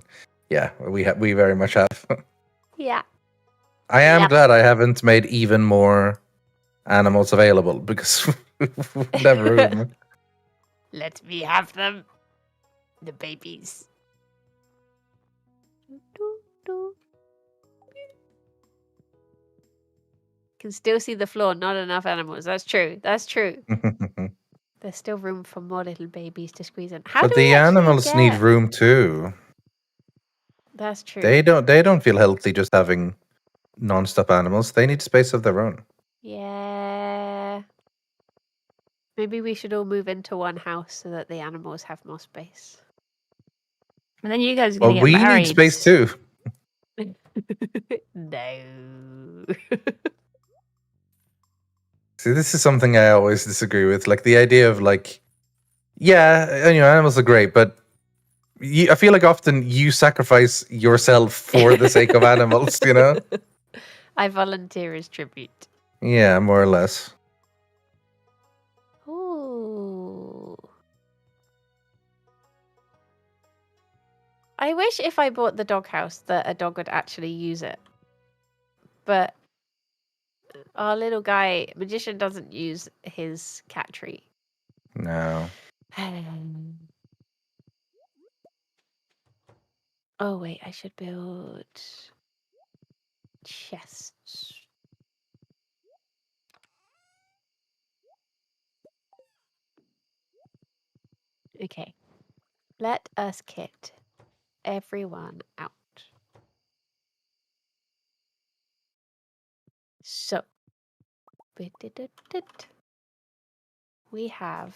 yeah, we very much have. Yeah. I am Yep. glad I haven't made even more animals available because we never room. Let me have them. The babies. Can still see the floor, not enough animals. That's true. That's true. There's still room for more little babies to squeeze in. How But do the we actually animals need get... room too. That's true. They don't feel healthy just having non-stop animals. They need space of their own. Yeah. Maybe we should all move into one house so that the animals have more space. And then you guys are Well, gonna get we married. need space too. No. See, this is something I always disagree with. Like the idea of like, yeah, animals are great, but I feel like often you sacrifice yourself for the sake of animals, you know? I volunteer as tribute. Yeah, more or less. Ooh. I wish if I bought the doghouse that a dog would actually use it. But our little guy, magician, doesn't use his cat tree. No. Oh, wait, I should build chests. Okay. Let us kit everyone out. So, we have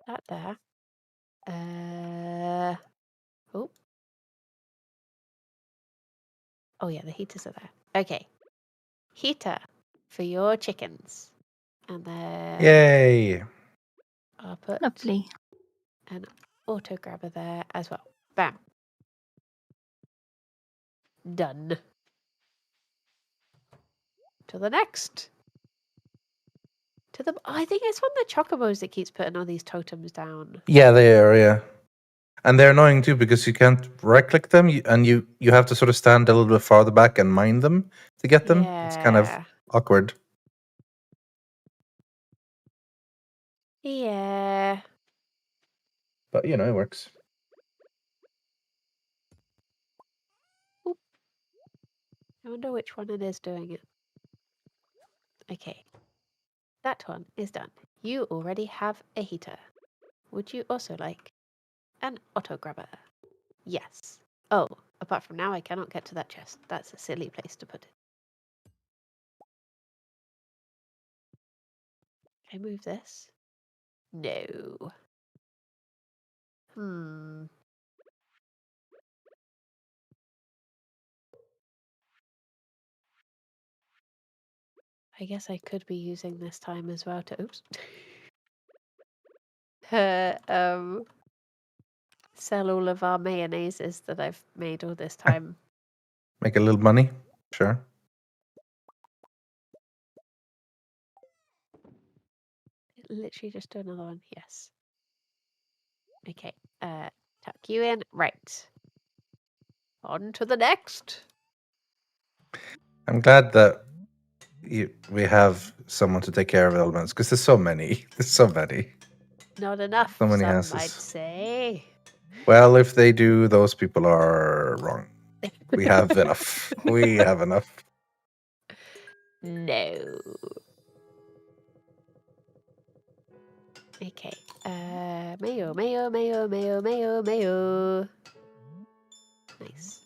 that there. Oh. Oh yeah, the heaters are there. Okay. Heater for your chickens. And then Yay. I'll put Lovely. an auto grabber there as well. Bam. Done. To the next. To the. I think it's one of the chocobos that keeps putting all these totems down. Yeah, they are. Yeah, and they're annoying too because you can't right-click them, and you have to sort of stand a little bit farther back and mine them to get them. It's kind of Yeah. awkward. Yeah. But it works. I wonder which one it is doing it. Okay. That one is done. You already have a heater. Would you also like an auto grabber? Yes. Oh, apart from now, I cannot get to that chest. That's a silly place to put it. Can I move this? No. I guess I could be using this time as well to oops. Sell all of our mayonnaises that I've made all this time. Make a little money, sure. Literally just do another one. Yes. Okay. Tuck you in. Right. On to the next. I'm glad that we have someone to take care of elements because there's so many. There's so many. Not enough, So many some houses. might say. Well, if they do, those people are wrong. We have enough. We have enough. No. Okay. Mayo, mayo, mayo, mayo, mayo, mayo. Nice.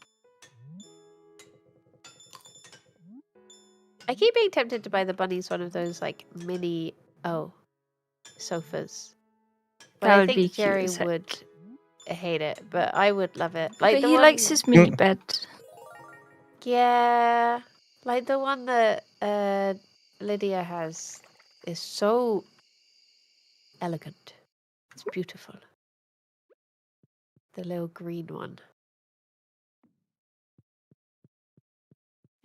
I keep being tempted to buy the bunnies one of those like mini sofas. But That I would think be cute Jerry as heck. would hate it, but I would love it. Like But the he one, likes his mini bed. yeah, like the one that Lydia has is so elegant. It's beautiful. The little green one.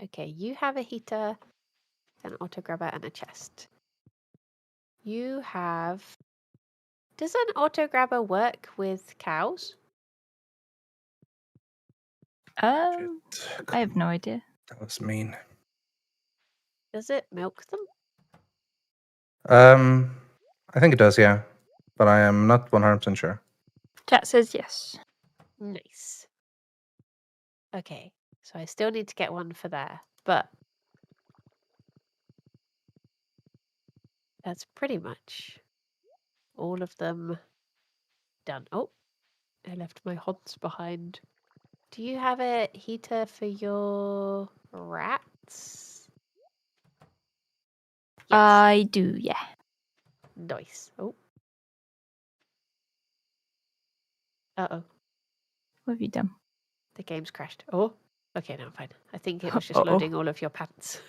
Okay, you have a heater, an auto grabber, and a chest. You have. Does an auto grabber work with cows? I have no idea. That was mean. Does it milk them? I think it does, yeah. But I am not 100% sure. Chat says yes. Nice. Okay, so I still need to get one for there, but that's pretty much all of them done. Oh, I left my hods behind. Do you have a heater for your rats? Yes. I do, yeah. Nice. Oh. Uh-oh. What have you done? The game's crashed. Oh. Okay, no, I'm fine. I think it was just Uh-oh. loading all of your pants.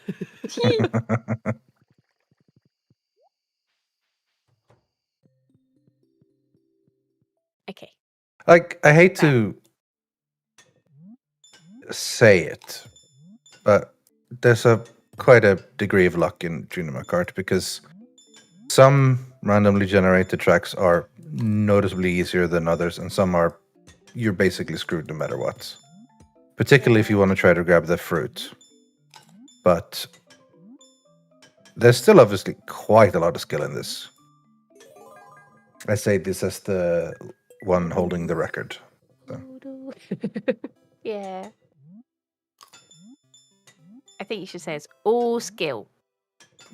Okay. Like, I hate to say it, but there's quite a degree of luck in Junior Kart because some randomly generated tracks are noticeably easier than others, and some are you're basically screwed no matter what. Particularly if you want to try to grab the fruit. But there's still obviously quite a lot of skill in this. I say this as the one holding the record. So. Yeah. I think you should say it's all skill.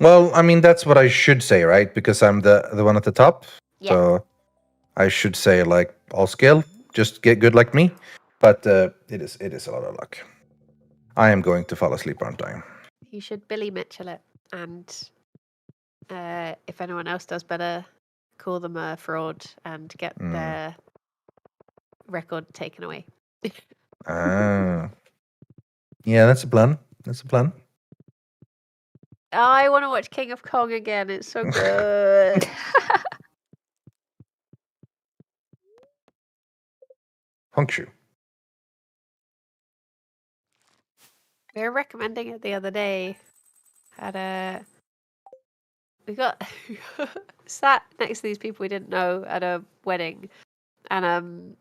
Well, I mean that's what I should say, right? Because I'm the one at the top. Yeah. So I should say like all skill, just get good like me. But it is a lot of luck. I am going to fall asleep, aren't I? You should Billy Mitchell it, and if anyone else does better, call them a fraud and get their record taken away. Ah. Yeah, that's a plan. That's a plan. I want to watch King of Kong again. It's so good. Honkshoe. We were recommending it the other day. We got sat next to these people we didn't know at a wedding, and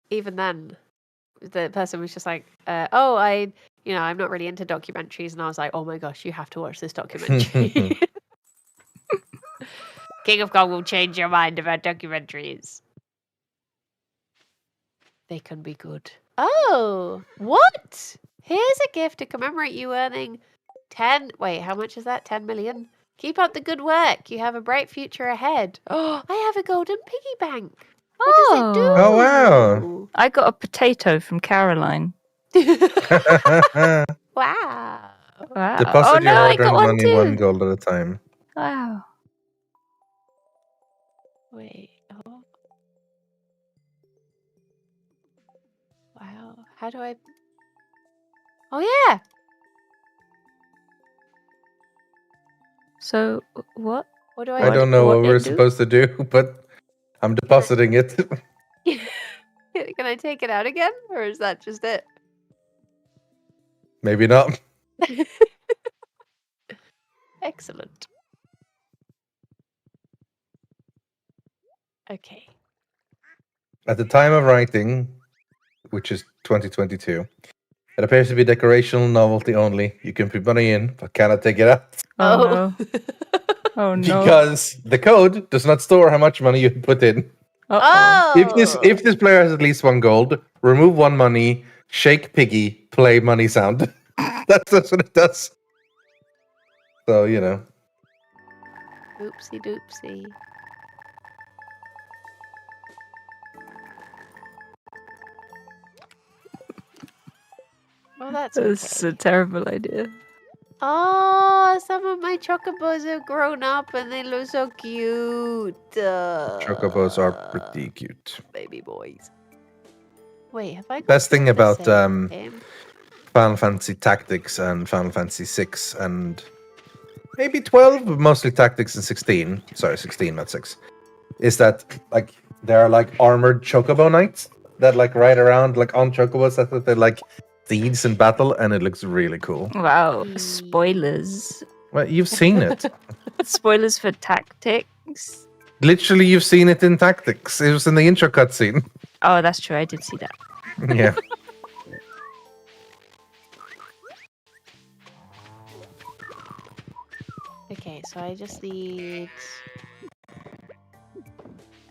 even then, the person was just like, I'm not really into documentaries," and I was like, "Oh my gosh, you have to watch this documentary." King of Kong will change your mind about documentaries. They can be good. Oh, what? Here's a gift to commemorate you earning 10. Wait, how much is that? 10 million? Keep up the good work. You have a bright future ahead. Oh, I have a golden piggy bank. What does it do? Oh, wow. I got a potato from Caroline. Wow. Wow. Deposit your I got hard-earned one money too. 1 gold at a time. Wow. Wait. Oh. Wow. How do I? Oh yeah. So what? What do I I? don't know what what we're it do? supposed to do, but I'm depositing it. Can I take it out again, or is that just it? Maybe not. Excellent. Okay. At the time of writing, which is 2022, it appears to be decorational novelty only. You can put money in, but cannot take it out. Oh no. Oh no. Because the code does not store how much money you put in. Uh-oh. Oh. If this player has at least 1 gold, remove 1 money, shake piggy, play money sound. That's what it does. So, Oopsie doopsie. Well, that's That's okay. a terrible idea. Oh, some of my chocobos have grown up and they look so cute. Chocobos are pretty cute. Baby boys. Wait, have I got Best thing the about same game? Final Fantasy Tactics and Final Fantasy 6 and maybe 12, but mostly Tactics and 16. Sorry, 16, not 6. Is that like there are like armored chocobo knights that like ride around like on chocobos that they're like thieves in battle, and it looks really cool. Wow. Spoilers. Well, you've seen it. Spoilers for tactics. Literally, you've seen it in Tactics. It was in the intro cutscene. Oh, that's true. I did see that. Yeah. Okay, so I just need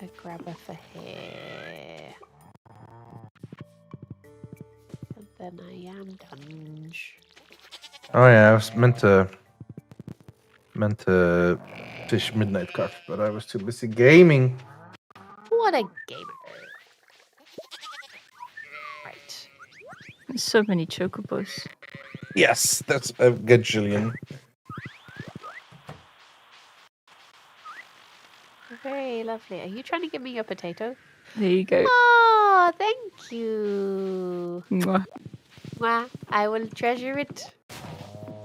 a grabber for here. And then I am done. Oh yeah, I was meant to fish Midnight Carp, but I was too busy gaming. What a gamer. Right. There's so many chocobos. Yes, that's a gajillion. Very lovely. Are you trying to give me your potato? There you go. Oh, thank you. Mwah. Mwah. I will treasure it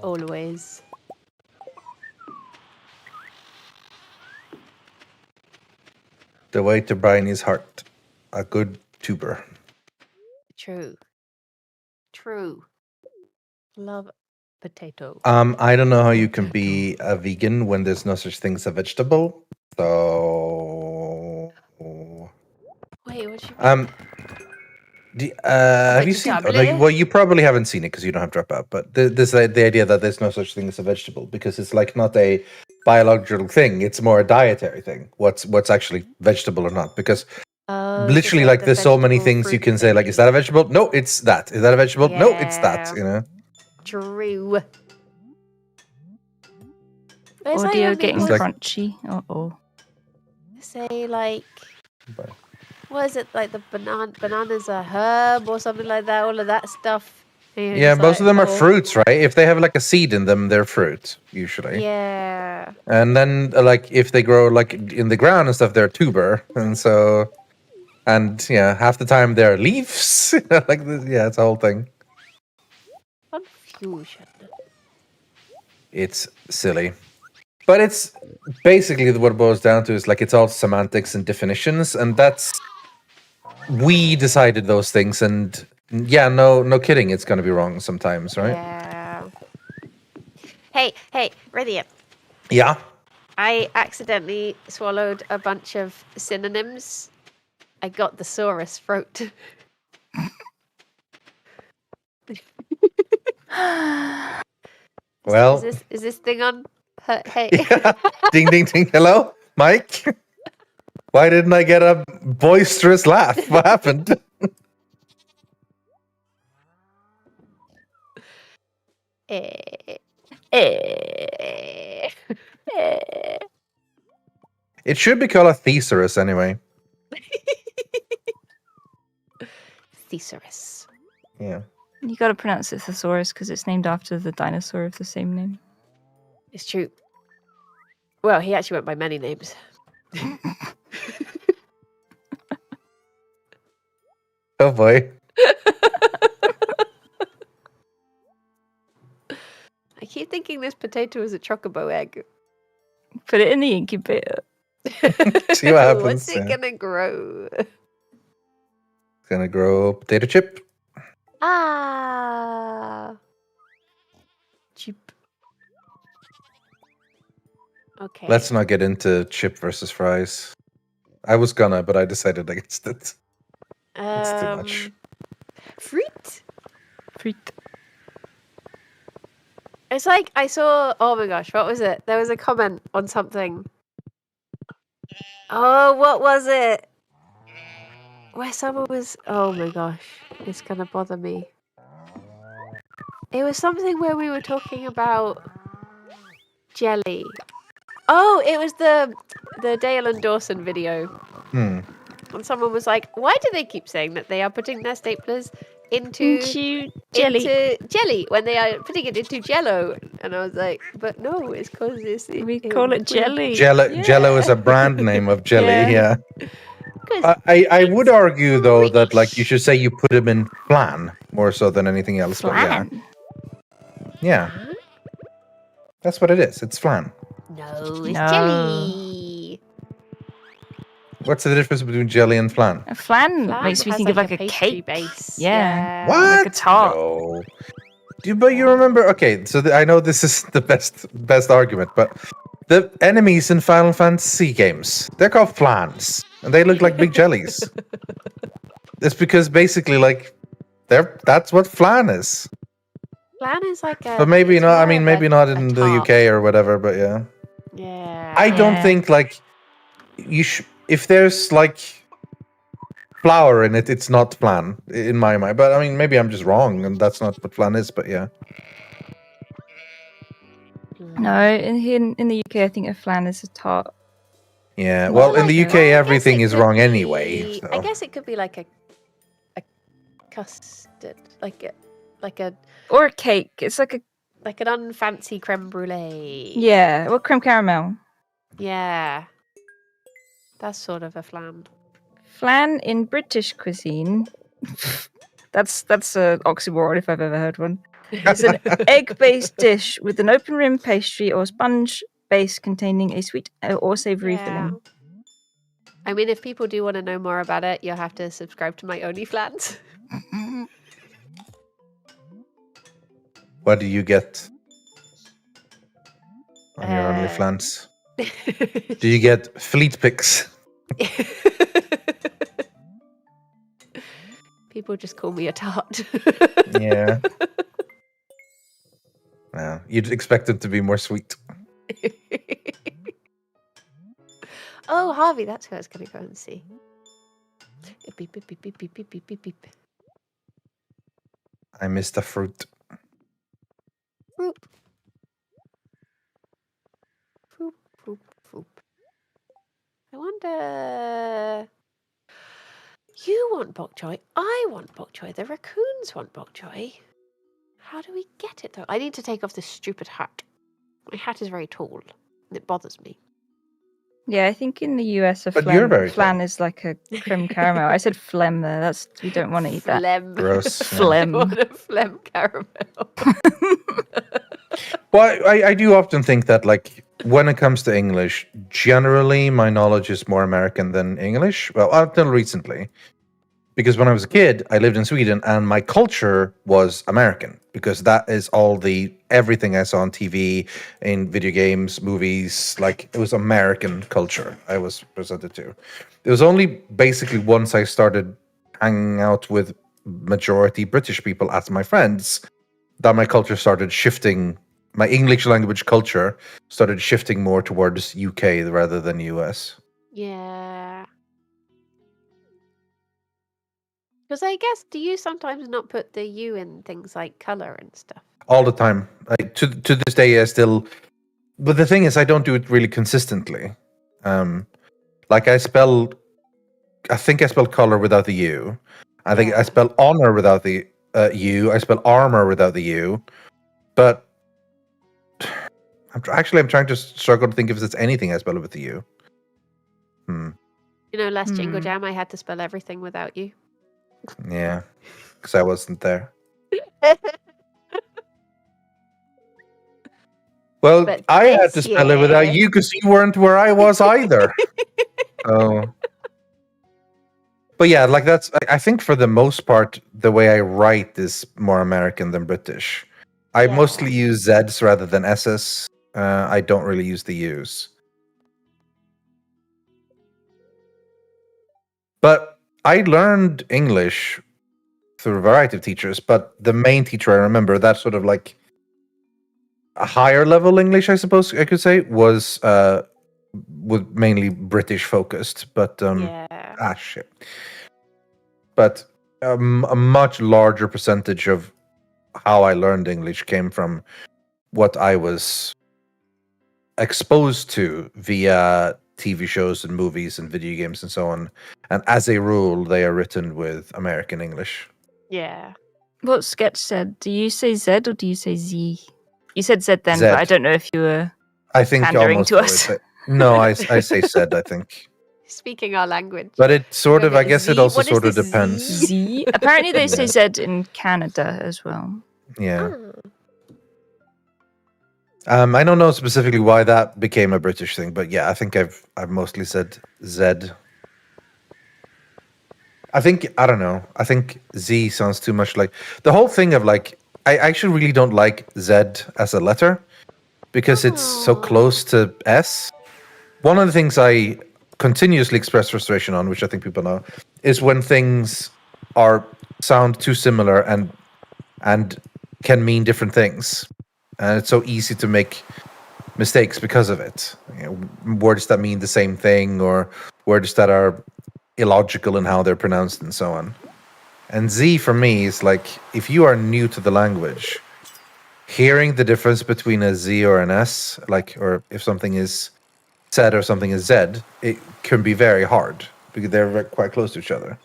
always. The way to Briony's heart. A good tuber. True. True. Love potato. I don't know how you can be a vegan when there's no such thing as a vegetable. So Wait, what you have you seen? vegetable? Well, you probably haven't seen it because you don't have Dropout. But there's the idea that there's no such thing as a vegetable because it's like not a biological thing; it's more a dietary thing. What's actually vegetable or not? Because literally, like, there's so many things you can say. Like, is that a vegetable? No, it's that. Is that a vegetable? No, it's that. True. Where's Audio only getting It's like- crunchy. Uh-oh. say like what is it, like the bananas a herb or something like that, all of that stuff. And Yeah, it's most of them are oh, fruits, right? If they have like a seed in them, they're fruit usually. Yeah. And then, like, if they grow like in the ground and stuff, they're tuber, and so, and yeah, half the time they're leaves. Like, yeah, it's a whole thing. Confusion. It's silly, but it's basically what it boils down to is like it's all semantics and definitions, and that's we decided those things, and yeah, no kidding, it's gonna be wrong sometimes, right? Yeah. Hey, Rythian. Yeah. I accidentally swallowed a bunch of synonyms. I got the saurus throat. Well, Is this thing on? Hey. yeah. Ding, ding, ding. Hello, Mike. Why didn't I get a boisterous laugh? What happened? Eh. It should be called a thesaurus anyway. Thesaurus. Yeah. You got to pronounce it thesaurus because it's named after the dinosaur of the same name. It's true. Well, he actually went by many names. Oh boy. I keep thinking this potato is a chocobo egg. Put it in the incubator. See what happens. What's it Yeah. gonna grow? It's gonna grow potato chip. Ah. Cheap. Okay. Let's not get into chip versus fries. I was gonna, but I decided against it. It's too much. Fruit. Fruit. It's like I saw. Oh my gosh, what was it? There was a comment on something. Oh, what was it? Where someone was. Oh my gosh, it's gonna bother me. It was something where we were talking about jelly. Oh, it was the Dale and Dawson video. Hmm. And someone was like, "Why do they keep saying that they are putting their staplers into jelly. into jelly when they are putting it into Jello?" And I was like, "But no, it's because it's We call it jelly. Jello is a brand name of jelly. Yeah. Yeah. I would argue though that like you should say you put them in flan more so than anything else. Flan. But yeah, that's what it is. It's flan. No, it's No. jelly. What's the difference between jelly and flan? A flan Flan makes me has think of like a pastry cake. base. Yeah. What? Like a tart. No. But you remember? Okay, so I know this is the best argument, but the enemies in Final Fantasy games, they're called flans, and they look like big jellies. It's because basically, like, that's what flan is. Flan is like a. But maybe it's not. I more mean, of maybe a- not a in the tart. UK or whatever. But yeah, Yeah. I don't Yeah. think like you should. If there's like flour in it, it's not flan in my mind. But I mean, maybe I'm just wrong, and that's not what flan is. But yeah. No, in the UK, I think a flan is a tart. Yeah, More well, in the like- UK, I guess everything it is could wrong be- anyway. I So. guess it could be like a custard, like a Or a cake. It's like a like an unfancy creme brulee. yeah, or creme caramel. Yeah. That's sort of a flan. Flan in British cuisine. that's an oxymoron if I've ever heard one. It's an egg-based dish with an open rim pastry or sponge base containing a sweet or savory filling. I mean, if people do want to know more about it, you'll have to subscribe to my OnlyFlans. What do you get on your Uh, OnlyFans? Do you get fleet pics? People just call me a tart. Yeah. No, you'd expect it to be more sweet. Oh, Harvey, that's who I was going to go and see. Beep, beep, beep, beep, beep, beep, beep, beep, beep. I missed a fruit. Foop. Foop, foop, foop. I wonder... You want bok choy. I want bok choy. The raccoons want bok choy. How do we get it, though? I need to take off this stupid hat. My hat is very tall. And it bothers me. Yeah, I think in the US a But you're very flan is like a creme caramel. I said phlegm there. That's we don't want to eat that. Phlegm. Gross. Yeah. Phlegm. I want a phlegm caramel. Well, I do often think that, like, when it comes to English, generally my knowledge is more American than English. Well, until recently. Because when I was a kid, I lived in Sweden, and my culture was American, because that is everything I saw on TV, in video games, movies. Like, it was American culture I was presented to. It was only basically once I started hanging out with majority British people as my friends that my culture started shifting. My English language culture started shifting more towards UK rather than US. Yeah. Because I guess, do you sometimes not put the U in things like color and stuff? All the time. To this day, I still. But the thing is, I don't do it really consistently. Like I think I spell color without the U. I think I spell honor without the U. I spell armor without the U. But I'm trying to struggle to think if there's anything I spell with the U. You know, last Jingle Jam, I had to spell everything without you. Yeah, because I wasn't there. Well, But I had to this spell it without year- you because you weren't where I was either. Oh. But yeah, like I think for the most part, the way I write is more American than British. I mostly use Z's rather than S's. I don't really use the U's. But I learned English through a variety of teachers, but the main teacher I remember, that sort of like a higher level English, I suppose I could say, was mainly British focused. But shit. But a much larger percentage of how I learned English came from what I was exposed to via TV shows and movies and video games and so on. And as a rule, they are written with American English. Yeah. What Sketch said, do you say Z or do you say Z? You said Z then, Z. but I don't know if you were pandering to us. No, I say said, I think. Speaking our language. But it sort of, I guess it also What is sort of this depends. Z? Apparently they say Z in Canada as well. Yeah. I don't know specifically why that became a British thing, but yeah, I think I've mostly said Z. I don't know. I think Z sounds too much like the whole thing of like, I actually really don't like Z as a letter because it's so close to S. One of the things I continuously express frustration on, which I think people know, is when things sound too similar and can mean different things. And it's so easy to make mistakes because of it. Words that mean the same thing or words that are illogical in how they're pronounced and so on. And Z for me is like, if you are new to the language, hearing the difference between a Z or an S, like, or if something is said or something is Z, it can be very hard because they're quite close to each other.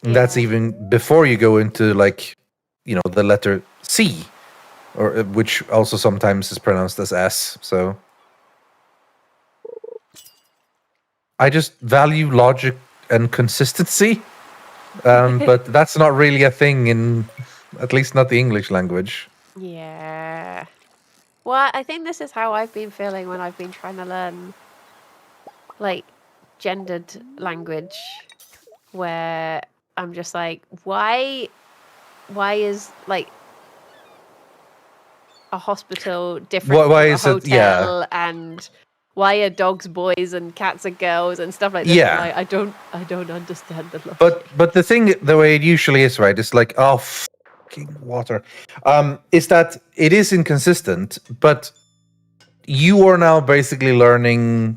And that's even before you go into like, the letter C, or which also sometimes is pronounced as S. So I just value logic and consistency, but that's not really a thing in, at least not the English language. Yeah. Well, I think this is how I've been feeling when I've been trying to learn, like, gendered language, where I'm just like, why is, like, a hospital different Why from a is it- hotel, and why are dogs boys and cats are girls and stuff like this? Yeah. Like, I don't understand the logic. But the thing, the way it usually is, right, it's like, oh, fucking water, is that it is inconsistent, but you are now basically learning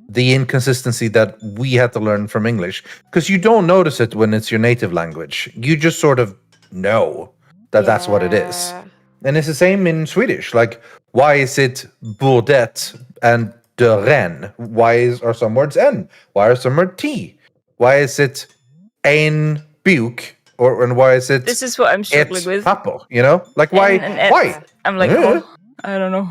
the inconsistency that we had to learn from English, because you don't notice it when it's your native language. You just sort of know that that's what it is. Yeah. And it's the same in Swedish. Like, why is it bordet and dörren? Why are some words N? Why are some words T? Why is it en buk? And why is it This is what I'm struggling with. Pappo? Like, why? And Why? I'm like, I don't know.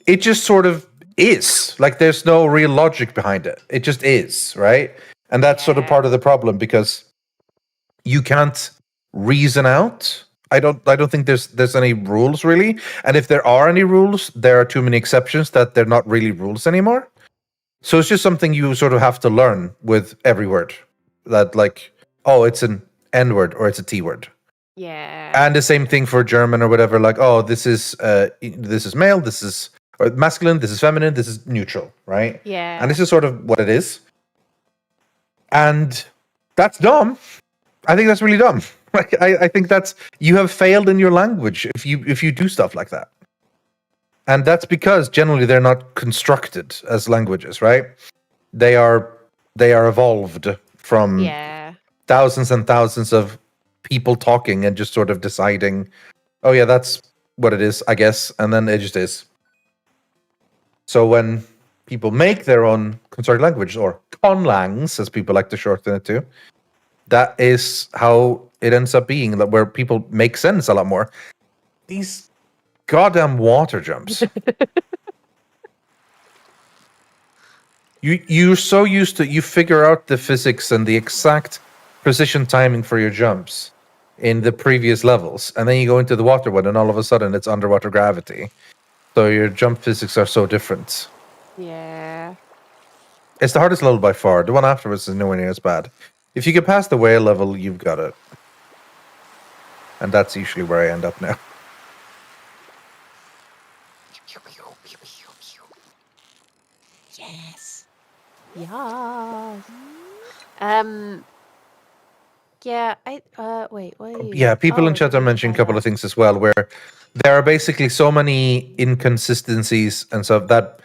It just sort of is. Like, there's no real logic behind it. It just is, right? And that's sort of part of the problem, because you can't reason out. I don't think there's any rules really. And if there are any rules, there are too many exceptions that they're not really rules anymore. So it's just something you sort of have to learn with every word. That, like, oh, it's an N word or it's a T word. Yeah. And the same thing for German or whatever. Like, oh, this is male, this is or masculine, this is feminine, this is neutral, right? Yeah. And this is sort of what it is. And that's dumb. I think that's really dumb. Like, I think that's you have failed in your language if you do stuff like that. And that's because generally they're not constructed as languages, right? They are evolved from Yeah. thousands and thousands of people talking and just sort of deciding, oh yeah, that's what it is, I guess, and then it just is. So when people make their own constructed language, or conlangs, as people like to shorten it to, that is how it ends up being, that where people make sense a lot more. These goddamn water jumps. You're so used to, you figure out the physics and the exact precision timing for your jumps in the previous levels, and then you go into the water one, and all of a sudden it's underwater gravity. So your jump physics are so different. Yeah. It's the hardest level by far. The one afterwards is nowhere near as bad. If you get past the whale level, you've got it. And that's usually where I end up now. Yes. Yes. Yeah, wait, what are you? Yeah, people in Oh, chat are you mentioning a said couple of that. things as well, where there are basically so many inconsistencies and stuff that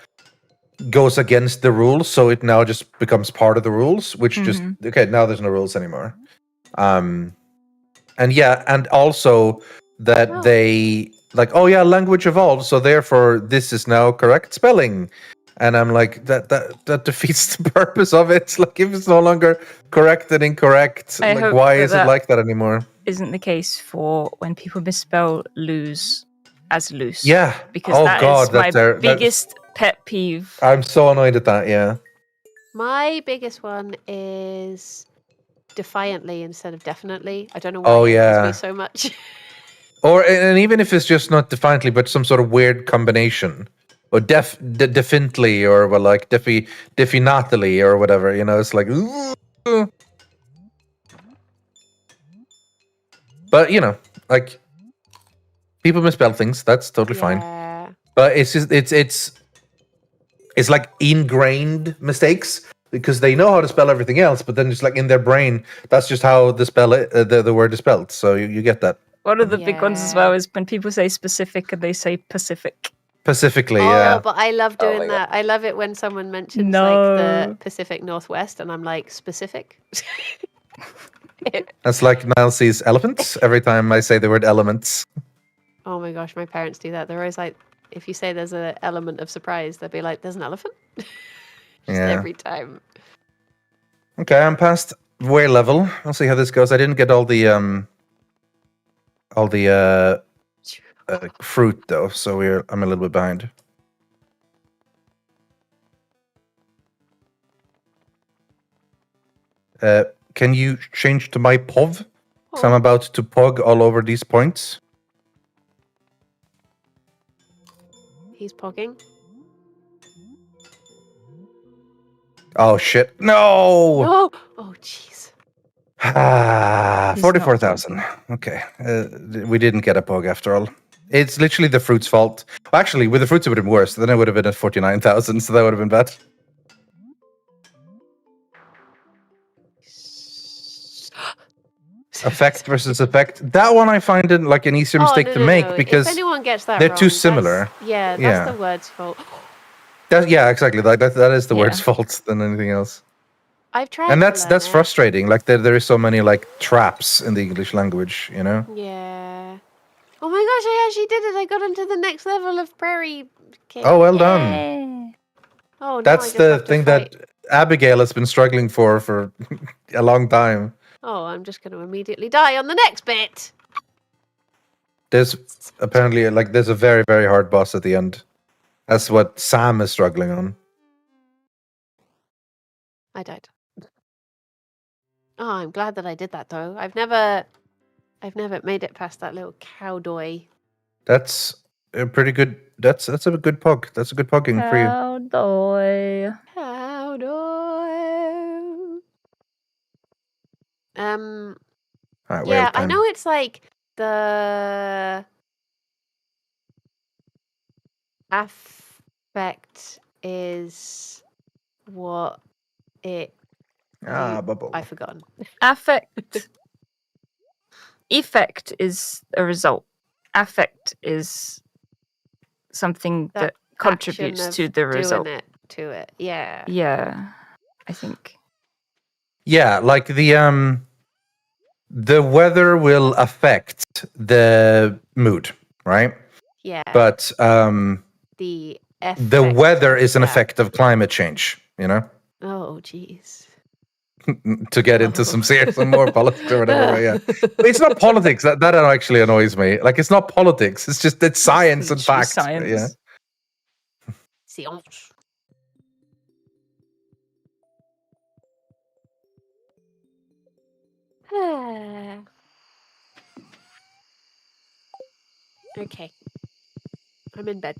goes against the rules, so it now just becomes part of the rules, which just okay, now there's no rules anymore. And yeah, and also that Oh. they like, oh yeah, language evolves, so therefore this is now correct spelling. And I'm like, that defeats the purpose of it. Like, if it's no longer correct and incorrect, I like, hope why that is it that like that anymore? Isn't the case for when people misspell lose as loose. Yeah. Because Oh that god, is my that's biggest pet peeve. I'm so annoyed at that. Yeah. My biggest one is defiantly instead of definitely. I don't know why Oh it annoys me yeah. so much. Or and even if it's just not defiantly, but some sort of weird combination, or definitely, or well, like definately, or whatever. You know, it's like. Ooh. But you know, like people misspell things. That's totally fine. Yeah. But it's just it's like ingrained mistakes because they know how to spell everything else, but then it's like in their brain, that's just how the word is spelled. So you get that. One of the big ones as Yeah. well is when people say specific and they say Pacific. Specifically, Oh, yeah. but I love Oh doing my that. I love it when someone mentions No. like the Pacific Northwest and I'm like, specific? That's like Niles sees elephants every time I say the word elements. Oh my gosh, my parents do that. They're always like, if you say there's an element of surprise, they'll be like, there's an elephant? Just Yeah. every time. Okay, I'm past whale level. I'll see how this goes. I didn't get all the fruit though, so I'm a little bit behind. Can you change to my POV? Because I'm about to pog all over these points. He's pogging. Oh shit! No. Oh, oh, jeez. Ah, He's not 44,000. Okay, we didn't get a pog after all. It's literally the fruit's fault. Well, actually, with the fruits it would have been worse. Then it would have been at 49,000, so that would have been bad. Effect versus effect. That one I find it like an easier mistake to make because if anyone gets that they're wrong, too similar. That's Yeah. the word's fault. Yeah, exactly. Like that is the Yeah. word's fault than anything else. I've tried. And to that's learn it. frustrating. Like there is so many like traps in the English language, you know. Yeah. Oh my gosh! I actually did it. I got into the next level of prairie. King. Oh, well done. Yay. Oh, now I That's just the have to thing fight. that Abigail has been struggling for a long time. Oh, I'm just going to immediately die on the next bit. There's apparently there's a very, very hard boss at the end. That's what Sam is struggling on. I died. Oh, I'm glad that I did that though. I've never made it past that little cowdoy. That's a pretty good. That's a good pog. That's a good pogging for you. How doy. Cowdoy. All right, Yeah, whale I time. know it's like the affect is what it. Bubble. I've forgotten. Affect. Effect is a result. Affect is something That that contributes action to of the result. doing it to it. Yeah. Yeah, I think. Yeah, like the weather will affect the mood, right? Yeah. But the the effect weather of is an that. effect of climate change, you know? Oh, jeez. To get into some more politics or whatever, but yeah. But it's not politics. That actually annoys me. Like, it's not politics. It's just it's science and Literally facts. science. Yeah. Science. Okay. I'm in bed.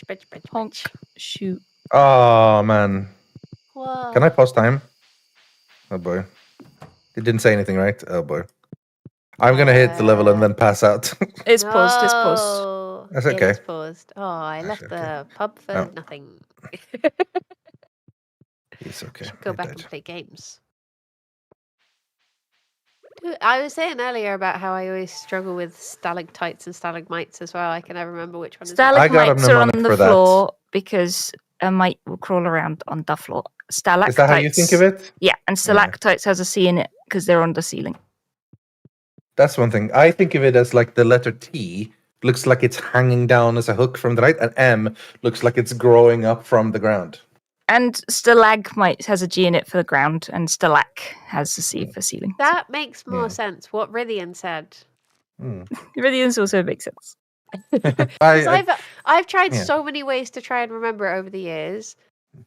Bed. Honk. Shoot. Oh man. Whoa. Can I pause time? Oh boy. It didn't say anything, right? Oh boy. I'm gonna hit the level and then pass out. It's paused. It's paused. No, That's it okay. is paused. Oh, I That's left okay. the pub for No. nothing. It's okay. Should go I back died. and play games. Dude, I was saying earlier about how I always struggle with stalactites and stalagmites as well. I can never remember which one is which. I got a Stalagmites are on mnemonic the for that. floor because a mite will crawl around on the floor. Stalactites. Is that how you think of it? Yeah, and stalactites has a C in it because they're on the ceiling. That's one thing. I think of it as like the letter T looks like it's hanging down as a hook from the right, and M looks like it's growing up from the ground. And stalagmite has a G in it for the ground, and stalac has a C for ceiling. That makes more Yeah. sense. What Rythian said. Rythian also makes sense. Because I've tried yeah. so many ways to try and remember it over the years.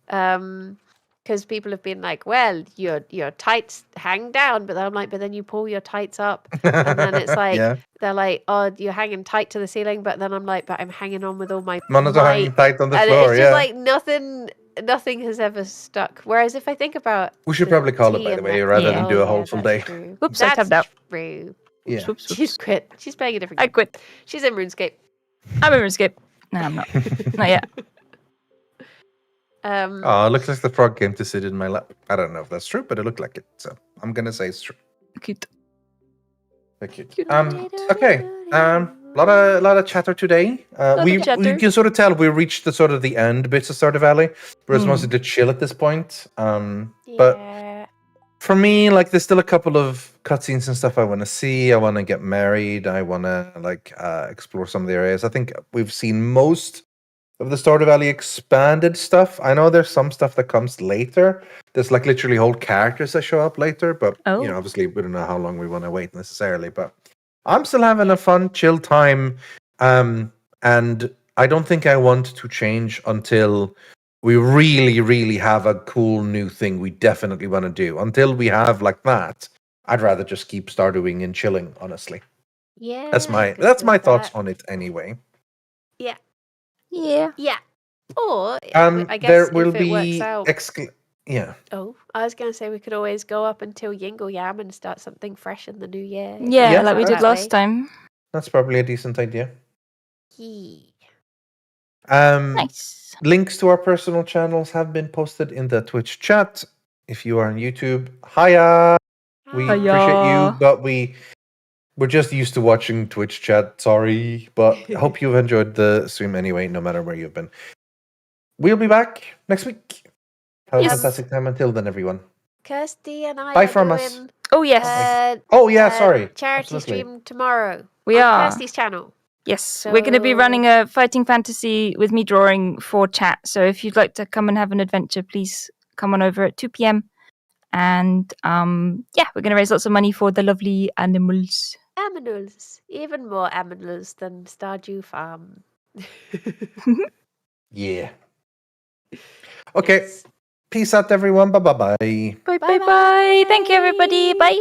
Because people have been like, well, your tights hang down, but I'm like, but then you pull your tights up, and then it's like Yeah. they're like, oh, you're hanging tight to the ceiling, but then I'm like, but I'm hanging on with all my Monos are hanging might, tight on the and floor. it's just Yeah. like nothing has ever stuck. Whereas if I think about We should the probably call it, T by the and way, the- rather Yeah. than do a Oh, whole yeah, full that's day. true. Oops, I That's tabbed out. true. Yeah. Whoops. She's quit. She's playing a different I game. quit. She's in RuneScape. I'm in RuneScape. No, I'm not. Not yet. Oh, it looks like the frog came to sit in my lap. I don't know if that's true, but it looked like it. So I'm gonna say it's true. Cute. Very cute. Okay. Lot of chatter today. We can sort of tell we reached the sort of the end bits of Stardew Valley, where it's mostly to chill at this point. But Yeah. for me, like, there's still a couple of cutscenes and stuff I want to see. I want to get married. I want to explore some of the areas. I think we've seen most of the Stardew Valley expanded stuff. I know there's some stuff that comes later. There's like literally whole characters that show up later, but you know, obviously we don't know how long we want to wait necessarily. But I'm still having a fun, chill time, and I don't think I want to change until we really, really have a cool new thing we definitely want to do. Until we have like that, I'd rather just keep Stardewing and chilling. Honestly, Yeah. that's my thoughts on it anyway. Yeah. Or I guess there will if it be works out. Yeah. Oh, I was going to say we could always go up until Yingle Yam and start something fresh in the new year. Yeah, like we did last time. That's probably a decent idea. Yeah. Nice. Links to our personal channels have been posted in the Twitch chat. If you are on YouTube, hiya. We appreciate you, but we're just used to watching Twitch chat. Sorry, but I hope you've enjoyed the stream anyway, no matter where you've been. We'll be back next week. Have a fantastic time until then, everyone. Kirsty and I Bye are from doing, us. Oh, yes. Sorry. Charity stream tomorrow. We on are. Kirsty's channel. Yes, we're going to be running a fighting fantasy with me drawing for chat. So if you'd like to come and have an adventure, please come on over at 2 p.m. And we're going to raise lots of money for the lovely animals. Aminals. Even more aminals than Stardew Farm. Yeah. Okay. Peace out, everyone. Bye-bye. Bye. Thank you, everybody. Bye.